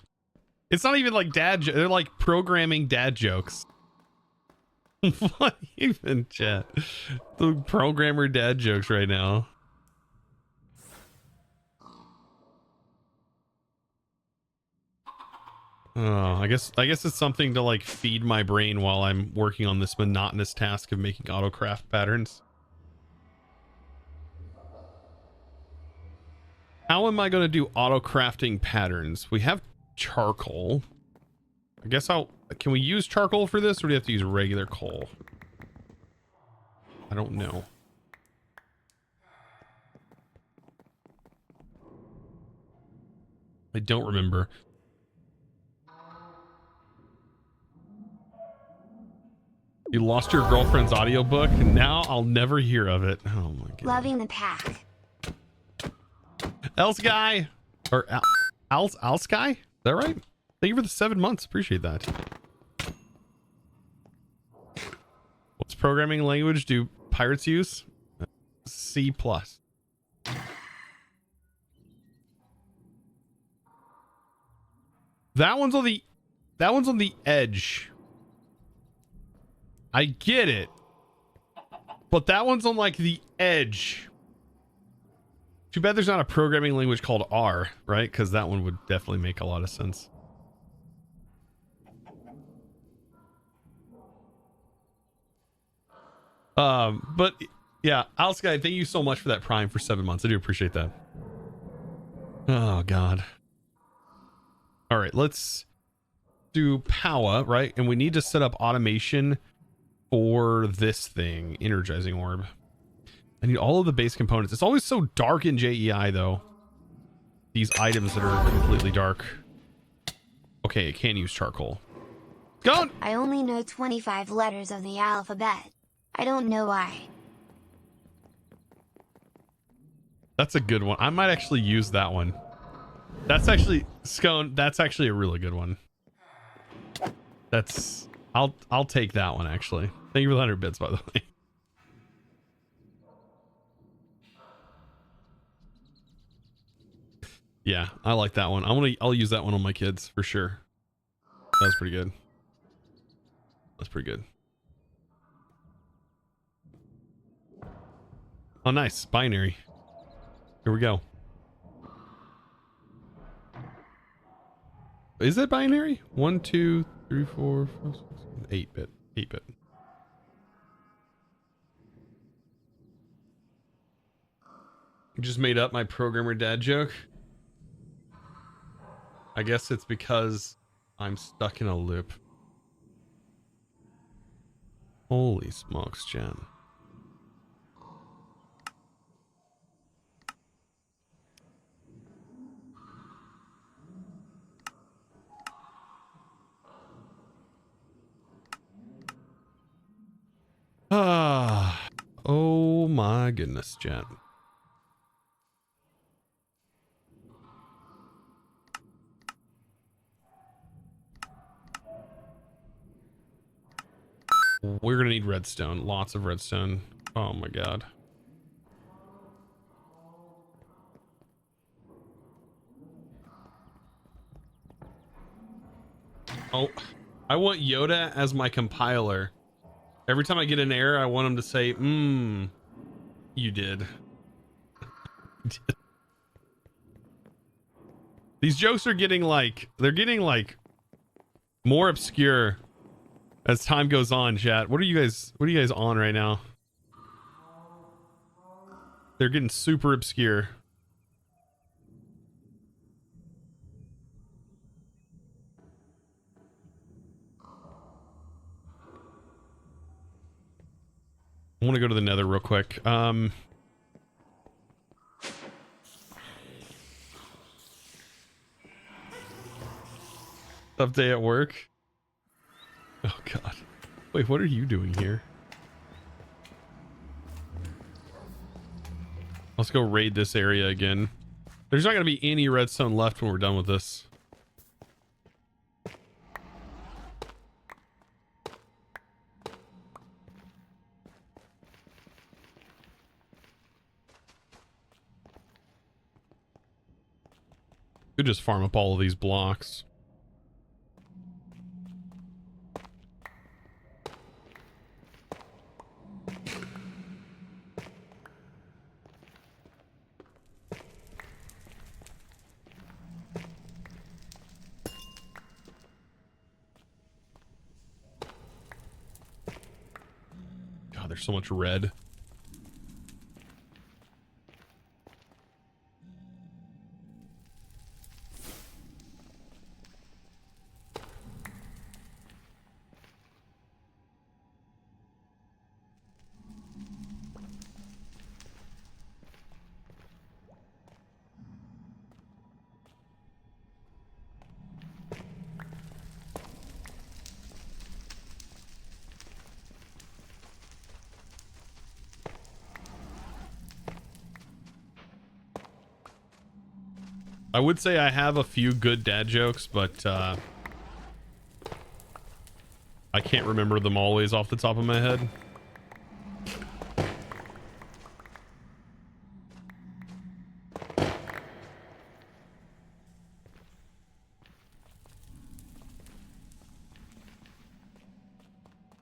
it's not even like they're like programming dad jokes. What even, chat? The programmer dad jokes right now. Oh, I guess it's something to like feed my brain while I'm working on this monotonous task of making autocraft patterns. How am I going to do autocrafting patterns? We have charcoal. I guess can we use charcoal for this, or do we have to use regular coal? I don't know. I don't remember. You lost your girlfriend's audiobook, and now I'll never hear of it. Oh my god. Loving the pack. Else guy or Else guy? Is that right? Thank you for the 7 months. Appreciate that. What's programming language do pirates use? C+. That one's on the edge. I get it. But that one's on like the edge. Too bad there's not a programming language called R, right? Because that one would definitely make a lot of sense. But yeah, Alsky, thank you so much for that Prime for 7 months. I do appreciate that. Oh god. All right, let's do power, right? And we need to set up automation for this thing, energizing orb. I need all of the base components. It's always so dark in JEI though. These items that are completely dark. Okay, it can use charcoal. Gone. I only know 25 letters of the alphabet. I don't know why. That's a good one. I might actually use that one. That's actually Scone. That's actually a really good one. That's I'll take that one actually. Thank you for the 100 bits, by the way. Yeah, I like that one. I'll use that one on my kids for sure. That's pretty good. That's pretty good. Oh, nice. Binary. Here we go. Is it binary? 1, 2, 3, 4, 5, 6, 8-bit. 8-bit. Just made up my programmer dad joke. I guess it's because I'm stuck in a loop. Holy smokes, Jen. Ah, oh my goodness, Jen. We're gonna need redstone, lots of redstone. Oh my god. Oh, I want Yoda as my compiler. Every time I get an error, I want him to say, You did. These jokes are getting like, they're getting like more obscure as time goes on, chat. What are you guys on right now? They're getting super obscure. I want to go to the nether real quick. Tough day at work. Oh god. Wait, what are you doing here? Let's go raid this area again. There's not going to be any redstone left when we're done with this. Could just farm up all of these blocks. God, there's so much red. I would say I have a few good dad jokes, but I can't remember them always off the top of my head.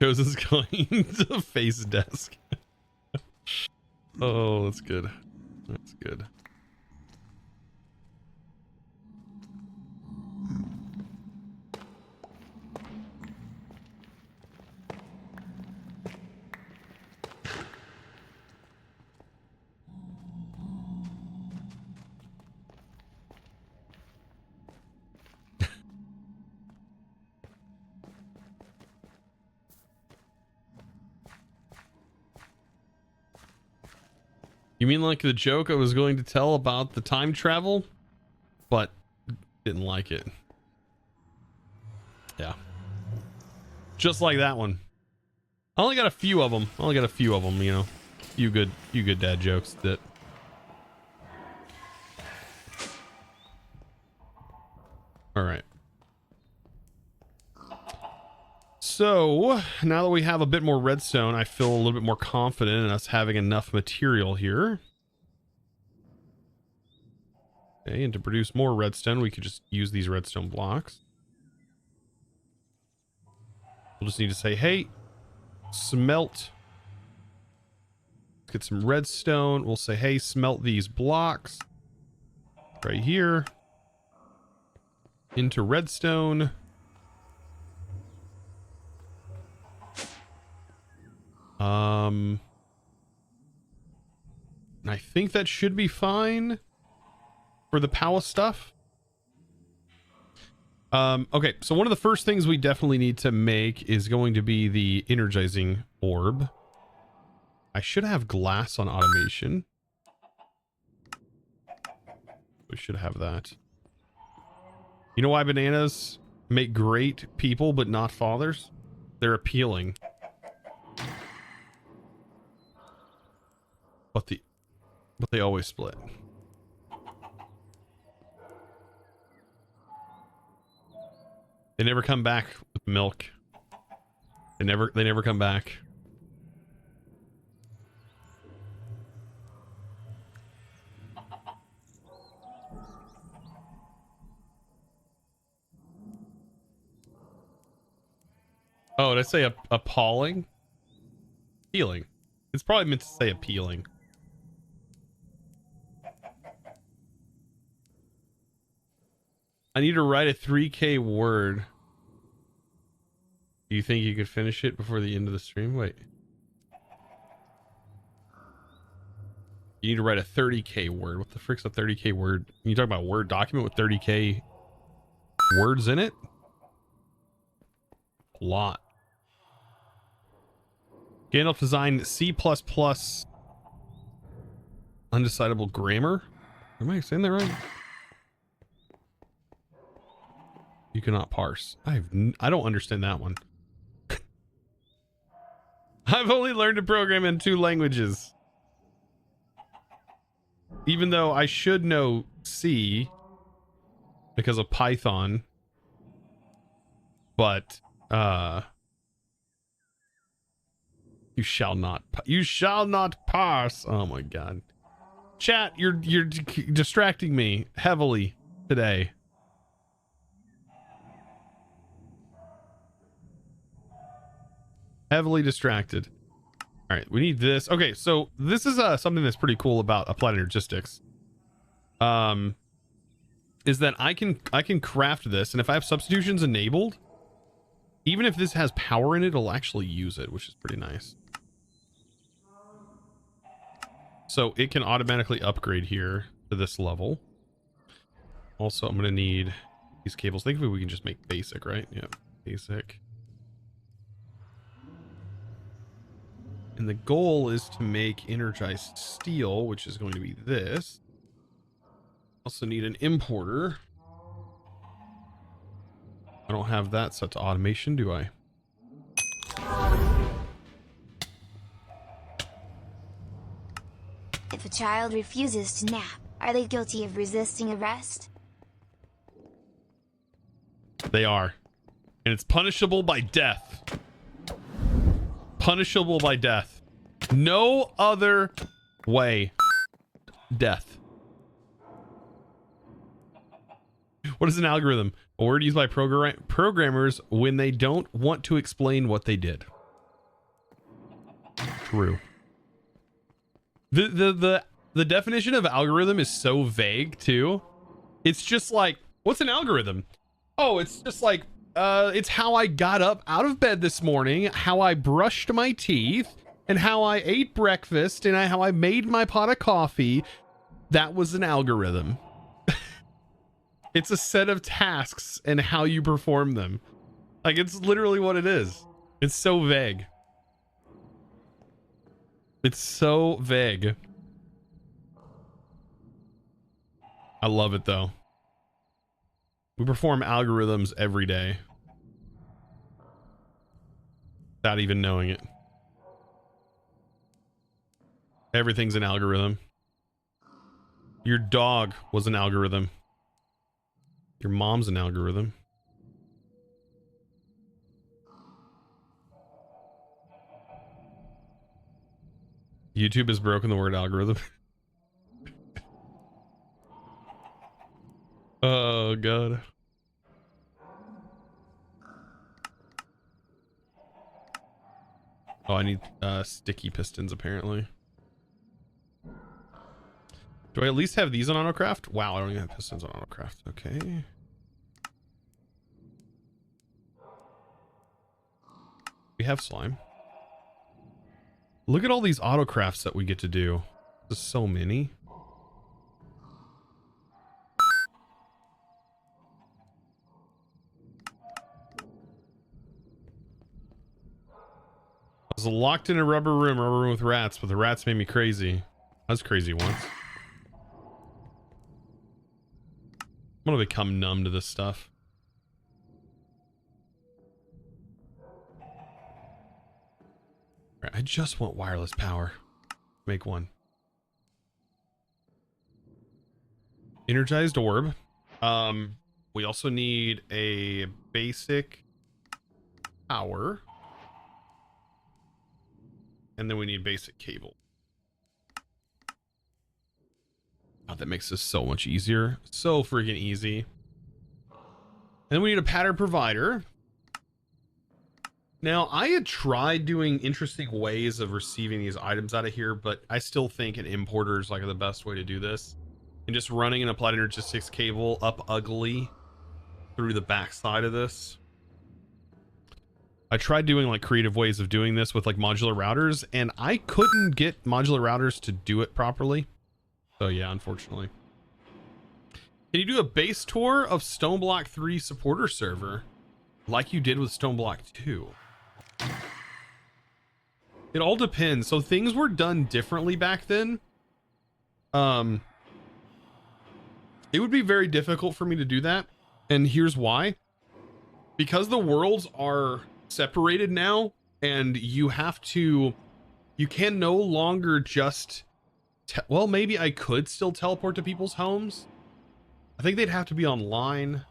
Chosen's going to face desk. Oh, that's good. That's good. You mean like the joke I was going to tell about the time travel, but didn't like it? Yeah. Just like that one. I only got a few of them. You know. You good dad jokes that. All right. So now that we have a bit more redstone, I feel a little bit more confident in us having enough material here. Okay, and to produce more redstone, we could just use these redstone blocks. We'll just need to say, hey, smelt. Let's get some redstone. We'll say, hey, smelt these blocks right here into redstone. I think that should be fine for the power stuff. Okay, so one of the first things we definitely need to make is going to be the energizing orb. I should have glass on automation. We should have that. You know why bananas make great people but not fathers? They're appealing. But they always split. They never come back with milk. They never come back. Oh, did I say appalling? Appealing. It's probably meant to say appealing. I need to write a 3K word. Do you think you could finish it before the end of the stream? Wait. You need to write a 30K word. What the frick's a 30K word? You talking about a Word document with 30K words in it? A lot. Gandalf designed C++ undecidable grammar. Am I saying that right? You cannot parse. I don't understand that one. I've only learned to program in 2 languages. Even though I should know C because of Python. But you shall not parse. Oh my god. Chat, you're distracting me heavily today. Heavily distracted. All right, we need this. Okay, so this is something that's pretty cool about Applied Energistics. Is that I can craft this, and if I have substitutions enabled, even if this has power in it, it'll actually use it, which is pretty nice. So it can automatically upgrade here to this level. Also, I'm gonna need these cables. Thankfully, we can just make basic, right? Yeah, basic. And the goal is to make energized steel, which is going to be this. Also need an importer. I don't have that set to automation, do I? If a child refuses to nap, are they guilty of resisting arrest? They are. And it's punishable by death. Punishable by death. No other way. Death. What is an algorithm? A word used by programmers when they don't want to explain what they did. True. The definition of algorithm is so vague too. It's just like, what's an algorithm? Oh, it's just like, it's how I got up out of bed this morning, how I brushed my teeth, and how I ate breakfast, and how I made my pot of coffee. That was an algorithm. It's a set of tasks and how you perform them. Like, it's literally what it is. It's so vague. It's so vague. I love it though. We perform algorithms every day without even knowing it. Everything's an algorithm. Your dog was an algorithm. Your mom's an algorithm. YouTube has broken the word algorithm. Oh god. Oh, I need sticky pistons apparently. Do I at least have these on autocraft? Wow, I don't even have pistons on autocraft. Okay. We have slime. Look at all these autocrafts that we get to do. There's so many. I was locked in a rubber room with rats, but the rats made me crazy. I was crazy once. I'm gonna become numb to this stuff. Right, I just want wireless power. Make one. Energized orb. We also need a basic power. And then we need basic cable. God, that makes this so much easier. So freaking easy. And then we need a pattern provider. Now, I had tried doing interesting ways of receiving these items out of here, but I still think an importer is like the best way to do this. And just running an Applied Energistics cable up ugly through the back side of this. I tried doing like creative ways of doing this with like modular routers, and I couldn't get modular routers to do it properly. So yeah, unfortunately. Can you do a base tour of Stoneblock 3 supporter server like you did with Stoneblock 2? It all depends. So things were done differently back then. It would be very difficult for me to do that. And here's why. Because the worlds are separated now, and you can no longer just, well, maybe I could still teleport to people's homes. I think they'd have to be online.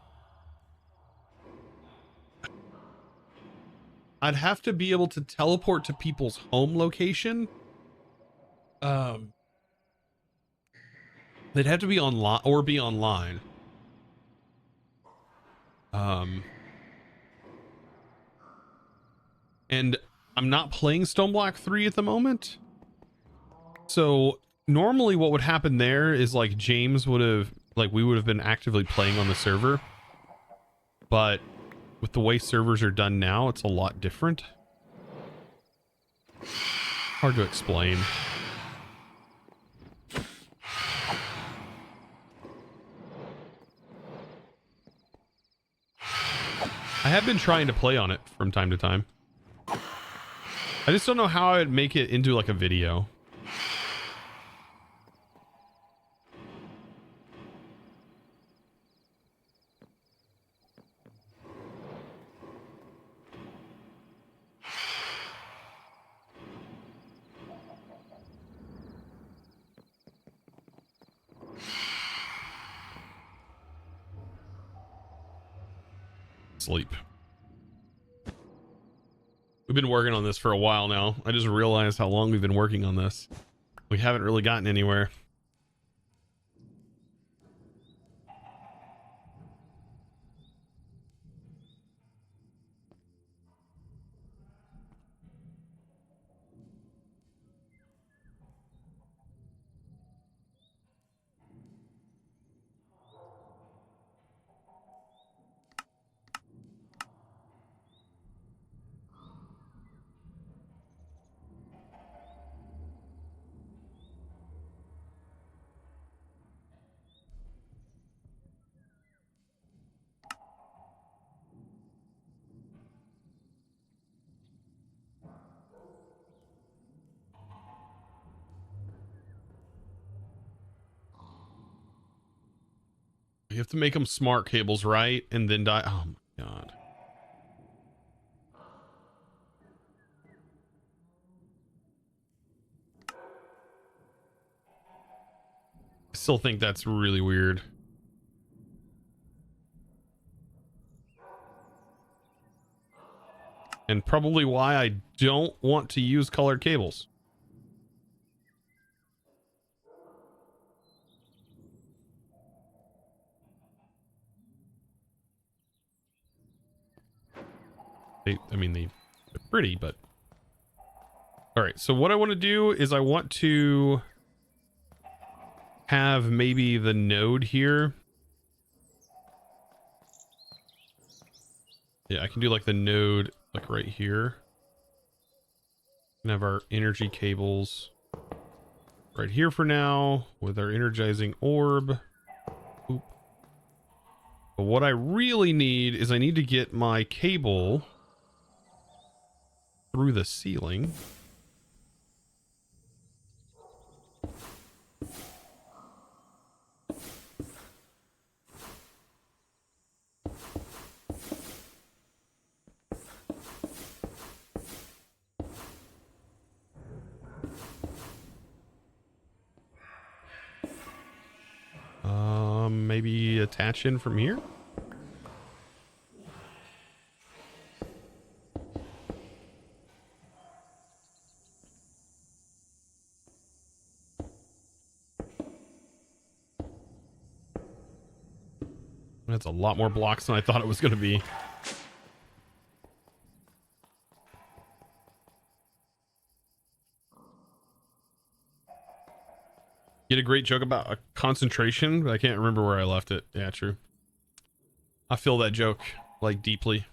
I'd have to be able to teleport to people's home location. They'd have to be online or be online. And I'm not playing Stoneblock 3 at the moment. So normally what would happen there is like James would have, like we would have been actively playing on the server. But with the way servers are done now, it's a lot different. Hard to explain. I have been trying to play on it from time to time. I just don't know how I would make it into like a video. Sleep. We've been working on this for a while now. I just realized how long we've been working on this. We haven't really gotten anywhere. You have to make them smart cables, right? And then die. Oh my god. I still think that's really weird. And probably why I don't want to use colored cables. They're pretty, but all right. So what I want to do is I want to have maybe the node here. Yeah, I can do like the node like right here. And have our energy cables right here for now with our energizing orb. Oop. But what I really need is I need to get my cable through the ceiling. Maybe attach in from here. That's a lot more blocks than I thought it was going to be. You had a great joke about a concentration, but I can't remember where I left it. Yeah, true. I feel that joke like deeply.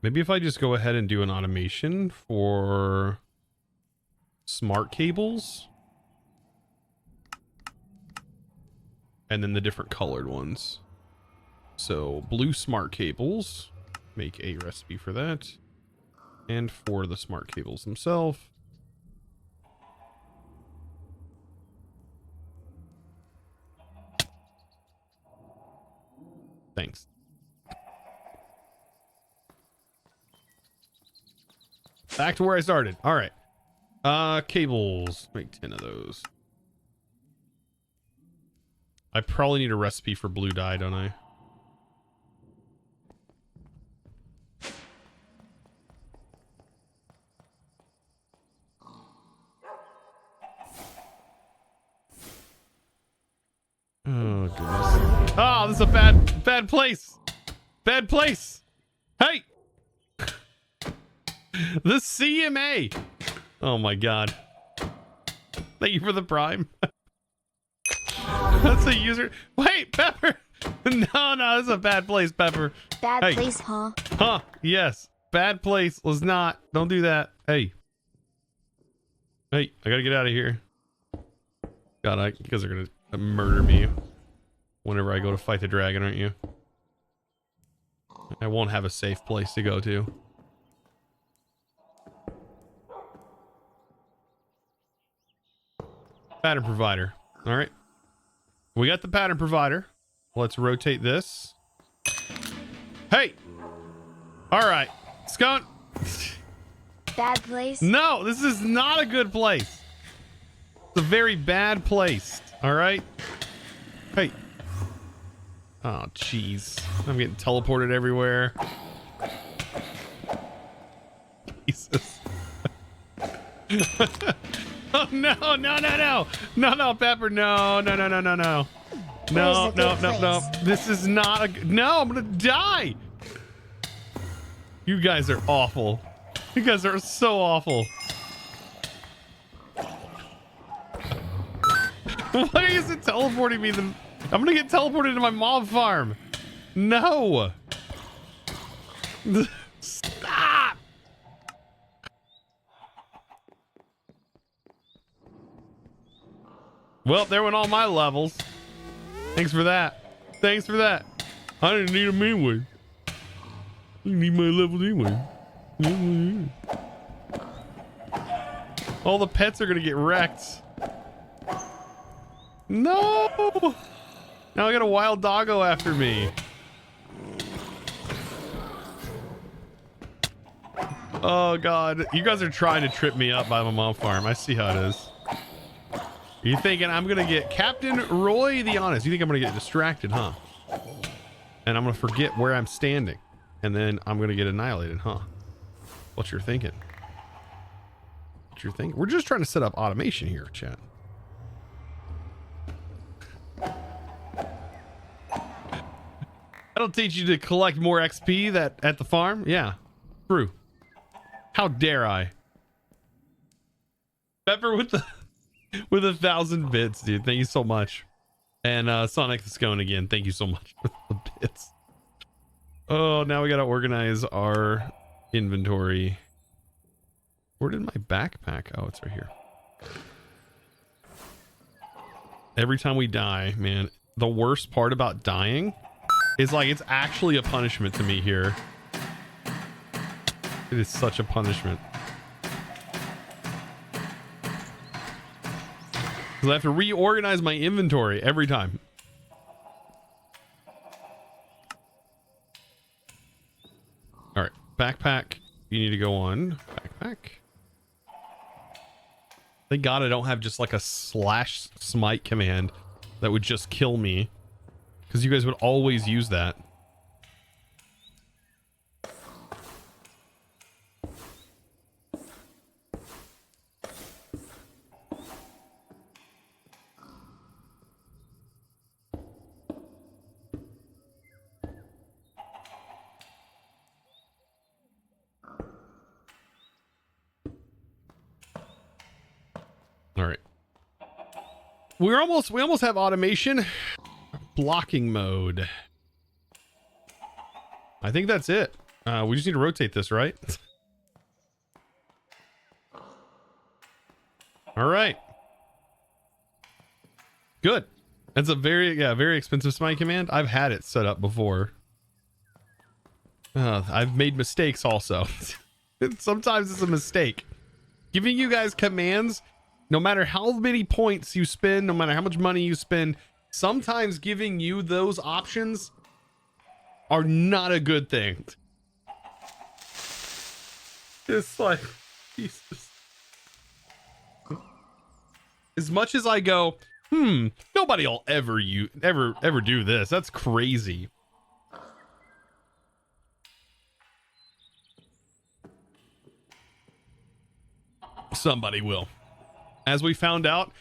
Maybe if I just go ahead and do an automation for smart cables and then the different colored ones. So blue smart cables, make a recipe for that. And for the smart cables themselves. Thanks. Back to where I started. All right. Cables. Make 10 of those. I probably need a recipe for blue dye, don't I? Oh, goodness. Oh, this is a bad place. Bad place. Hey! The CMA. Oh, my God. Thank you for the prime. That's a user. Wait, Pepper. No, this is a bad place, Pepper. Bad place, huh? Huh, yes. Bad place. Let's not. Don't do that. Hey. Hey, I gotta get out of here. God, you guys are gonna murder me whenever I go to fight the dragon, aren't you? I won't have a safe place to go to. Pattern provider. All right. We got the pattern provider. Let's rotate this. Hey. All right. Skunk. Bad place? No, this is not a good place. It's a very bad place. All right. Hey. Oh, jeez. I'm getting teleported everywhere. Jesus. Oh, no, Pepper. No. No. This is not a... No, I'm gonna die. You guys are awful. You guys are so awful. Why is it teleporting me? I'm gonna get teleported to my mob farm. No. Stop. Well, there went all my levels. Thanks for that. I didn't need them anyway. I didn't need my levels anyway. All the pets are gonna get wrecked. No! Now I got a wild doggo after me. Oh God, you guys are trying to trip me up by my mom farm. I see how it is. You thinking I'm gonna get Captain Roy the Honest? You think I'm gonna get distracted, huh? And I'm gonna forget where I'm standing, and then I'm gonna get annihilated, huh? What you're thinking? We're just trying to set up automation here, chat. That'll teach you to collect more XP at the farm. Yeah, true. How dare I? Pepper with the 1,000 bits, dude. Thank you so much. And Sonic the Scone again. Thank you so much for the bits. Oh, now we gotta organize our inventory. Where did my backpack? Oh, it's right here. Every time we die, man, the worst part about dying is like it's actually a punishment to me here. It is such a punishment. Because I have to reorganize my inventory every time. All right, backpack. You need to go on backpack. Thank God I don't have just like a /smite command that would just kill me. Because you guys would always use that. we almost have automation. Blocking mode. I think that's it. We just need to rotate this, right? All right. Good. That's a very expensive smite command. I've had it set up before. I've made mistakes also. Sometimes it's a mistake. Giving you guys commands, no matter how many points you spend, no matter how much money you spend, sometimes giving you those options are not a good thing. It's like, Jesus. As much as I go, nobody will ever do this. That's crazy. Somebody will. As we found out,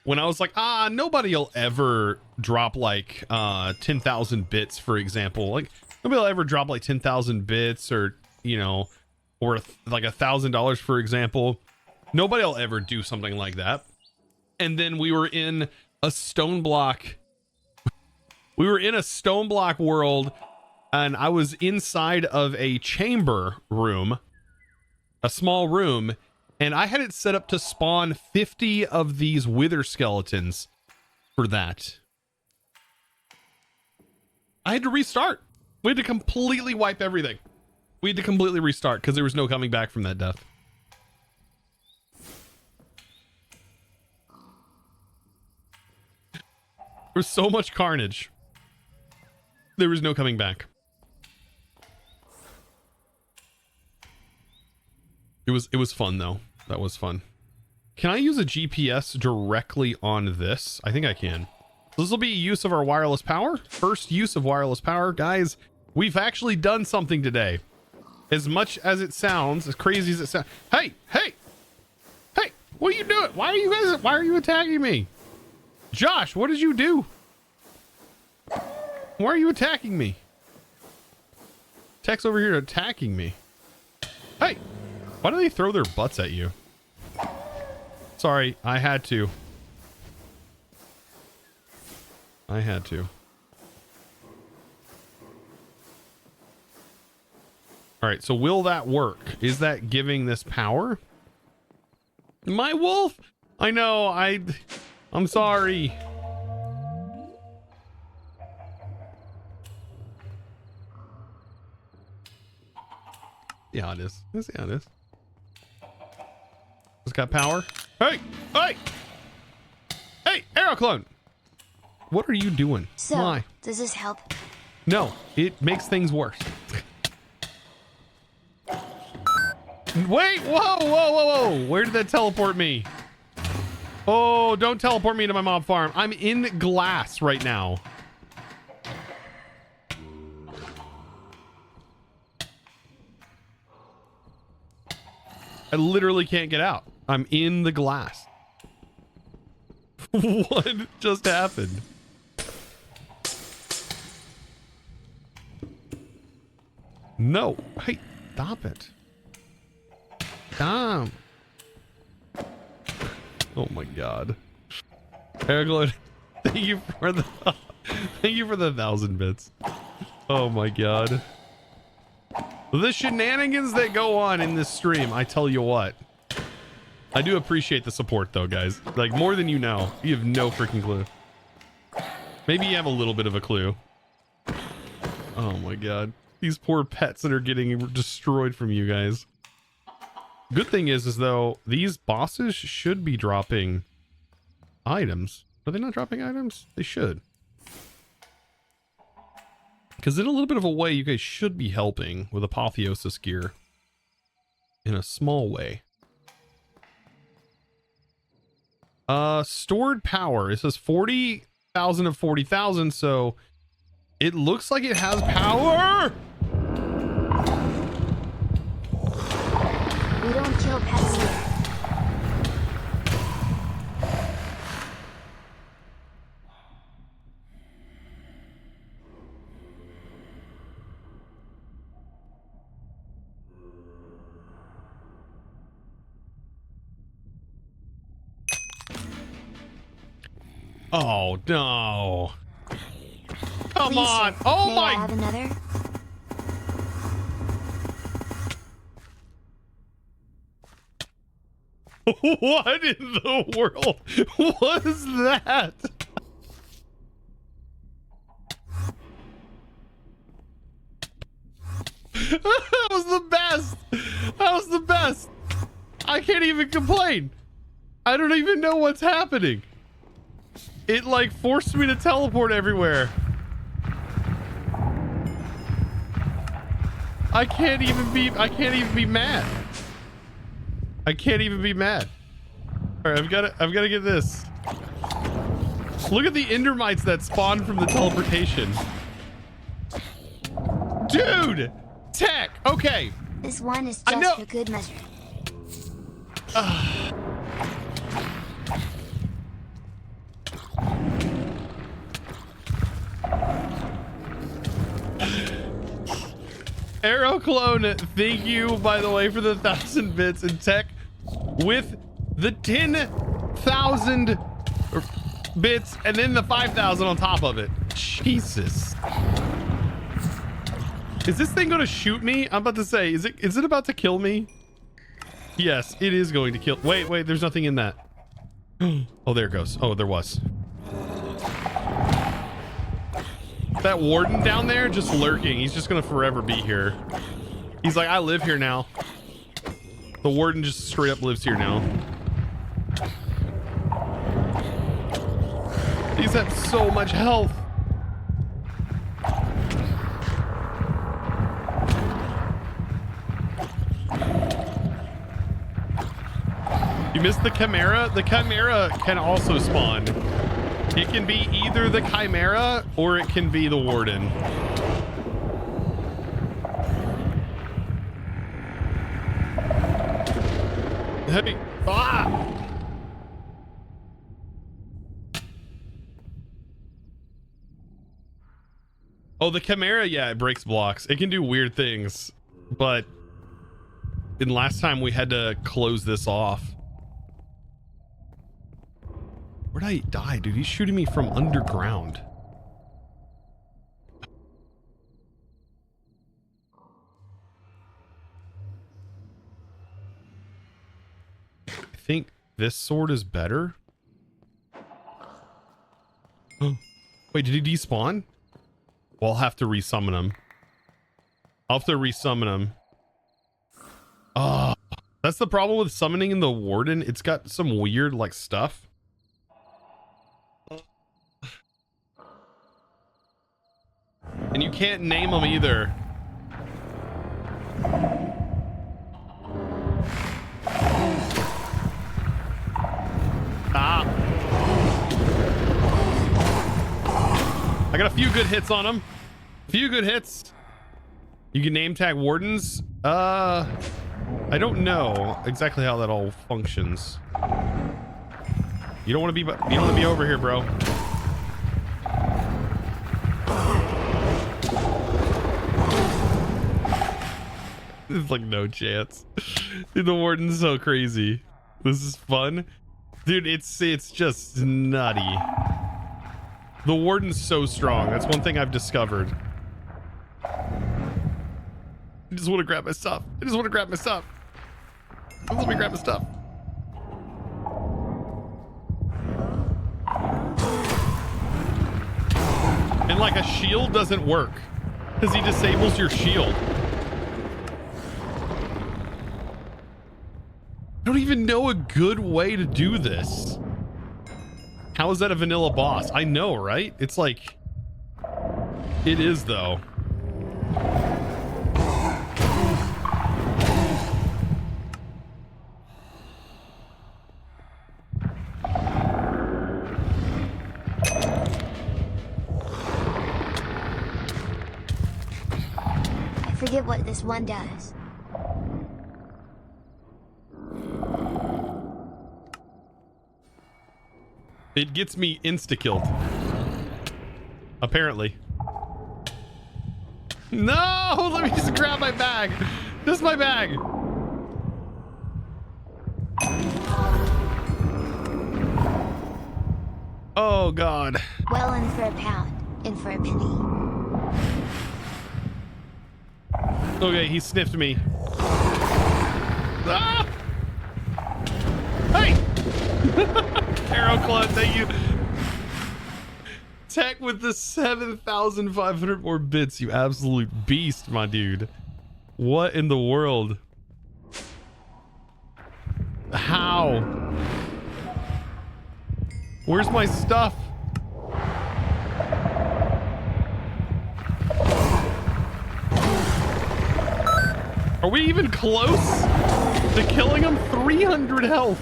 when I was like, nobody will ever drop like 10,000 bits, for example. Like, nobody will ever drop like 10,000 bits or, or like $1,000, for example. Nobody will ever do something like that. And then we were in a stone block. We were in a stone block world, and I was inside of a chamber room, a small room, and I had it set up to spawn 50 of these wither skeletons for that. I had to restart. We had to completely wipe everything. We had to completely restart because there was no coming back from that death. There was so much carnage. There was no coming back. It was fun though. That was fun. Can I use a GPS directly on this? I think I can. This will be use of our wireless power. First use of wireless power. Guys, we've actually done something today. As much as it sounds, as crazy as it sounds. Hey, what are you doing? Why are you attacking me? Josh, what did you do? Why are you attacking me? Tech's over here attacking me. Hey, why do they throw their butts at you? Sorry, I had to. All right, so will that work? Is that giving this power? My wolf? I know, I'm sorry. Yeah, it is. Yeah, it is. It's got power. Hey, arrow clone. What are you doing? So, why? Does this help? No, it makes things worse. Wait, whoa. Where did that teleport me? Oh, don't teleport me to my mob farm. I'm in glass right now. I literally can't get out. I'm in the glass. What just happened? No. Hey, stop it. Damn. Oh my god. Aragorn, thank you for the 1,000 bits. Oh my god. The shenanigans that go on in this stream, I tell you what. I do appreciate the support though, guys. Like, more than you know. You have no freaking clue. Maybe you have a little bit of a clue. Oh my god. These poor pets that are getting destroyed from you guys. Good thing is though, these bosses should be dropping items. Are they not dropping items? They should. Because in a little bit of a way, you guys should be helping with apotheosis gear. In a small way. Stored power. It says 40,000 of 40,000, so it looks like it has power. We don't kill pets here. Oh no. Come Please, on. sir, Oh may I my. have another? What in the world was that? That was the best. That was the best. I can't even complain. I don't even know what's happening. It like forced me to teleport everywhere. I can't even be mad. I can't even be mad. All right, I've got to get this. Look at the endermites that spawned from the teleportation. Dude, tech. Okay. This one is just for good measure. Arrow Clone, thank you, by the way, for the 1,000 bits, and Tech with the 10,000 bits and then the 5,000 on top of it. Jesus. Is this thing going to shoot me? I'm about to say, is it about to kill me? Yes, it is going to kill. Wait, there's nothing in that. Oh, there it goes. Oh, there was. That Warden down there just lurking. He's just gonna forever be here. He's like, I live here now. The Warden just straight up lives here now. These have so much health. You missed the Chimera? The Chimera can also spawn. It can be either the Chimera or it can be the Warden. Hey, Oh, the Chimera, yeah, it breaks blocks. It can do weird things, but in last time we had to close this off. Where'd I die, dude? He's shooting me from underground. I think this sword is better. Wait, did he despawn? Well, I'll have to resummon him. I'll have to resummon him. Oh, that's the problem with summoning in the Warden. It's got some weird, like, stuff. And you can't name them either. Ah. I got a few good hits on him. Few good hits. You can name tag Wardens. I don't know exactly how that all functions. You don't want to be over here, bro. There's like no chance. Dude, the Warden's so crazy. This is fun. Dude, it's just nutty. The Warden's so strong. That's one thing I've discovered. I just want to grab my stuff. Just let me grab my stuff. And like a shield doesn't work because he disables your shield. I don't even know a good way to do this. How is that a vanilla boss? I know, right? It's like... It is, though. I forget what this one does. It gets me insta-killed. Apparently. No! Let me just grab my bag. Just my bag. Oh God. Well, in for a pound, in for a penny. Okay, he sniffed me. Ah! Hey! Arrow Club, thank you. Tech with the 7,500 more bits, you absolute beast, my dude. What in the world? How? Where's my stuff? Are we even close to killing him? 300 health.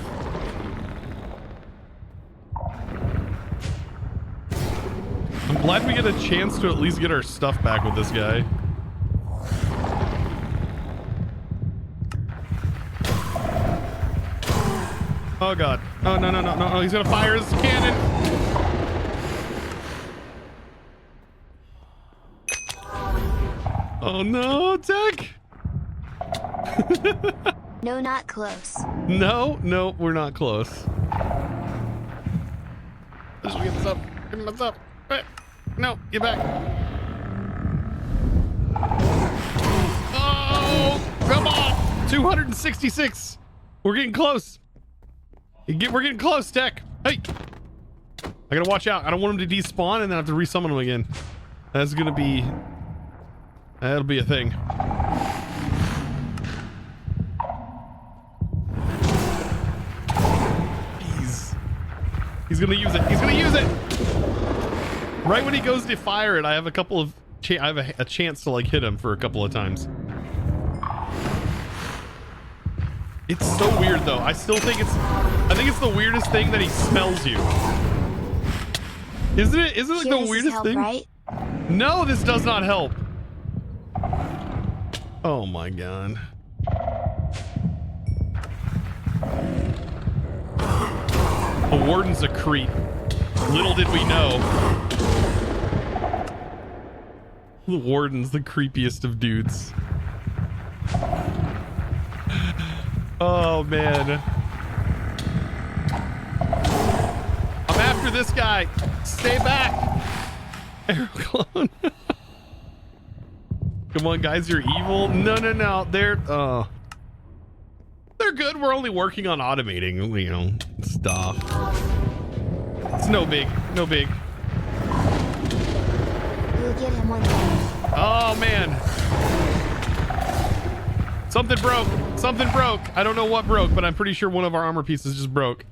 I'm glad we get a chance to at least get our stuff back with this guy. Oh God. Oh, no, no, no, no, no. He's gonna fire his cannon. Oh no, Tech. No, not close. No, no, we're not close. Let's get this up. Get this up. No, get back. Oh, come on. 266. We're getting close. We're getting close, Tech. Hey. I gotta watch out. I don't want him to despawn and then have to resummon him again. That's gonna be... That'll be a thing. He's gonna use it. He's gonna use it. Right when he goes to fire it, I have a couple of... I have a chance to like hit him for a couple of times. It's so weird though. I still think it's... I think it's the weirdest thing that he smells you. Isn't it? Isn't it like the weirdest thing? Right? No, this does not help. Oh my God. The Warden's a creep. Little did we know. The Warden's the creepiest of dudes. Oh man. I'm after this guy. Stay back. Arrow clone. Come on, guys, you're evil. No, no, no. They're good. We're only working on automating, you know, stuff. It's no big. No big. We'll get him one day. Oh, man. Something broke. Something broke. I don't know what broke, but I'm pretty sure one of our armor pieces just broke.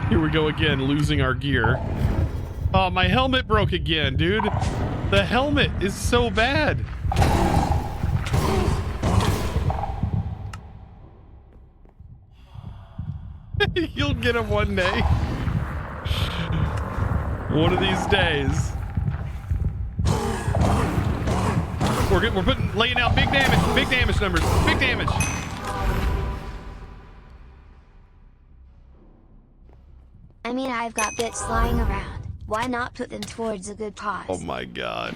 Here we go again, losing our gear. Oh, my helmet broke again, dude. The helmet is so bad. You'll get him one day. One of these days. We're laying out big damage numbers, big damage. I mean, I've got bits lying around. Why not put them towards a good cause? Oh my God.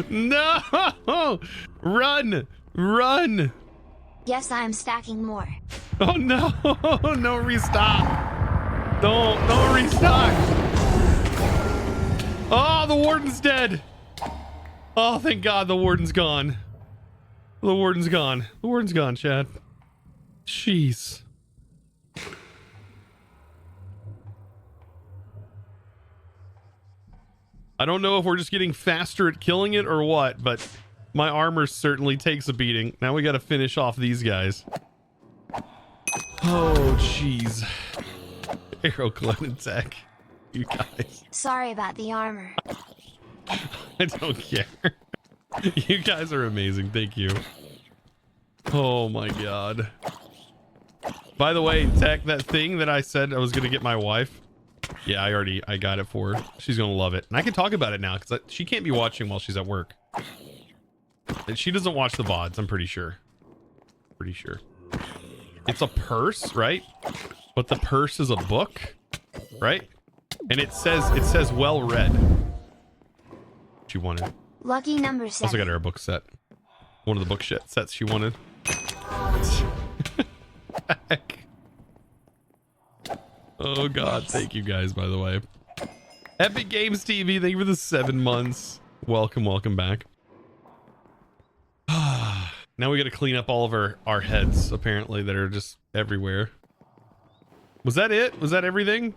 No! Run! Run! Yes, I'm stacking more. Oh no! No restock! Don't restock! Oh, the Warden's dead! Oh, thank God the Warden's gone. The Warden's gone. The Warden's gone, Chad. Jeez. I don't know if we're just getting faster at killing it or what, but my armor certainly takes a beating. Now we got to finish off these guys. Oh, jeez. Arrow clone tech. You guys. Sorry about the armor. I don't care. You guys are amazing. Thank you. Oh my God. By the way, Tech, that thing that I said I was going to get my wife. Yeah, I got it for her. She's going to love it. And I can talk about it now because she can't be watching while she's at work. And she doesn't watch the VODs, I'm pretty sure. Pretty sure. It's a purse, right? But the purse is a book, right? And it says well read. She wanted. Lucky number 7. Also got her a book set. One of the book sets she wanted. Oh God, thank you guys, by the way. Epic Games TV, thank you for the 7 months. Welcome, welcome back. Now we got to clean up all of our heads, apparently, that are just everywhere. Was that it? Was that everything?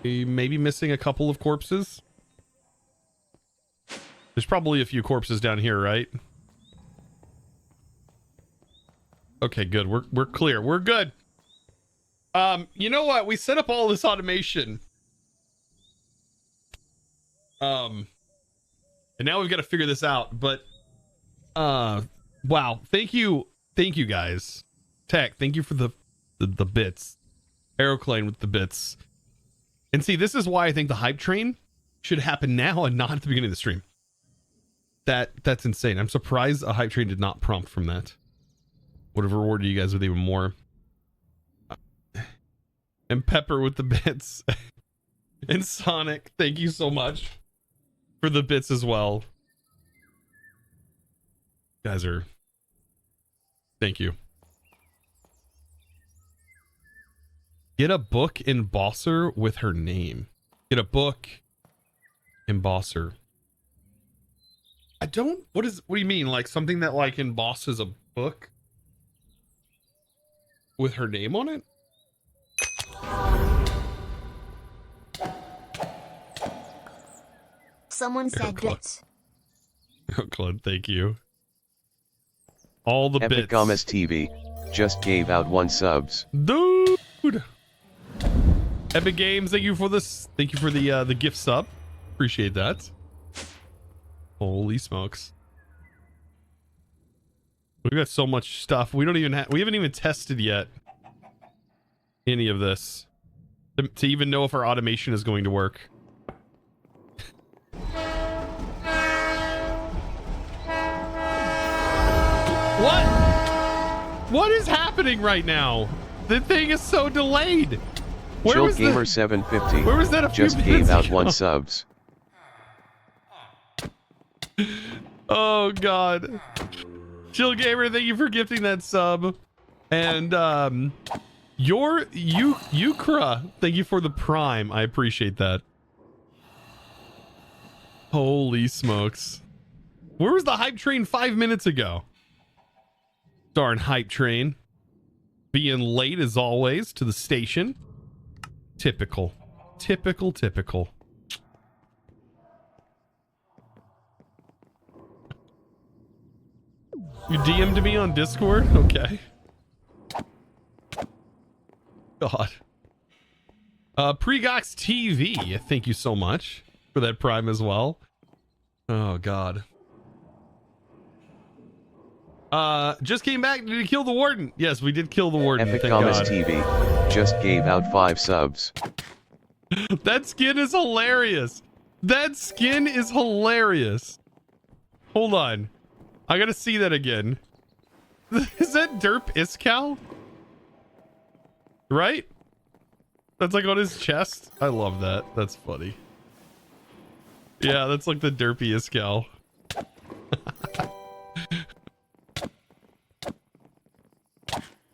Maybe missing a couple of corpses. There's probably a few corpses down here, right? Okay, good. We're clear. We're good. You know what? We set up all this automation. And now we've got to figure this out, but wow. Thank you guys. Tech, thank you for the bits. Aeroclane with the bits. And see, this is why I think the hype train should happen now and not at the beginning of the stream. That's insane. I'm surprised a hype train did not prompt from that. Would have rewarded you guys with even more. And Pepper with the bits. And Sonic, thank you so much for the bits as well. You guys are... Thank you. Get a book embosser with her name. Get a book embosser. I don't... What do you mean? Like something that like embosses a book with her name on it? Someone said bits. Oh, Claude, thank you. All the Epic bits. Games TV just gave out 1 subs. Dude. Epic Games, thank you for this. Thank you for the gift sub. Appreciate that. Holy smokes. We've got so much stuff. We haven't even tested yet any of this to even know if our automation is going to work. What is happening right now? The thing is so delayed. Chill Gamer 750 where was that a few just gave out ago? 1 subs. Oh God. Chill Gamer, thank you for gifting that sub. And Yukra, thank you for the prime. I appreciate that. Holy smokes. Where was the hype train 5 minutes ago? Darn hype train. Being late as always to the station. Typical. Typical. You DM'd me on Discord? Okay. God. Pregox TV, thank you so much for that prime as well. Oh God. Just came back. Did we kill the Warden? Yes, we did kill the Warden. Epic Thank Games God. TV just gave out 5 subs. That skin is hilarious. That skin is hilarious. Hold on. I gotta see that again. Is that Derp Iskal? Right? That's like on his chest. I love that. That's funny. Yeah, that's like the Derpy Iskal.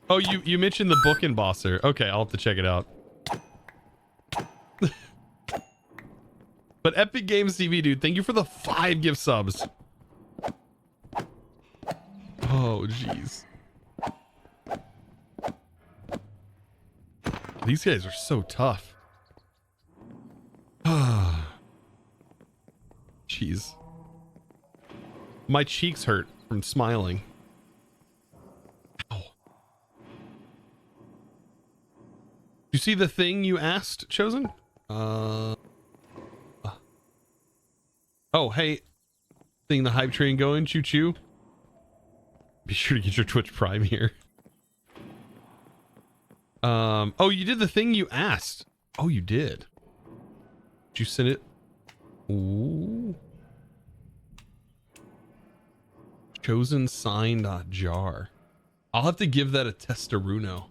Oh, you mentioned the book embosser. Okay, I'll have to check it out. But Epic Games TV, dude, thank you for the 5 gift subs. Oh, jeez. These guys are so tough. Jeez. My cheeks hurt from smiling. Ow. You see the thing you asked, Chosen? Oh, hey. Seeing the hype train going, choo choo. Be sure to get your Twitch Prime here. Oh, you did the thing you asked. Oh, you did. Did you send it? Ooh. Chosen signed jar. I'll have to give that a testaruno.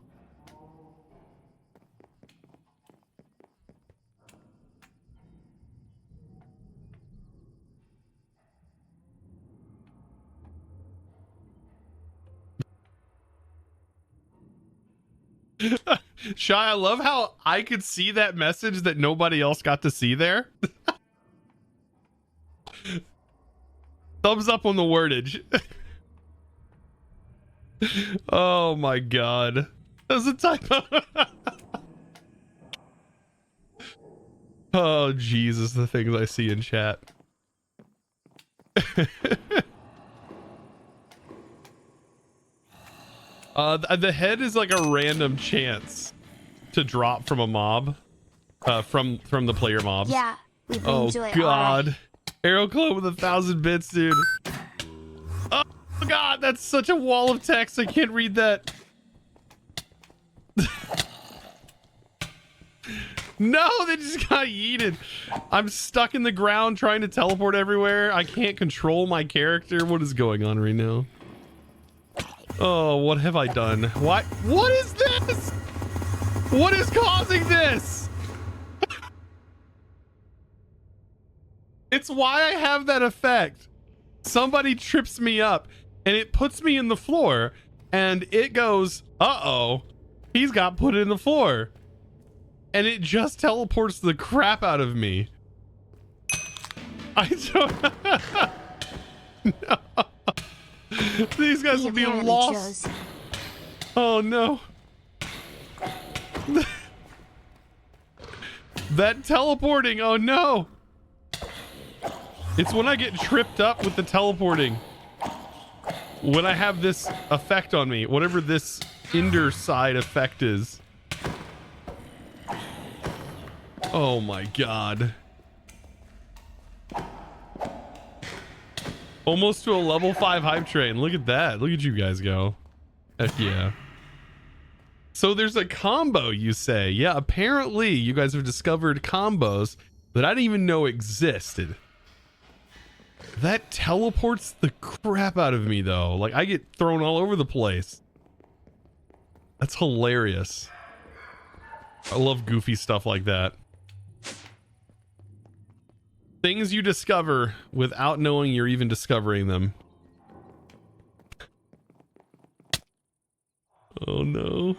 Shy, I love how I could see that message that nobody else got to see there. Thumbs up on the wordage. Oh my god. That's a typo. Oh Jesus, the things I see in chat. The head is like a random chance to drop from a mob, from the player mobs. Yeah, we've been Oh to it god. already. Arrow Club with 1,000 bits, dude. Oh god, that's such a wall of text. I can't read that. No, they just got yeeted. I'm stuck in the ground trying to teleport everywhere. I can't control my character. What is going on right now? Oh, what have I done? What is this? What is causing this? It's why I have that effect. Somebody trips me up and it puts me in the floor and it goes, uh-oh, he's got put in the floor. And it just teleports the crap out of me. I don't... No. These guys will be lost. Oh no. That teleporting, oh no. It's when I get tripped up with the teleporting. When I have this effect on me, whatever this Ender side effect is. Oh my god. Almost to a level 5 hype train. Look at that. Look at you guys go. Heck yeah. So there's a combo, you say. Yeah, apparently you guys have discovered combos that I didn't even know existed. That teleports the crap out of me though. Like I get thrown all over the place. That's hilarious. I love goofy stuff like that. Things you discover without knowing you're even discovering them. Oh no.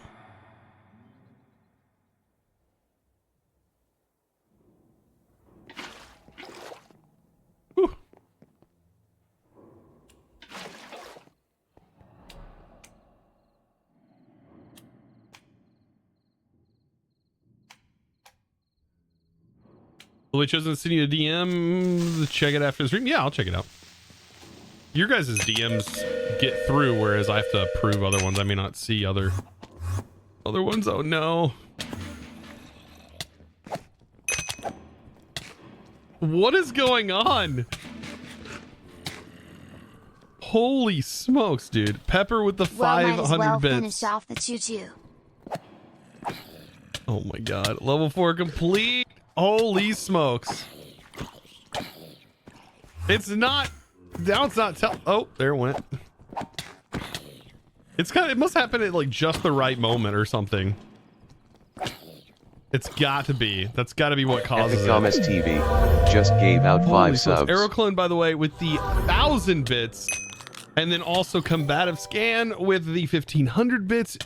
Whew. Will Chosen send you a DM? Check it after the stream? Yeah, I'll check it out. Your guys' DMs get through, whereas I have to approve other ones. I may not see other ones. Oh no. What is going on? Holy smokes, dude. Pepper with the 500 bits. Finish off the choo-choo. Oh my god. Level 4 complete. Holy smokes. It's not. Now it's not oh, there it went. It must happen at like just the right moment or something. It's got to be. That's got to be what causes it. Thomas TV just gave out 5 subs. Aeroclone, by the way, with the 1,000 bits. And then also Combative Scan with the 1,500 bits.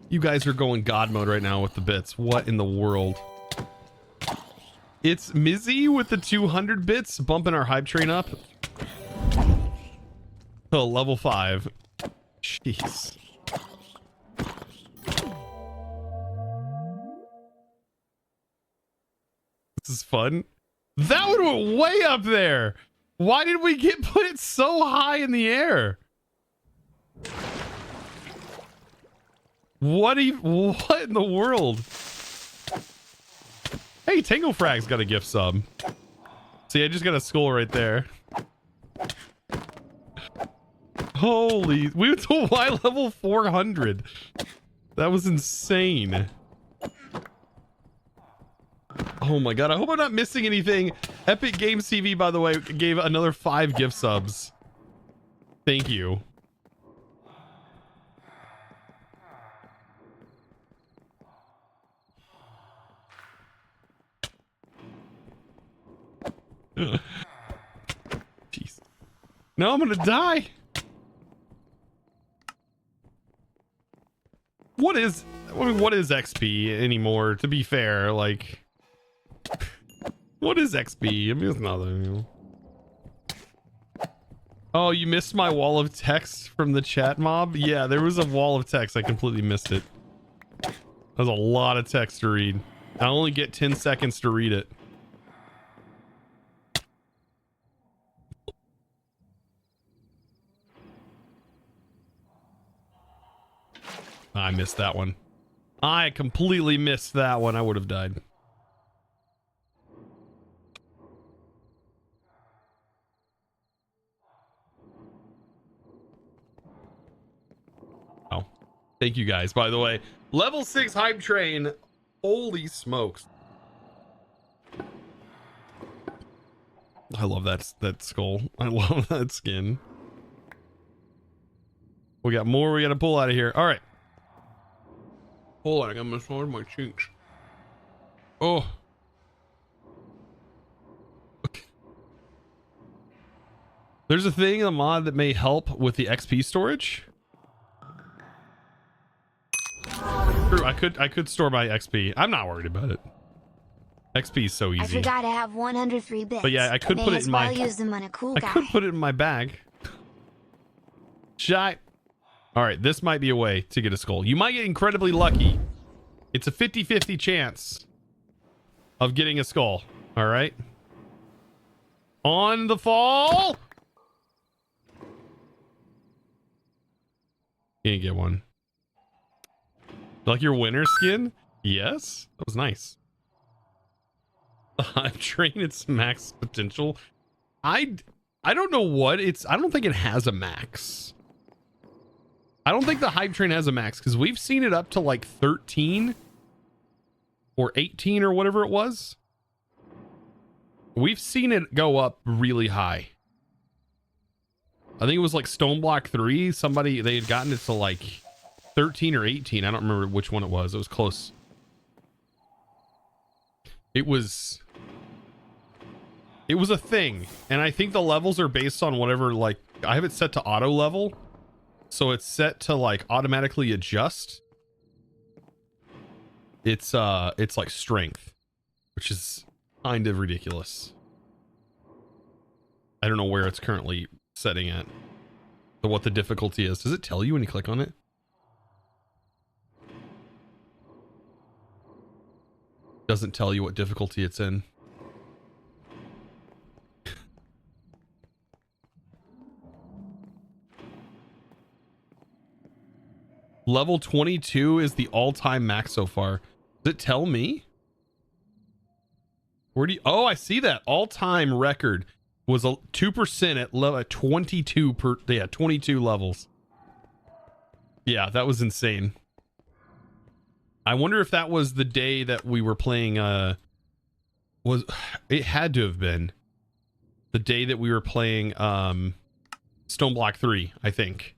You guys are going God mode right now with the bits. What in the world? It's Mizzy with the 200 bits, bumping our hype train up. Oh, level 5. Jeez. This is fun. That one went way up there. Why did we get put so high in the air? What in the world? Hey, Tango Frag's got a gift sub. See, I just got a skull right there. Holy, we went to Y level 400. That was insane. Oh my god, I hope I'm not missing anything. Epic Games TV, by the way, gave another 5 gift subs. Thank you. Jeez. No, I'm gonna die. I mean, what is XP anymore? To be fair, like, what is XP? I mean, it's nothing. You know? Oh, you missed my wall of text from the chat mob? Yeah, there was a wall of text. I completely missed it. That was a lot of text to read. I only get 10 seconds to read it. I missed that one. I completely missed that one. I would have died. Oh, thank you guys, by the way. Level 6 hype train. Holy smokes. I love that skull. I love that skin. We got more we got to pull out of here. All right. Hold on, I got massage my cheeks. Oh. Okay. There's a thing in the mod that may help with the XP storage. True, I could store my XP. I'm not worried about it. XP is so easy. I forgot to have 103 bits. But yeah, I could put it in my. Use them on a cool guy. I could put it in my bag. Shy. All right, this might be a way to get a skull. You might get incredibly lucky. It's a 50-50 chance of getting a skull. All right. On the fall. Can't get one. Like your winter skin? Yes. That was nice. The hype train, its max potential. I don't know what it's. I don't think it has a max. I don't think the hype train has a max because we've seen it up to like 13 or 18 or whatever it was. We've seen it go up really high. I think it was like Stone Block 3. Somebody, they had gotten it to like 13 or 18. I don't remember which one it was. It was close. It was a thing. And I think the levels are based on whatever, like, I have it set to auto level. So it's set to like automatically adjust. It's like strength, which is kind of ridiculous. I don't know where it's currently setting at. So what the difficulty is. Does it tell you when you click on it? Doesn't tell you what difficulty it's in. Level 22 is the all-time max so far. Does it tell me? Where do you... Oh, I see that. All-time record was a 2% at level 22 per... Yeah, 22 levels. Yeah, that was insane. I wonder if that was the day that we were playing... Was... It had to have been the day that we were playing Stone Block 3, I think.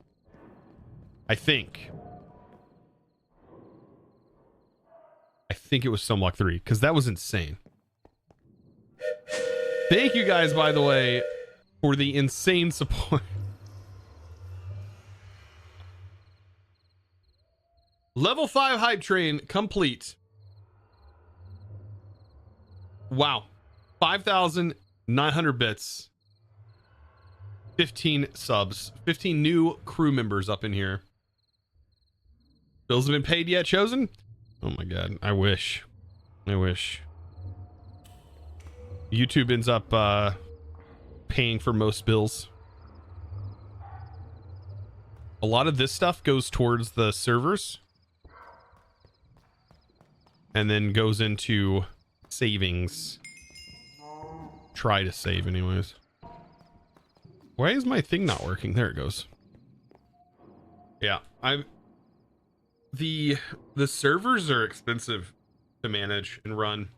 I think it was Stone Block 3 because that was insane. Thank you guys, by the way, for the insane support. Level 5 hype train complete. Wow. 5,900 bits. 15 subs. 15 new crew members up in here. Bills have been paid yet, Chosen? Oh my god, I wish. I wish. YouTube ends up paying for most bills. A lot of this stuff goes towards the servers. And then goes into savings. Try to save anyways. Why is my thing not working? There it goes. Yeah, the servers are expensive to manage and run.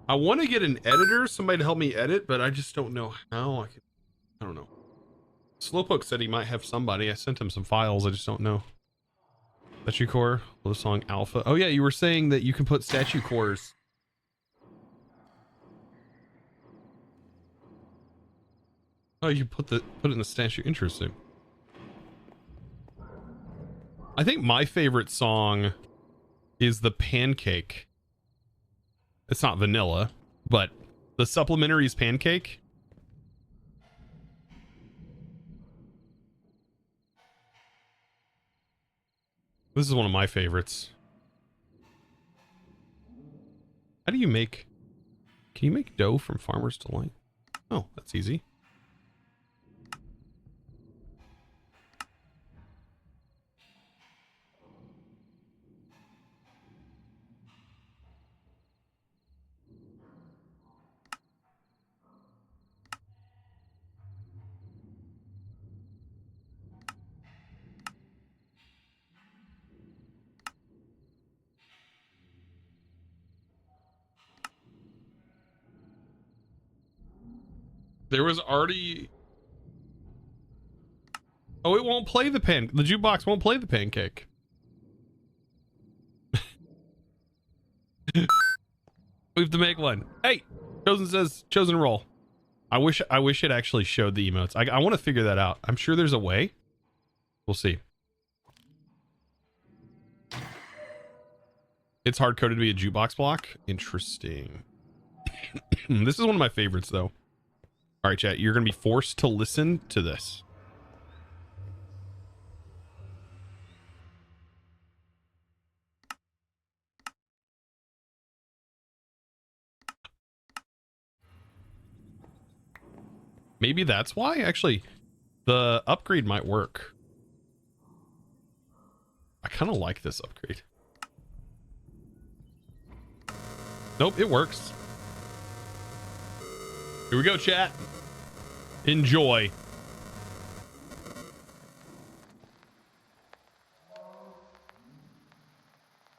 I want to get an editor, somebody to help me edit, but I just don't know how. I don't know. Slowpoke said he might have somebody. I sent him some files. I just don't know. Statue core, the song Alpha. Oh yeah, you were saying that you can put statue cores. Oh, you put it in the statue. Interesting. I think my favorite song is the Pancake. It's not vanilla, but the Supplementaries Pancake. This is one of my favorites. How do you make... Can you make dough from Farmer's Delight? Oh, that's easy. There was already... Oh, it won't play the jukebox won't play the pancake. We have to make one. Hey, Chosen says, Chosen roll. I wish it actually showed the emotes. I want to figure that out. I'm sure there's a way. We'll see. It's hard-coded to be a jukebox block. Interesting. This is one of my favorites, though. All right, chat. You're going to be forced to listen to this. Maybe that's why. Actually, the upgrade might work. I kind of like this upgrade. Nope, it works. Here we go, chat. Enjoy.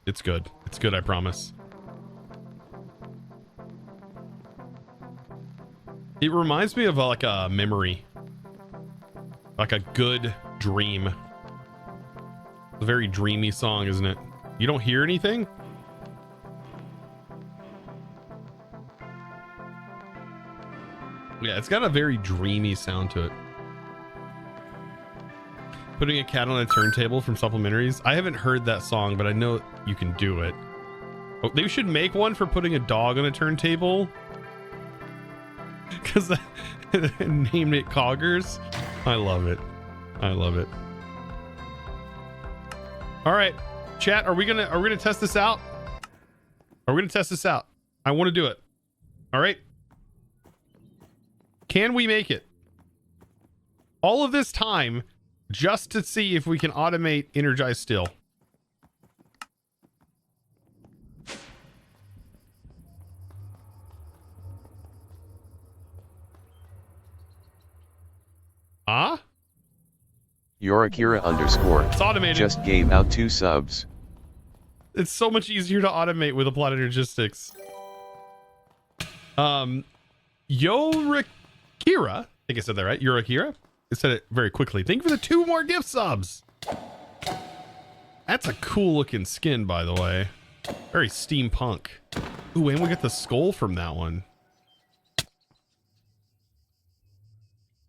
It's good. It's good, I promise. It reminds me of like a memory. Like a good dream. It's a very dreamy song, isn't it? You don't hear anything? Yeah, it's got a very dreamy sound to it. Putting a cat on a turntable from Supplementaries. I haven't heard that song, but I know you can do it. Oh, they should make one for putting a dog on a turntable. Because named it Coggers. I love it. I love it. All right, chat. Are we gonna test this out? Are we gonna test this out? I want to do it. All right. Can we make it? All of this time just to see if we can automate Energize Still. Ah? Your Akira _. It's automated. Just gave out 2 subs. It's so much easier to automate with Applied Energistics. Yorakira, I think I said that right. Yorakira. I said it very quickly. Thank you for the 2 more gift subs. That's a cool looking skin, by the way. Very steampunk. Ooh, and we got the skull from that one.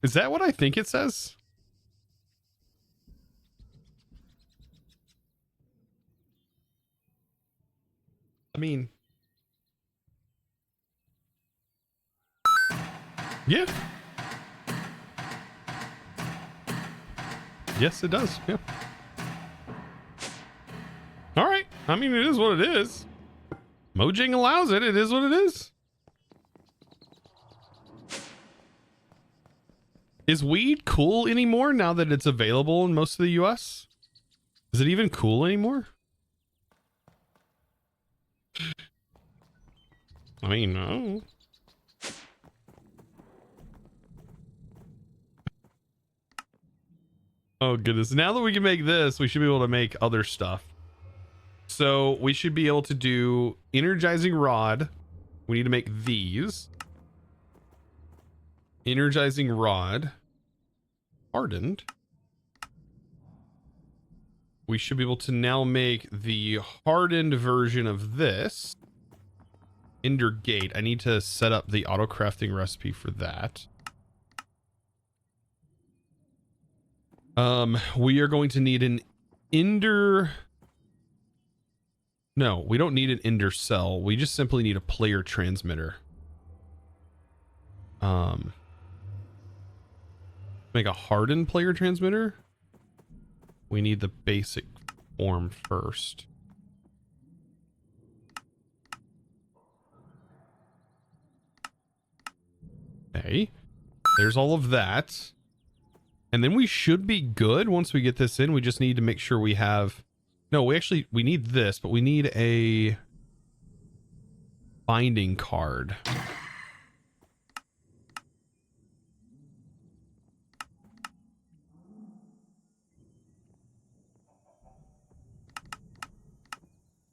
Is that what I think it says? I mean... Yeah. Yes, it does. Yeah. All right. I mean, it is what it is. Mojang allows it. It is what it is. Is weed cool anymore now that it's available in most of the US? Is it even cool anymore? I mean, no. Oh goodness. Now that we can make this, we should be able to make other stuff. So we should be able to do energizing rod. We need to make these. Energizing rod. Hardened. We should be able to now make the hardened version of this. Ender gate. I need to set up the auto crafting recipe for that. We are going to need an Ender. No, we don't need an Ender cell. We just simply need a player transmitter. Make a hardened player transmitter. We need the basic form first. Okay. There's all of that. And then we should be good once we get this in. We just need to make sure we have... No, we need this, but we need a binding card.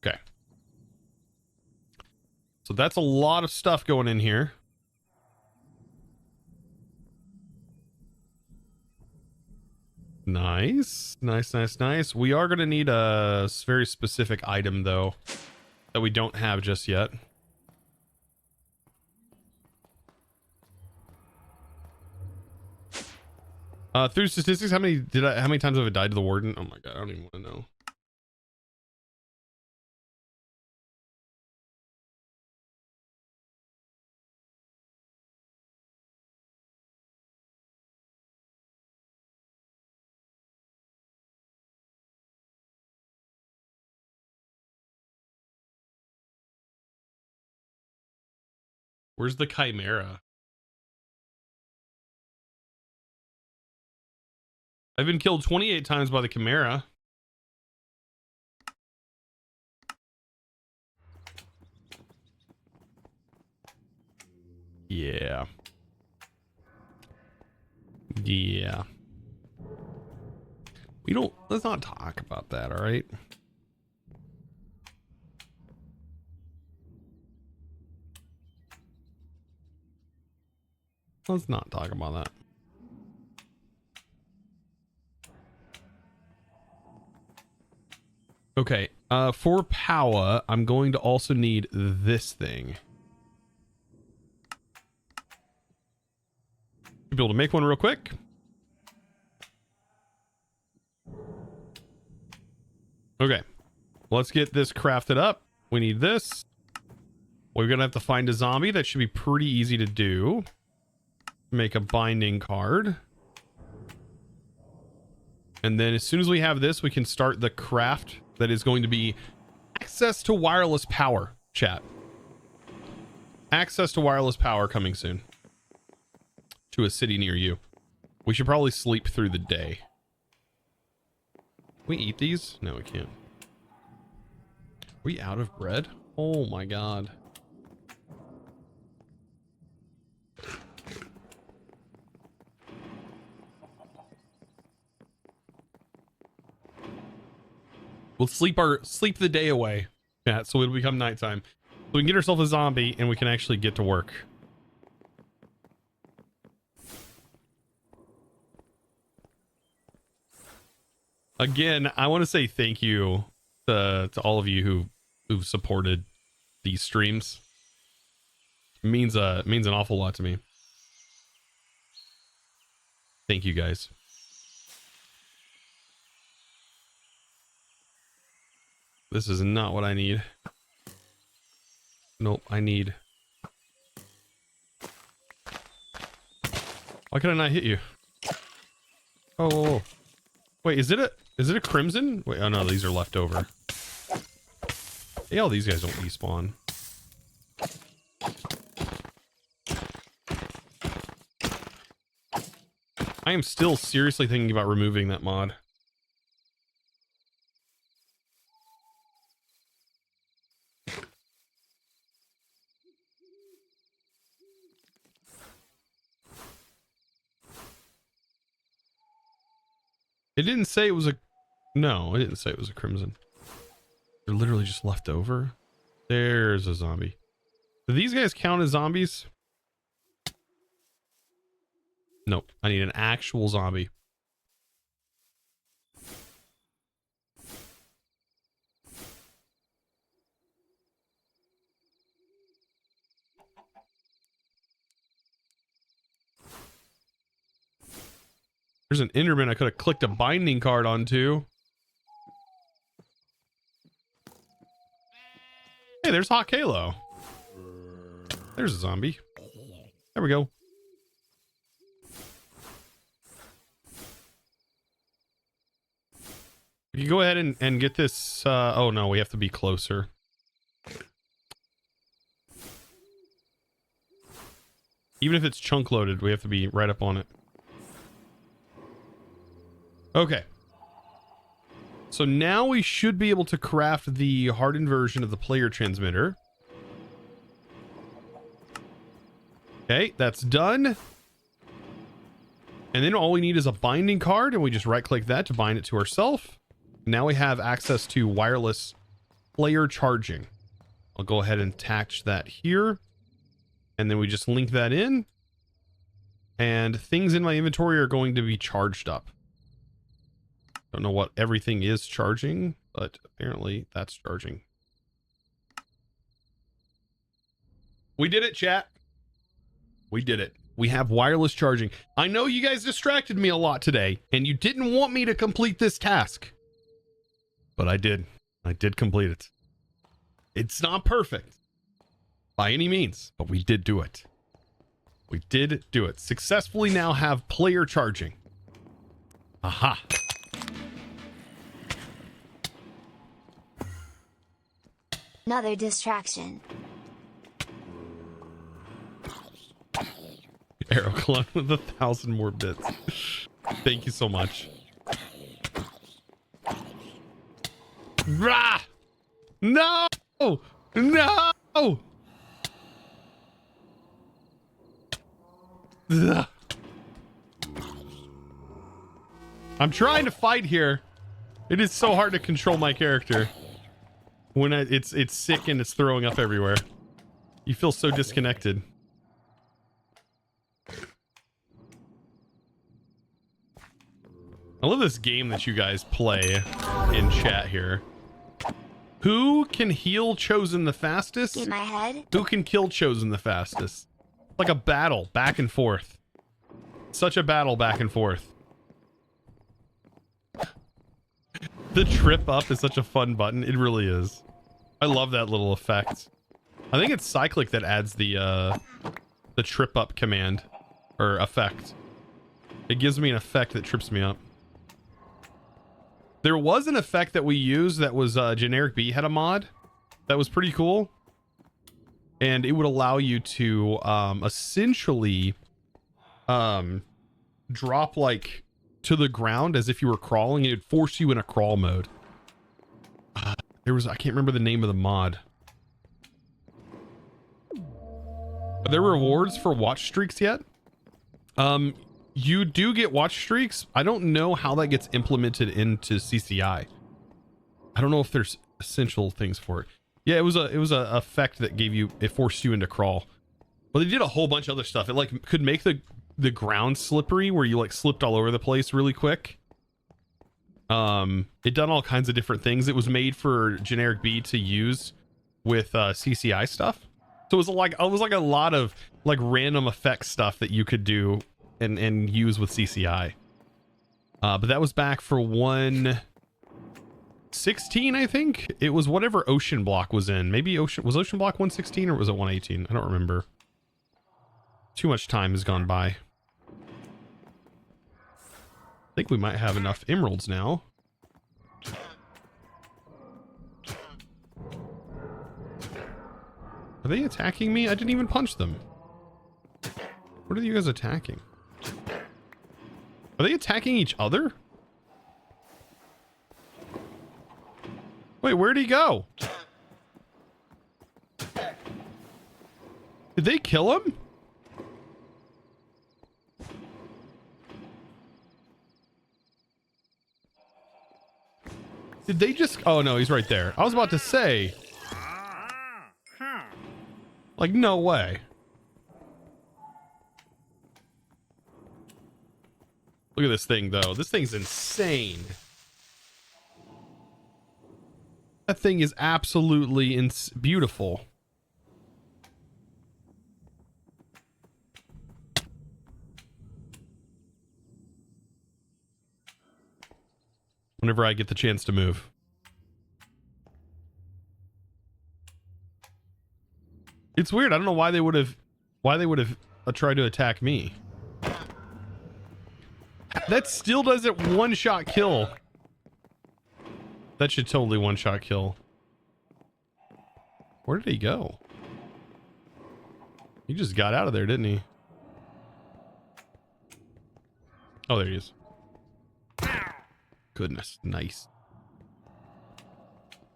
Okay. So that's a lot of stuff going in here. Nice. Nice, nice, nice. We are going to need a very specific item, though, that we don't have just yet. Through statistics, how many times have I died to the Warden? Oh my god, I don't even want to know. Where's the Chimera? I've been killed 28 times by the Chimera. Yeah. Yeah. Let's not talk about that, all right? Let's not talk about that. Okay, for power, I'm going to also need this thing. Should be able to make one real quick. Okay, let's get this crafted up. We need this. We're gonna have to find a zombie. That should be pretty easy to do. Make a binding card. And then as soon as we have this, we can start the craft that is going to be access to wireless power, chat. Access to wireless power coming soon. To a city near you. We should probably sleep through the day. Can we eat these? No, we can't. Are we out of bread? Oh my god. We'll sleep the day away. Yeah, so it'll become nighttime. So we can get ourselves a zombie and we can actually get to work. Again, I want to say thank you to all of you who've supported these streams. It means an awful lot to me. Thank you guys. This is not what I need. Nope, I need... Why can I not hit you? Oh, whoa, whoa. Wait, is it a crimson? Wait, oh no, these are left over. Hey, all these guys don't respawn. I am still seriously thinking about removing that mod. It didn't say it was a... No, it didn't say it was a crimson. They're literally just left over. There's a zombie. Do these guys count as zombies? Nope. I need an actual zombie. There's an Enderman I could have clicked a binding card onto. Hey, there's Hot Kalo. There's a zombie. There we go. You go ahead and get this. Oh no, we have to be closer. Even if it's chunk loaded, we have to be right up on it. Okay. So now we should be able to craft the hardened version of the player transmitter. Okay, that's done. And then all we need is a binding card, and we just right click that to bind it to ourselves. Now we have access to wireless player charging. I'll go ahead and attach that here. And then we just link that in. And things in my inventory are going to be charged up. Don't know what everything is charging, but apparently that's charging. We did it, chat. We did it. We have wireless charging. I know you guys distracted me a lot today, and you didn't want me to complete this task. But I did. I did complete it. It's not perfect by any means, but we did do it. We did do it. Successfully now have player charging. Aha. Another distraction. Arrow clone with 1,000 more bits. Thank you so much. Rah! No! No! Ugh. I'm trying to fight here. It is so hard to control my character when it's sick and it's throwing up everywhere. You feel so disconnected. I love this game that you guys play in chat here. Who can heal Chosen the fastest? In my head. Who can kill Chosen the fastest? Like a battle back and forth. Such a battle back and forth. The trip up is such a fun button. It really is. I love that little effect. I think it's Cyclic that adds the trip up command or effect. It gives me an effect that trips me up. There was an effect that we used that was Generic B had a mod that was pretty cool. And it would allow you to essentially drop like to the ground as if you were crawling. It would force you in a crawl mode. I can't remember the name of the mod. Are there rewards for watch streaks yet? You do get watch streaks. I don't know how that gets implemented into CCI. I don't know if there's essential things for it. Yeah, it was a effect that it forced you into crawl. But they did a whole bunch of other stuff. It like could make the ground slippery where you like slipped all over the place really quick. It done all kinds of different things. It was made for Generic B to use with CCI stuff. So it was like a lot of like random effect stuff that you could do and use with CCI. But that was back for 1.16, I think. It was whatever Ocean Block was in. Maybe Ocean Block 1.16 or was it 1.18? I don't remember. Too much time has gone by. I think we might have enough emeralds now. Are they attacking me? I didn't even punch them. What are you guys attacking? Are they attacking each other? Wait, where'd he go? Did they kill him? Did they just... Oh, no, he's right there. I was about to say... Like, no way. Look at this thing, though. This thing's insane. That thing is absolutely beautiful. Whenever I get the chance to move. It's weird. I don't know why they would have tried to attack me. That still doesn't one-shot kill. That should totally one-shot kill. Where did he go? He just got out of there, didn't he? Oh, there he is. Goodness, nice.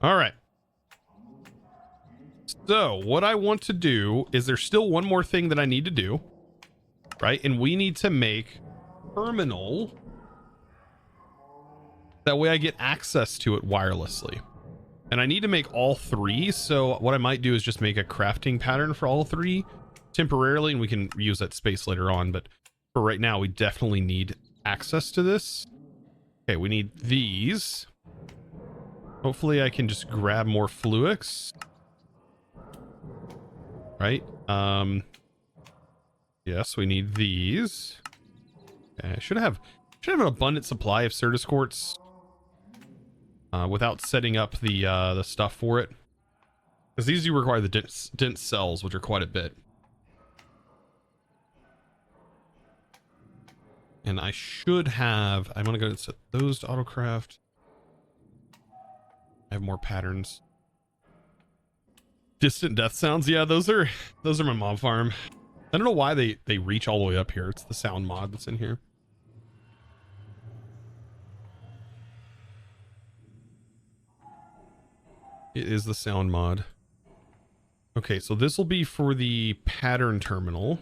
All right. So what I want to do is there's still one more thing that I need to do, right? And we need to make terminal. That way I get access to it wirelessly. And I need to make all three. So what I might do is just make a crafting pattern for all three temporarily, and we can use that space later on. But for right now, we definitely need access to this. Okay, we need these. Hopefully I can just grab more fluix. Right? Yes, we need these. Okay, I should have an abundant supply of Certus quartz without setting up the stuff for it, because these do require the dense cells, which are quite a bit. And I should have. I'm gonna go and set those to autocraft. I have more patterns. Distant death sounds. Yeah, those are my mob farm. I don't know why they reach all the way up here. It's the sound mod that's in here. It is the sound mod. Okay, so this will be for the pattern terminal.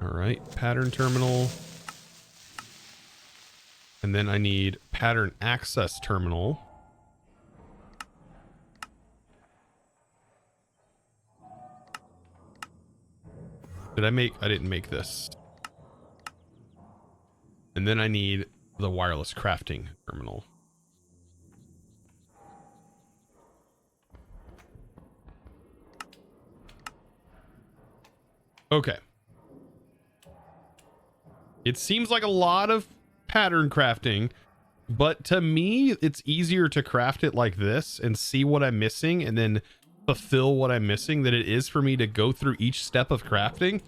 All right, pattern terminal. And then I need pattern access terminal. I didn't make this. And then I need the wireless crafting terminal. Okay. It seems like a lot of pattern crafting, but to me, it's easier to craft it like this and see what I'm missing and then fulfill what I'm missing than it is for me to go through each step of crafting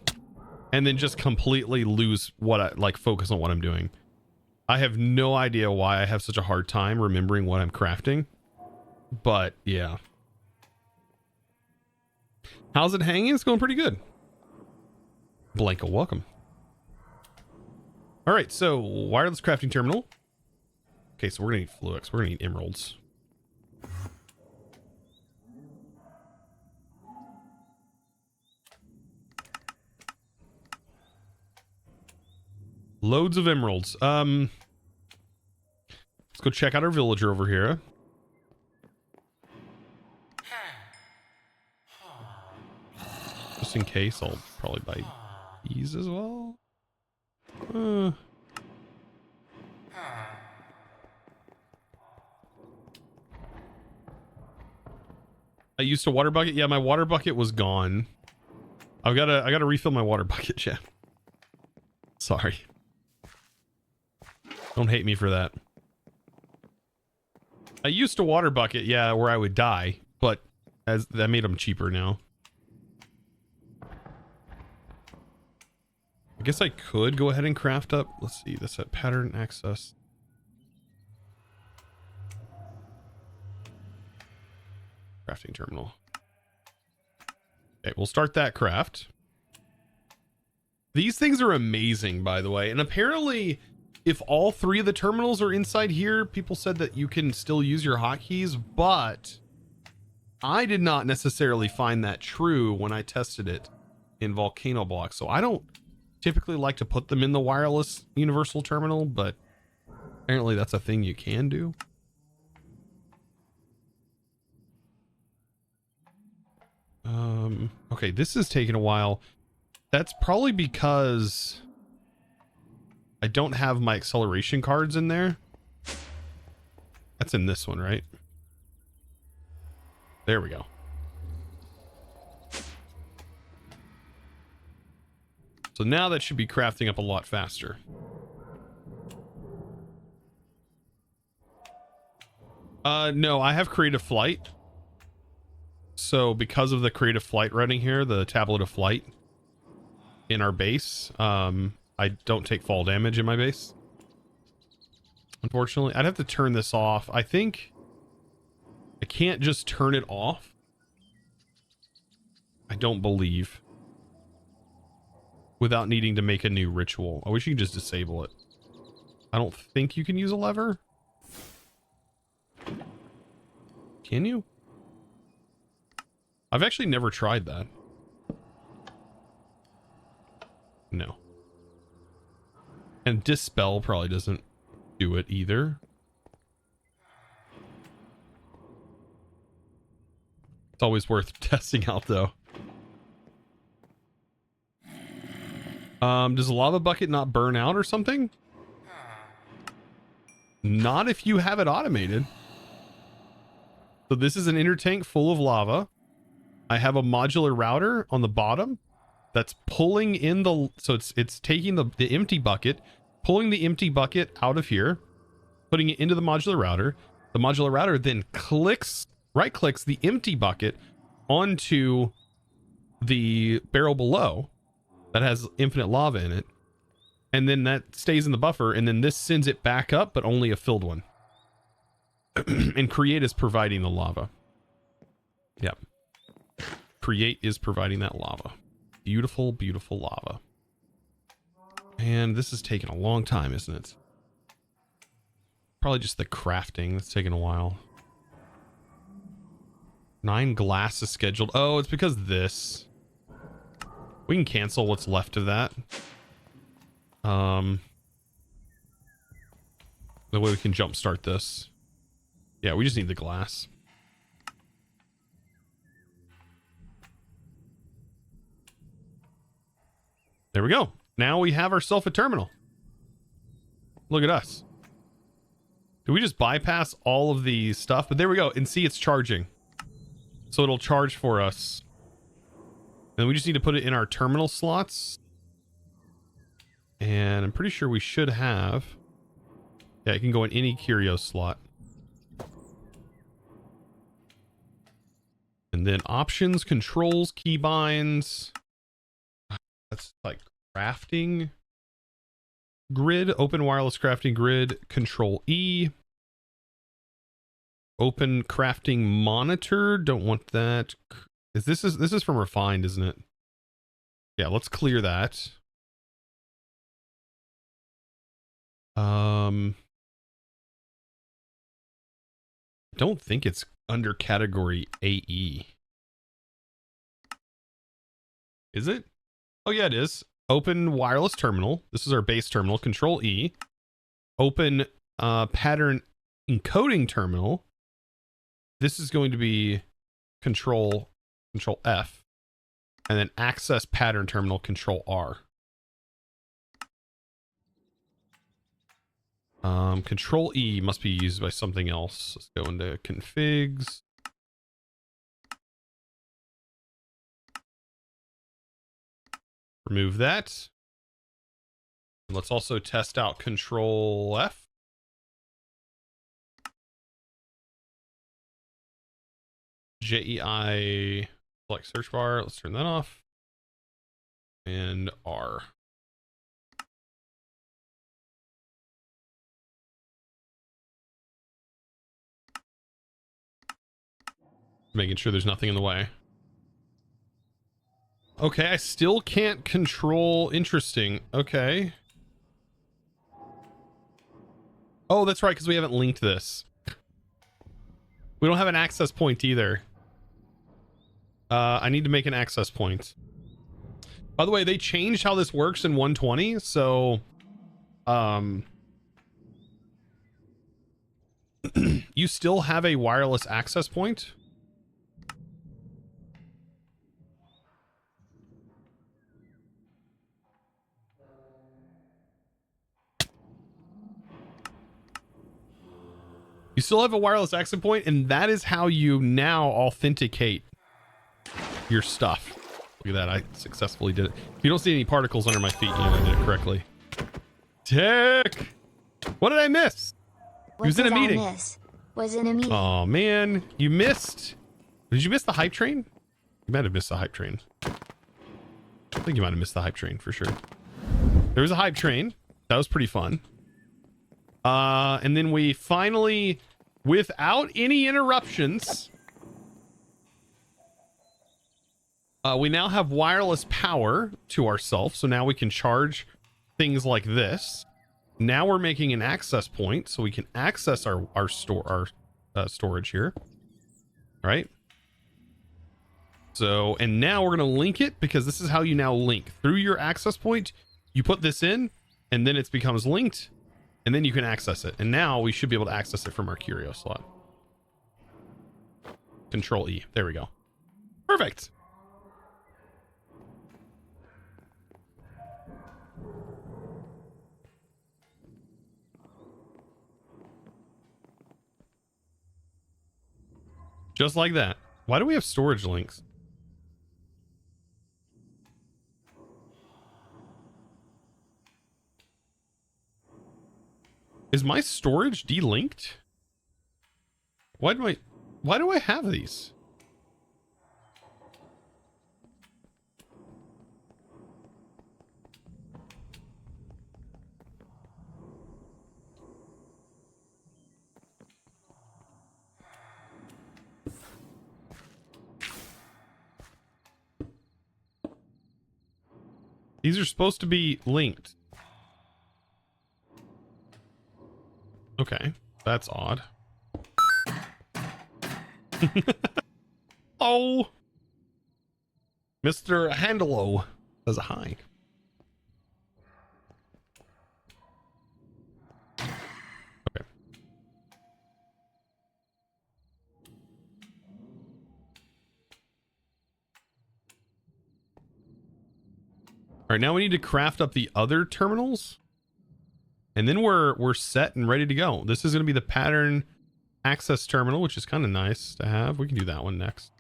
and then just completely lose what I like, focus on what I'm doing. I have no idea why I have such a hard time remembering what I'm crafting, but yeah. How's it hanging? It's going pretty good. Blanca, welcome. All right, so wireless crafting terminal. Okay, so we're gonna need fluix. We're gonna need emeralds. Loads of emeralds. Let's go check out our villager over here. Just in case, I'll probably buy these as well. I used a water bucket. Yeah, my water bucket was gone. I gotta refill my water bucket, chat. Sorry. Don't hate me for that. I used a water bucket, yeah, where I would die, but as that made them cheaper now. I guess I could go ahead and craft up. Let's see, this at pattern access. Crafting terminal. Okay, we'll start that craft. These things are amazing, by the way. And apparently, if all three of the terminals are inside here, people said that you can still use your hotkeys, but I did not necessarily find that true when I tested it in Volcano Block. So I don't typically like to put them in the wireless universal terminal, but apparently that's a thing you can do. Okay, this is taking a while. That's probably because I don't have my acceleration cards in there. That's in this one, right? There we go. So now that should be crafting up a lot faster. No, I have creative flight. So because of the creative flight running here, the tablet of flight in our base, I don't take fall damage in my base. Unfortunately, I'd have to turn this off. I think I can't just turn it off. I don't believe. Without needing to make a new ritual. I wish you could just disable it. I don't think you can use a lever. Can you? I've actually never tried that. No. And dispel probably doesn't do it either. It's always worth testing out though. Does a lava bucket not burn out or something? Not if you have it automated. So this is an inner tank full of lava. I have a modular router on the bottom that's pulling in the, so it's taking the empty bucket, pulling the empty bucket out of here, putting it into the modular router. The modular router then right clicks the empty bucket onto the barrel below that has infinite lava in it. And then that stays in the buffer, and then this sends it back up, but only a filled one. And Create is providing the lava. Yep. Create is providing that lava. Beautiful, beautiful lava. And this is taking a long time, isn't it? Probably just the crafting that's taking a while. 9 glass is scheduled. Oh, it's because this. We can cancel what's left of that. The way we can jumpstart this. Yeah, we just need the glass. There we go. Now we have ourselves a terminal. Look at us. Do we just bypass all of the stuff? But there we go. And see, it's charging. So it'll charge for us. And we just need to put it in our terminal slots. And I'm pretty sure we should have... Yeah, it can go in any curio slot. And then options, controls, keybinds. That's like crafting grid, open wireless crafting grid, control E. Open crafting monitor, don't want that. This is from refined, isn't it? Yeah, let's clear that. Don't think it's under category AE. Is it? Oh yeah, it is. Open wireless terminal. This is our base terminal. Control E. Open pattern encoding terminal. This is going to be control F. And then access pattern terminal, control R. Control E must be used by something else. Let's go into configs. Remove that. Let's also test out control F. JEI, select search bar. Let's turn that off. And R. Making sure there's nothing in the way. Okay, I still can't control. Interesting. Okay. Oh, that's right, because we haven't linked this. We don't have an access point either. I need to make an access point. By the way, they changed how this works in 120, so you still have a wireless access point. You still have a wireless access point, and that is how you now authenticate your stuff. Look at that, I successfully did it. If you don't see any particles under my feet, you know I did it correctly. Tick! What did I miss? He was in a meeting. was in a meeting. Oh man, you missed. Did you miss the hype train? You might have missed the hype train. I think you might have missed the hype train for sure. There was a hype train. That was pretty fun. And then we finally, without any interruptions, we now have wireless power to ourselves. So now we can charge things like this. Now we're making an access point so we can access our storage here. All right. So, and now we're going to link it because this is how you now link through your access point. You put this in and then it becomes linked and then you can access it. And now we should be able to access it from our curio slot. Control E. There we go. Perfect. Just like that. Why do we have storage links? Is my storage delinked? Why do I have these? These are supposed to be linked. Okay, that's odd. Oh, Mr. Handelo says hi. Okay. All right, now we need to craft up the other terminals. And then we're set and ready to go. This is going to be the pattern access terminal, which is kind of nice to have. We can do that one next.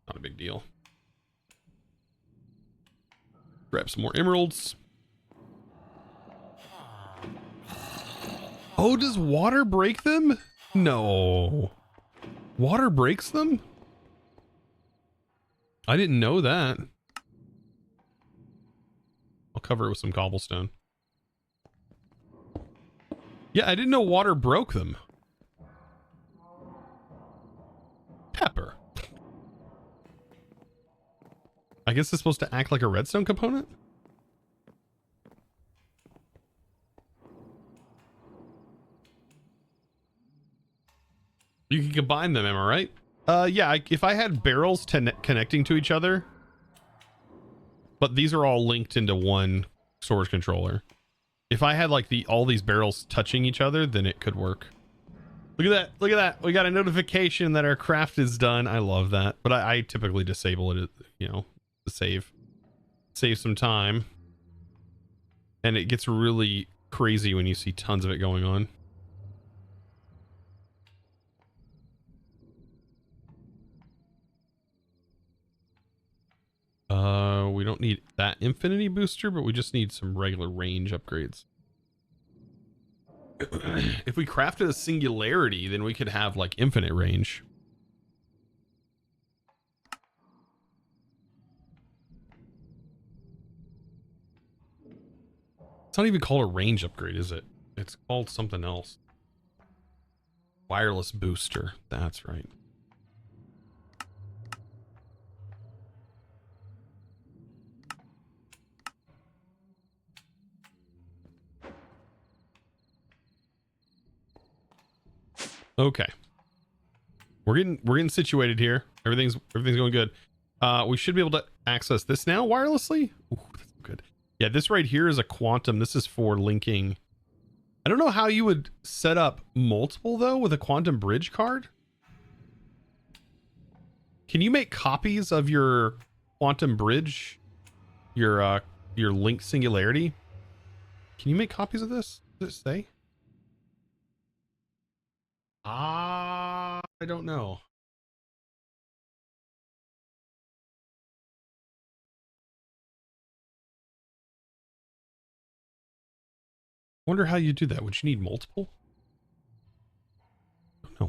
Not a big deal. Grab some more emeralds. Oh, does water break them? No. Water breaks them? I didn't know that. I'll cover it with some cobblestone. Yeah, I didn't know water broke them. Pepper. I guess it's supposed to act like a redstone component? You can combine them, am I right? Yeah, if I had barrels connecting to each other, but these are all linked into one storage controller. If I had like all these barrels touching each other, then it could work. Look at that. Look at that. We got a notification that our craft is done. I love that. But I typically disable it, you know, to save some time. And it gets really crazy when you see tons of it going on. We don't need that infinity booster, but we just need some regular range upgrades. If we crafted a singularity, then we could have like infinite range. It's not even called a range upgrade, is it? It's called something else. Wireless booster. That's right. Okay. We're getting situated here. Everything's going good. We should be able to access this now wirelessly. Ooh, that's good. Yeah, this right here is a quantum. This is for linking. I don't know how you would set up multiple though with a quantum bridge card. Can you make copies of your quantum bridge? Your link singularity? Can you make copies of this? Does it say? I don't know. Wonder how you do that. Would you need multiple? I don't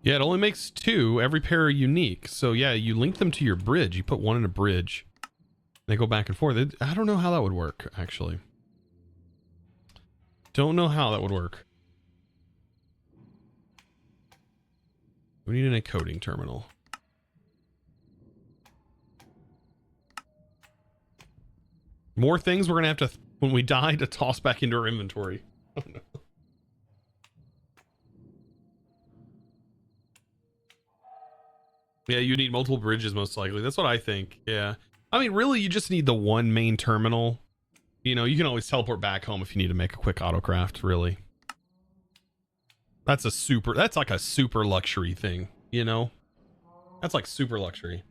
Yeah, it only makes 2. Every pair are unique. So yeah, you link them to your bridge. You put one in a bridge. They go back and forth. I don't know how that would work, actually. Don't know how that would work. We need an encoding terminal. More things we're going to have to, when we die, to toss back into our inventory. Oh, no. Yeah, you need multiple bridges most likely. That's what I think. Yeah. I mean, really, you just need the one main terminal. You know, you can always teleport back home if you need to make a quick autocraft, really. That's like a super luxury thing, you know? That's like super luxury.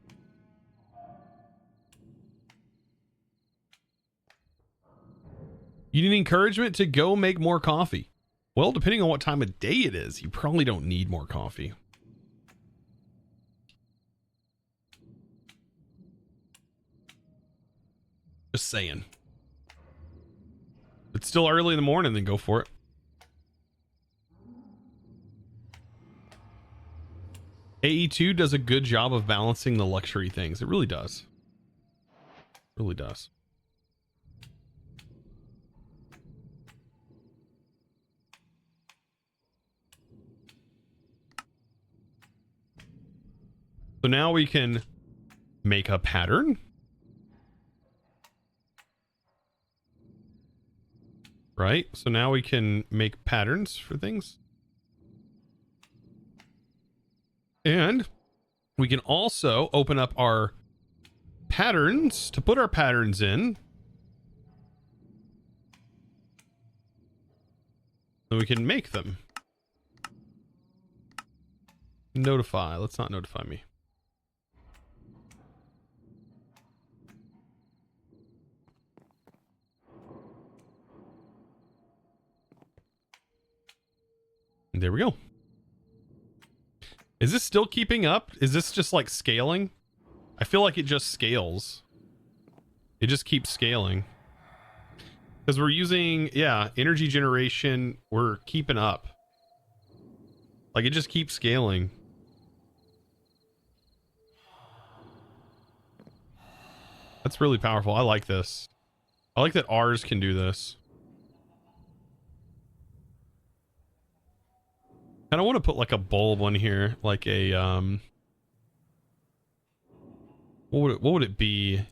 You need encouragement to go make more coffee. Well, depending on what time of day it is, you probably don't need more coffee. Just saying. If it's still early in the morning, then go for it. AE2 does a good job of balancing the luxury things. It really does. Really does. So now we can make a pattern. Right? So now we can make patterns for things. And we can also open up our patterns to put our patterns in. So we can make them. Notify. Let's not notify me. There we go. Is this still keeping up? Is this just like scaling? I feel like it just scales. It just keeps scaling. Because we're using, yeah, energy generation. We're keeping up. Like it just keeps scaling. That's really powerful. I like this. I like that ours can do this. And I want to put like a bulb on here, like a what would it be?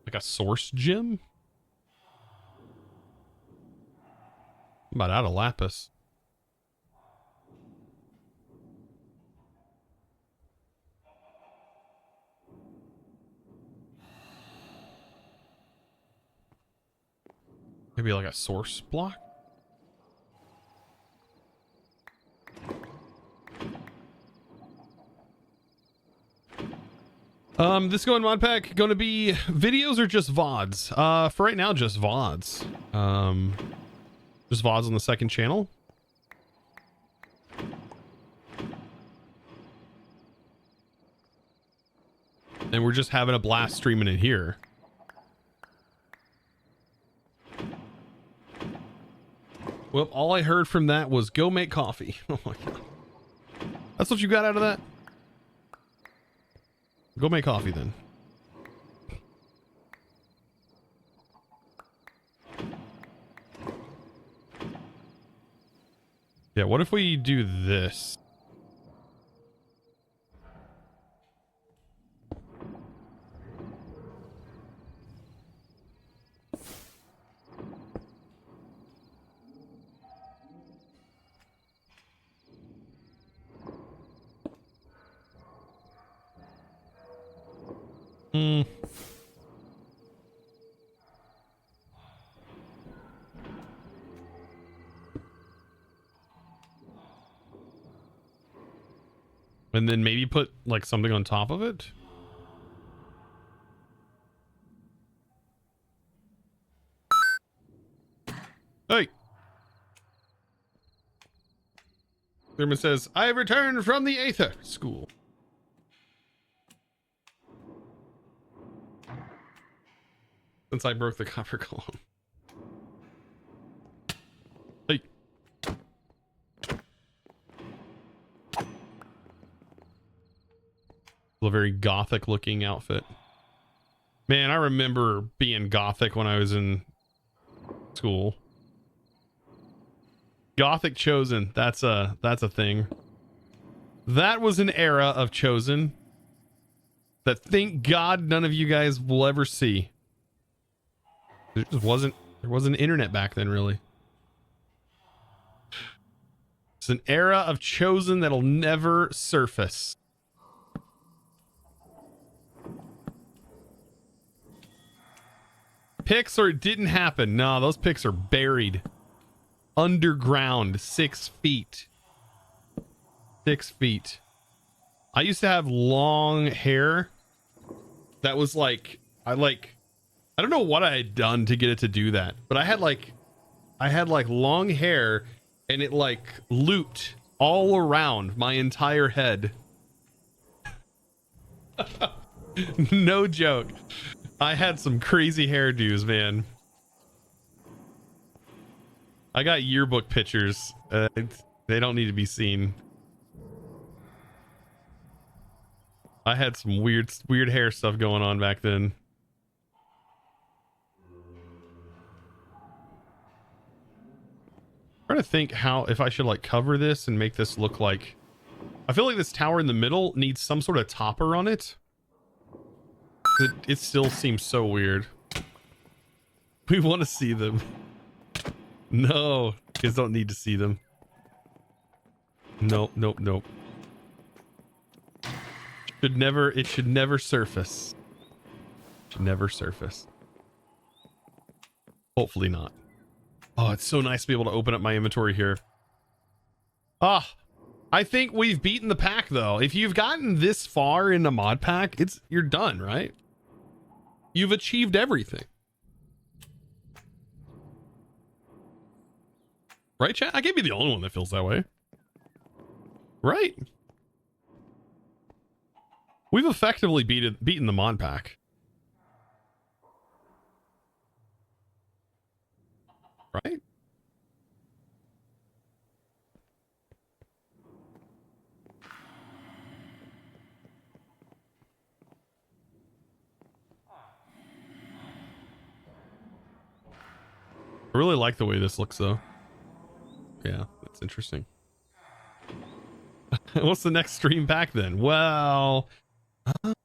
Like a source gem? I'm about out of lapis. Maybe like a source block? This going mod pack going to be videos or just VODs? For right now, just VODs. Just VODs on the second channel. And we're just having a blast streaming it here. Well, all I heard from that was go make coffee. Oh my god. That's what you got out of that? Go make coffee then. Yeah, what if we do this? And then maybe put like something on top of it. Hey. Thurman says, I have returned from the Aether School. Since I broke the copper column. A very gothic looking outfit. Man, I remember being gothic when I was in school. Gothic Chosen, that's a thing. That was an era of Chosen that thank God none of you guys will ever see. There wasn't internet back then, really. It's an era of Chosen that'll never surface. Pics or it didn't happen. No, those pics are buried underground, 6 feet. 6 feet. I used to have long hair that was like, I don't know what I had done to get it to do that, but I had like long hair and it like looped all around my entire head. No joke. I had some crazy hairdos, man. I got yearbook pictures. They don't need to be seen. I had some weird hair stuff going on back then. I'm trying to think if I should like cover this and make this look like, I feel like this tower in the middle needs some sort of topper on it. It still seems so weird. We want to see them. No, kids don't need to see them. Nope. It should never surface. Should never surface. Hopefully not. Oh, it's so nice to be able to open up my inventory here. I think we've beaten the pack though. If you've gotten this far in the mod pack, you're done, right? You've achieved everything. Right, chat? I can't be the only one that feels that way. Right? We've effectively beaten the mod pack. Right? I really like the way this looks though. Yeah, that's interesting. What's the next stream back then? Well,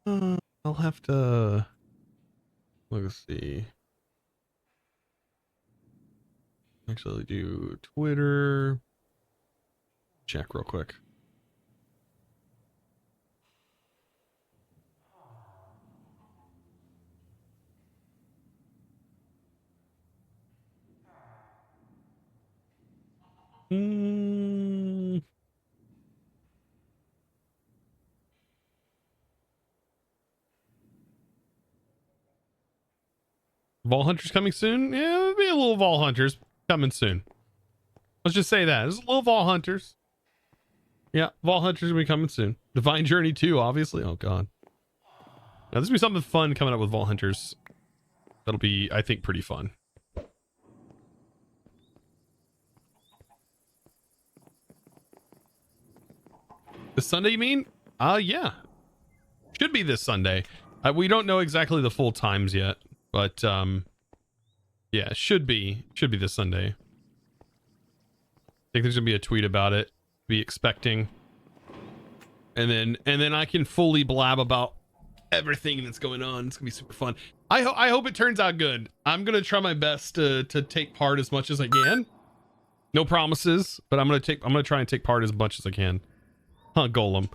I'll have to, let's see. Actually do Twitter. Check real quick. Vol Hunters coming soon? Yeah, there'll be a little Vol Hunters coming soon. Let's just say that. There's a little Vol Hunters. Yeah, Vol Hunters will be coming soon. Divine Journey 2, obviously. Oh, God. Now, this will be something fun coming up with Vol Hunters. That'll be, I think, pretty fun. This Sunday, you mean? Yeah. Should be this Sunday. We don't know exactly the full times yet, but yeah, should be this Sunday. I think there's gonna be a tweet about it. Be expecting, and then I can fully blab about everything that's going on. It's gonna be super fun. I hope it turns out good. I'm gonna try my best to take part as much as I can. No promises, but I'm gonna try and take part as much as I can. Golem,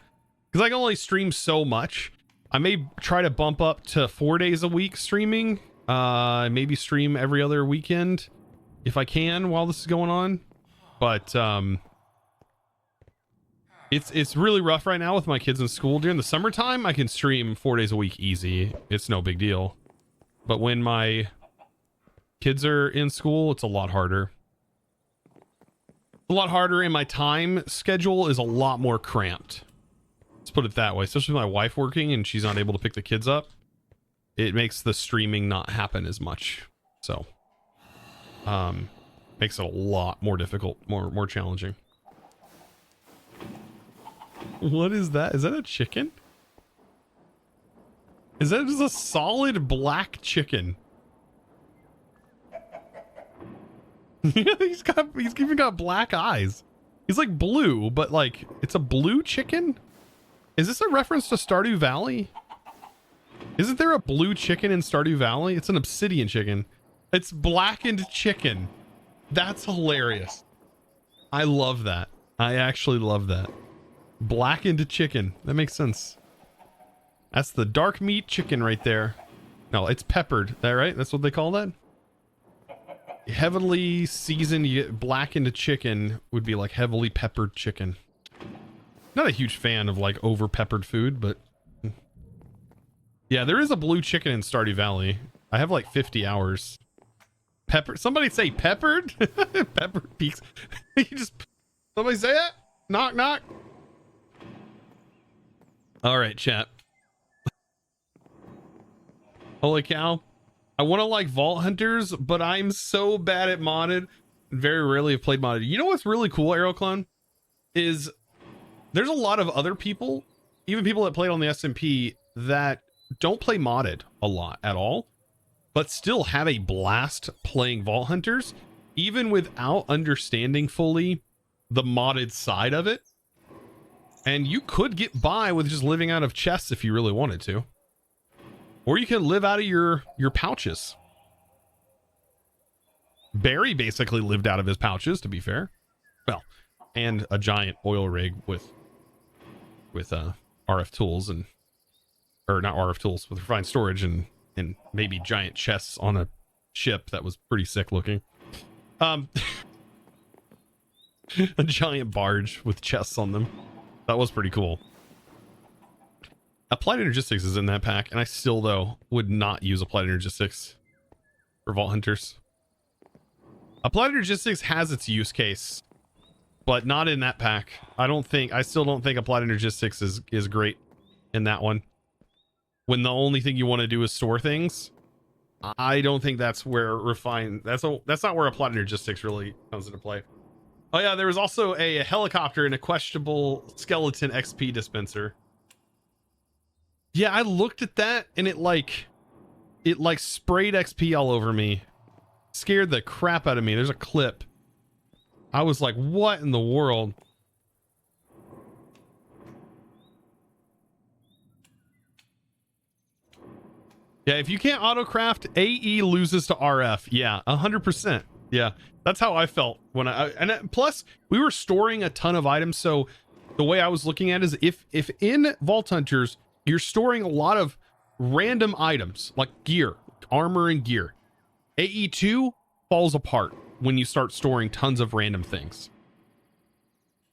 because I can only stream so much. I may try to bump up to 4 days a week streaming. Maybe stream every other weekend if I can while this is going on. But it's really rough right now with my kids in school. During the summertime, I can stream 4 days a week easy. It's no big deal. But when my kids are in school, it's a lot harder. A lot harder, and my time schedule is a lot more cramped. Let's put it that way. Especially with my wife working and she's not able to pick the kids up. It makes the streaming not happen as much. So, makes it a lot more difficult, more challenging. What is that? Is that a chicken? Is that just a solid black chicken? he's even got black eyes. He's like blue, but like it's a blue chicken. Is this a reference to Stardew Valley? Isn't there a blue chicken in Stardew Valley? It's an obsidian chicken. It's blackened chicken. That's hilarious. I love that. I actually love that. Blackened chicken. That makes sense. That's the dark meat chicken right there. No, it's peppered. That right? That's what they call that? Heavily seasoned blackened chicken would be like heavily peppered chicken. Not a huge fan of like over peppered food, but yeah, there is a blue chicken in Stardew Valley. I have like 50 hours. Pepper. Somebody say peppered? Peppered peaks. You just somebody say it? Knock knock. All right, chat. Holy cow. I want to like Vault Hunters, but I'm so bad at modded. Very rarely have played modded. You know what's really cool, Aeroclone? Is there's a lot of other people, even people that played on the SMP, that don't play modded a lot at all, but still have a blast playing Vault Hunters, even without understanding fully the modded side of it. And you could get by with just living out of chests if you really wanted to. Or you can live out of your pouches. Barry basically lived out of his pouches, to be fair. Well, and a giant oil rig with RF tools and, or not RF tools, with refined storage and maybe giant chests on a ship that was pretty sick looking. A giant barge with chests on them. That was pretty cool. Applied Energistics is in that pack, and I still, though, would not use Applied Energistics for Vault Hunters. Applied Energistics has its use case, but not in that pack. I still don't think Applied Energistics is great in that one. When the only thing you want to do is store things, I don't think that's where that's not where Applied Energistics really comes into play. Oh yeah, there was also a helicopter and a questionable skeleton XP dispenser. Yeah, I looked at that and it like sprayed XP all over me. Scared the crap out of me. There's a clip. I was like, what in the world? Yeah, if you can't autocraft, AE loses to RF. Yeah, 100%. Yeah, that's how I felt when plus we were storing a ton of items. So the way I was looking at it is if in Vault Hunters, you're storing a lot of random items like gear, armor and gear. AE2 falls apart when you start storing tons of random things.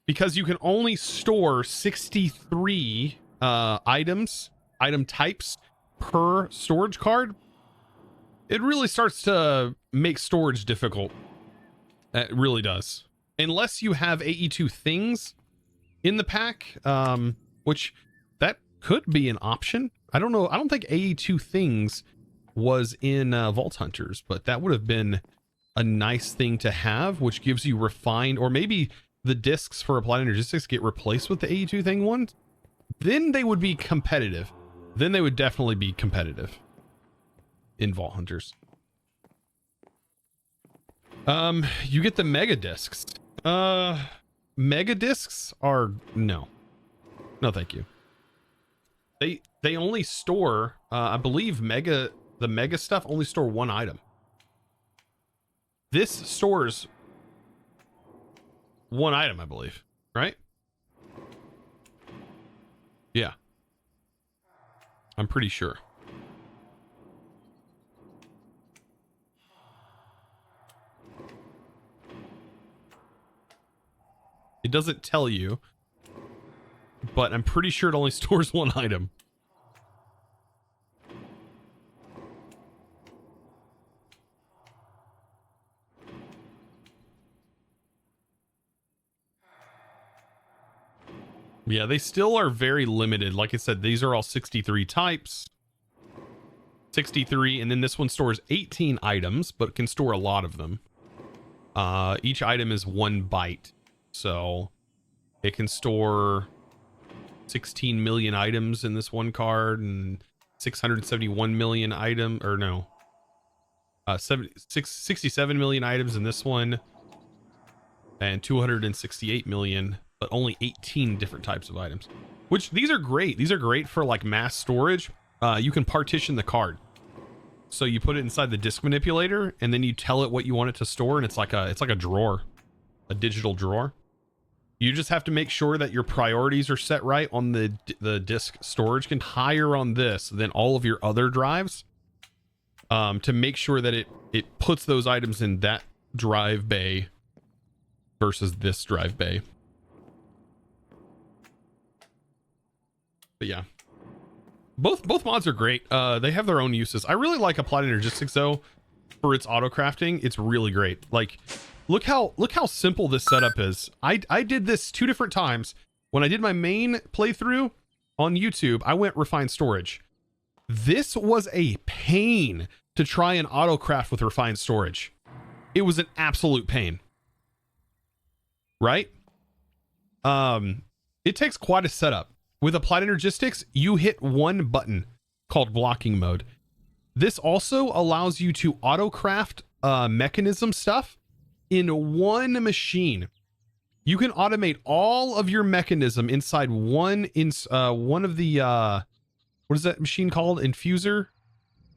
Because you can only store 63 item types per storage card. It really starts to make storage difficult. It really does. Unless you have AE2 things in the pack, which that could be an option. I don't know. I don't think AE2 things was in Vault Hunters, but that would have been a nice thing to have, which gives you refined, or maybe the discs for Applied Energistics get replaced with the AE2 thing ones. Then they would be competitive. Then they would definitely be competitive in Vault Hunters. You get the mega discs. Mega discs are no, thank you. They only store, I believe the mega stuff only store one item. This stores one item, I believe, right? Yeah. I'm pretty sure. It doesn't tell you, but I'm pretty sure it only stores one item. Yeah, they still are very limited. Like I said, these are all 63 types. 63, and then this one stores 18 items, but can store a lot of them. Each item is 1 byte. So it can store 16 million items in this one card and 671 million item, or no, 67 million items in this one, and 268 million, but only 18 different types of items. Which these are great. These are great for like mass storage. You can partition the card. So you put it inside the disk manipulator, and then you tell it what you want it to store, and it's like a drawer, a digital drawer. You just have to make sure that your priorities are set right on the disk storage can higher on this than all of your other drives, to make sure that it puts those items in that drive bay versus this drive bay. But yeah, both mods are great. They have their own uses. I really like Applied Energistics though, for its auto crafting. It's really great. Like, look how simple this setup is. I did this 2 different times. When I did my main playthrough on YouTube, I went refined storage. This was a pain to try and auto craft with refined storage. It was an absolute pain. Right? It takes quite a setup. With Applied Energistics, you hit one button called blocking mode. This also allows you to auto craft mechanism stuff in one machine. You can automate all of your mechanism inside one of the what is that machine called? Infuser?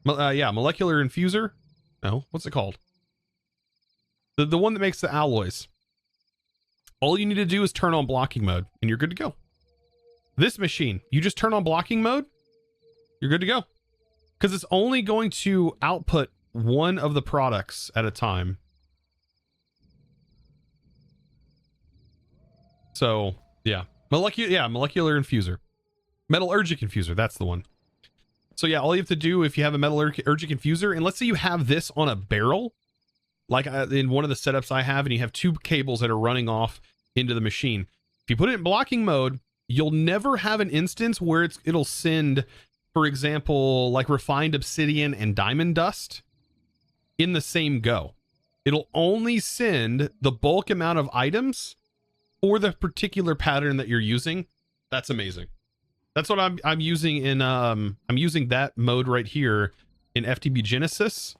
Yeah, molecular infuser. No, what's it called? The one that makes the alloys. All you need to do is turn on blocking mode, and you're good to go. This machine, you just turn on blocking mode, you're good to go. Because it's only going to output one of the products at a time. So, yeah. Molecular infuser. Metallurgic infuser, that's the one. So yeah, all you have to do if you have a metallurgic infuser, and let's say you have this on a barrel, like in one of the setups I have, and you have 2 cables that are running off into the machine. If you put it in blocking mode, you'll never have an instance where it'll send, for example, like refined obsidian and diamond dust in the same go. It'll only send the bulk amount of items for the particular pattern that you're using. That's amazing. That's what I'm using in I'm using that mode right here in FTB Genesis,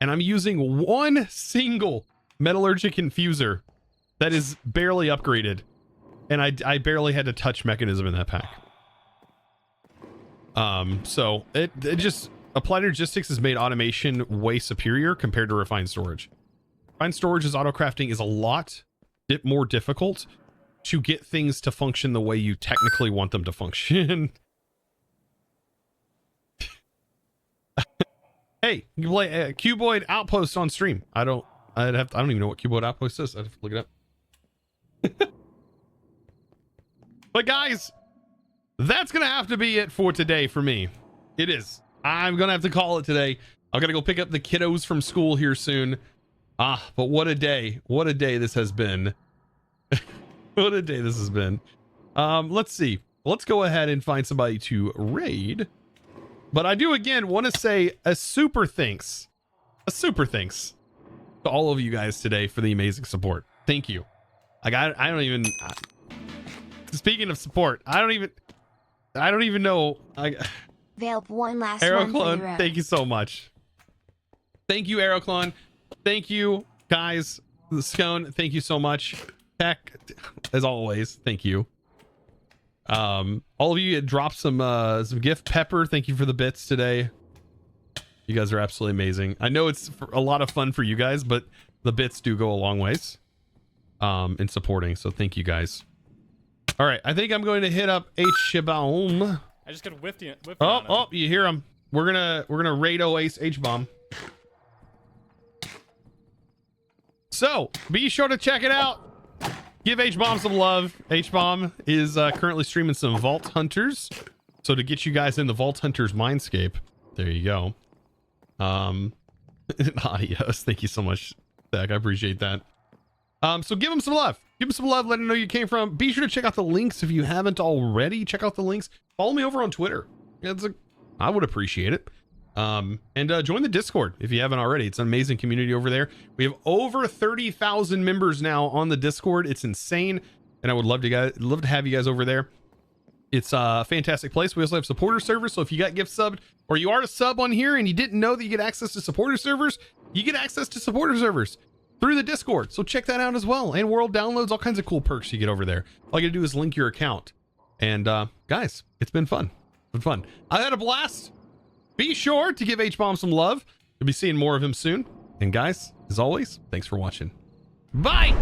and I'm using one single metallurgic infuser that is barely upgraded. And I barely had to touch mechanism in that pack. So it just, Applied Energistics has made automation way superior compared to refined storage. Refined storage's auto crafting is a lot more difficult to get things to function the way you technically want them to function. Hey, you can play Cuboid Outpost on stream. I don't even know what Cuboid Outpost is. I have to look it up. But guys, that's gonna have to be it for today for me. It is. I'm gonna have to call it today. I'm gonna go pick up the kiddos from school here soon. But what a day. What a day this has been. What a day this has been. Let's see. Let's go ahead and find somebody to raid. But I do again want to say a super thanks to all of you guys today for the amazing support. Thank you. Like I don't even. Speaking of support, I don't even know. Velp one last Aeroclone, thank you so much. Thank you, Aeroclone. Thank you, guys. The Scone, thank you so much. Heck, as always, thank you. All of you dropped some gift pepper. Thank you for the bits today. You guys are absolutely amazing. I know it's a lot of fun for you guys, but the bits do go a long ways in supporting. So thank you guys. All right, I think I'm going to hit up H-Bomb. I just got whiffed. Oh, you hear him. We're gonna raid Oace H-Bomb. So be sure to check it out. Give H-Bomb some love. H-Bomb is currently streaming some Vault Hunters. So to get you guys in the Vault Hunters mindscape, there you go. Adios. Thank you so much, Zach. I appreciate that. So give him some love. Give him some love. Let him know you came from. Be sure to check out the links if you haven't already. Check out the links. Follow me over on Twitter. I would appreciate it. And join the Discord if you haven't already. It's an amazing community over there. We have over 30,000 members now on the Discord. It's insane, and I would love to have you guys over there. It's a fantastic place. We also have supporter servers. So if you got gift subbed or you are a sub on here and you didn't know that you get access to supporter servers, you get access to supporter servers through the Discord. So check that out as well. And world downloads, all kinds of cool perks you get over there. All you gotta do is link your account. And guys, it's been fun. I had a blast. Be sure to give H-Bomb some love. You'll be seeing more of him soon. And guys, as always, thanks for watching. Bye.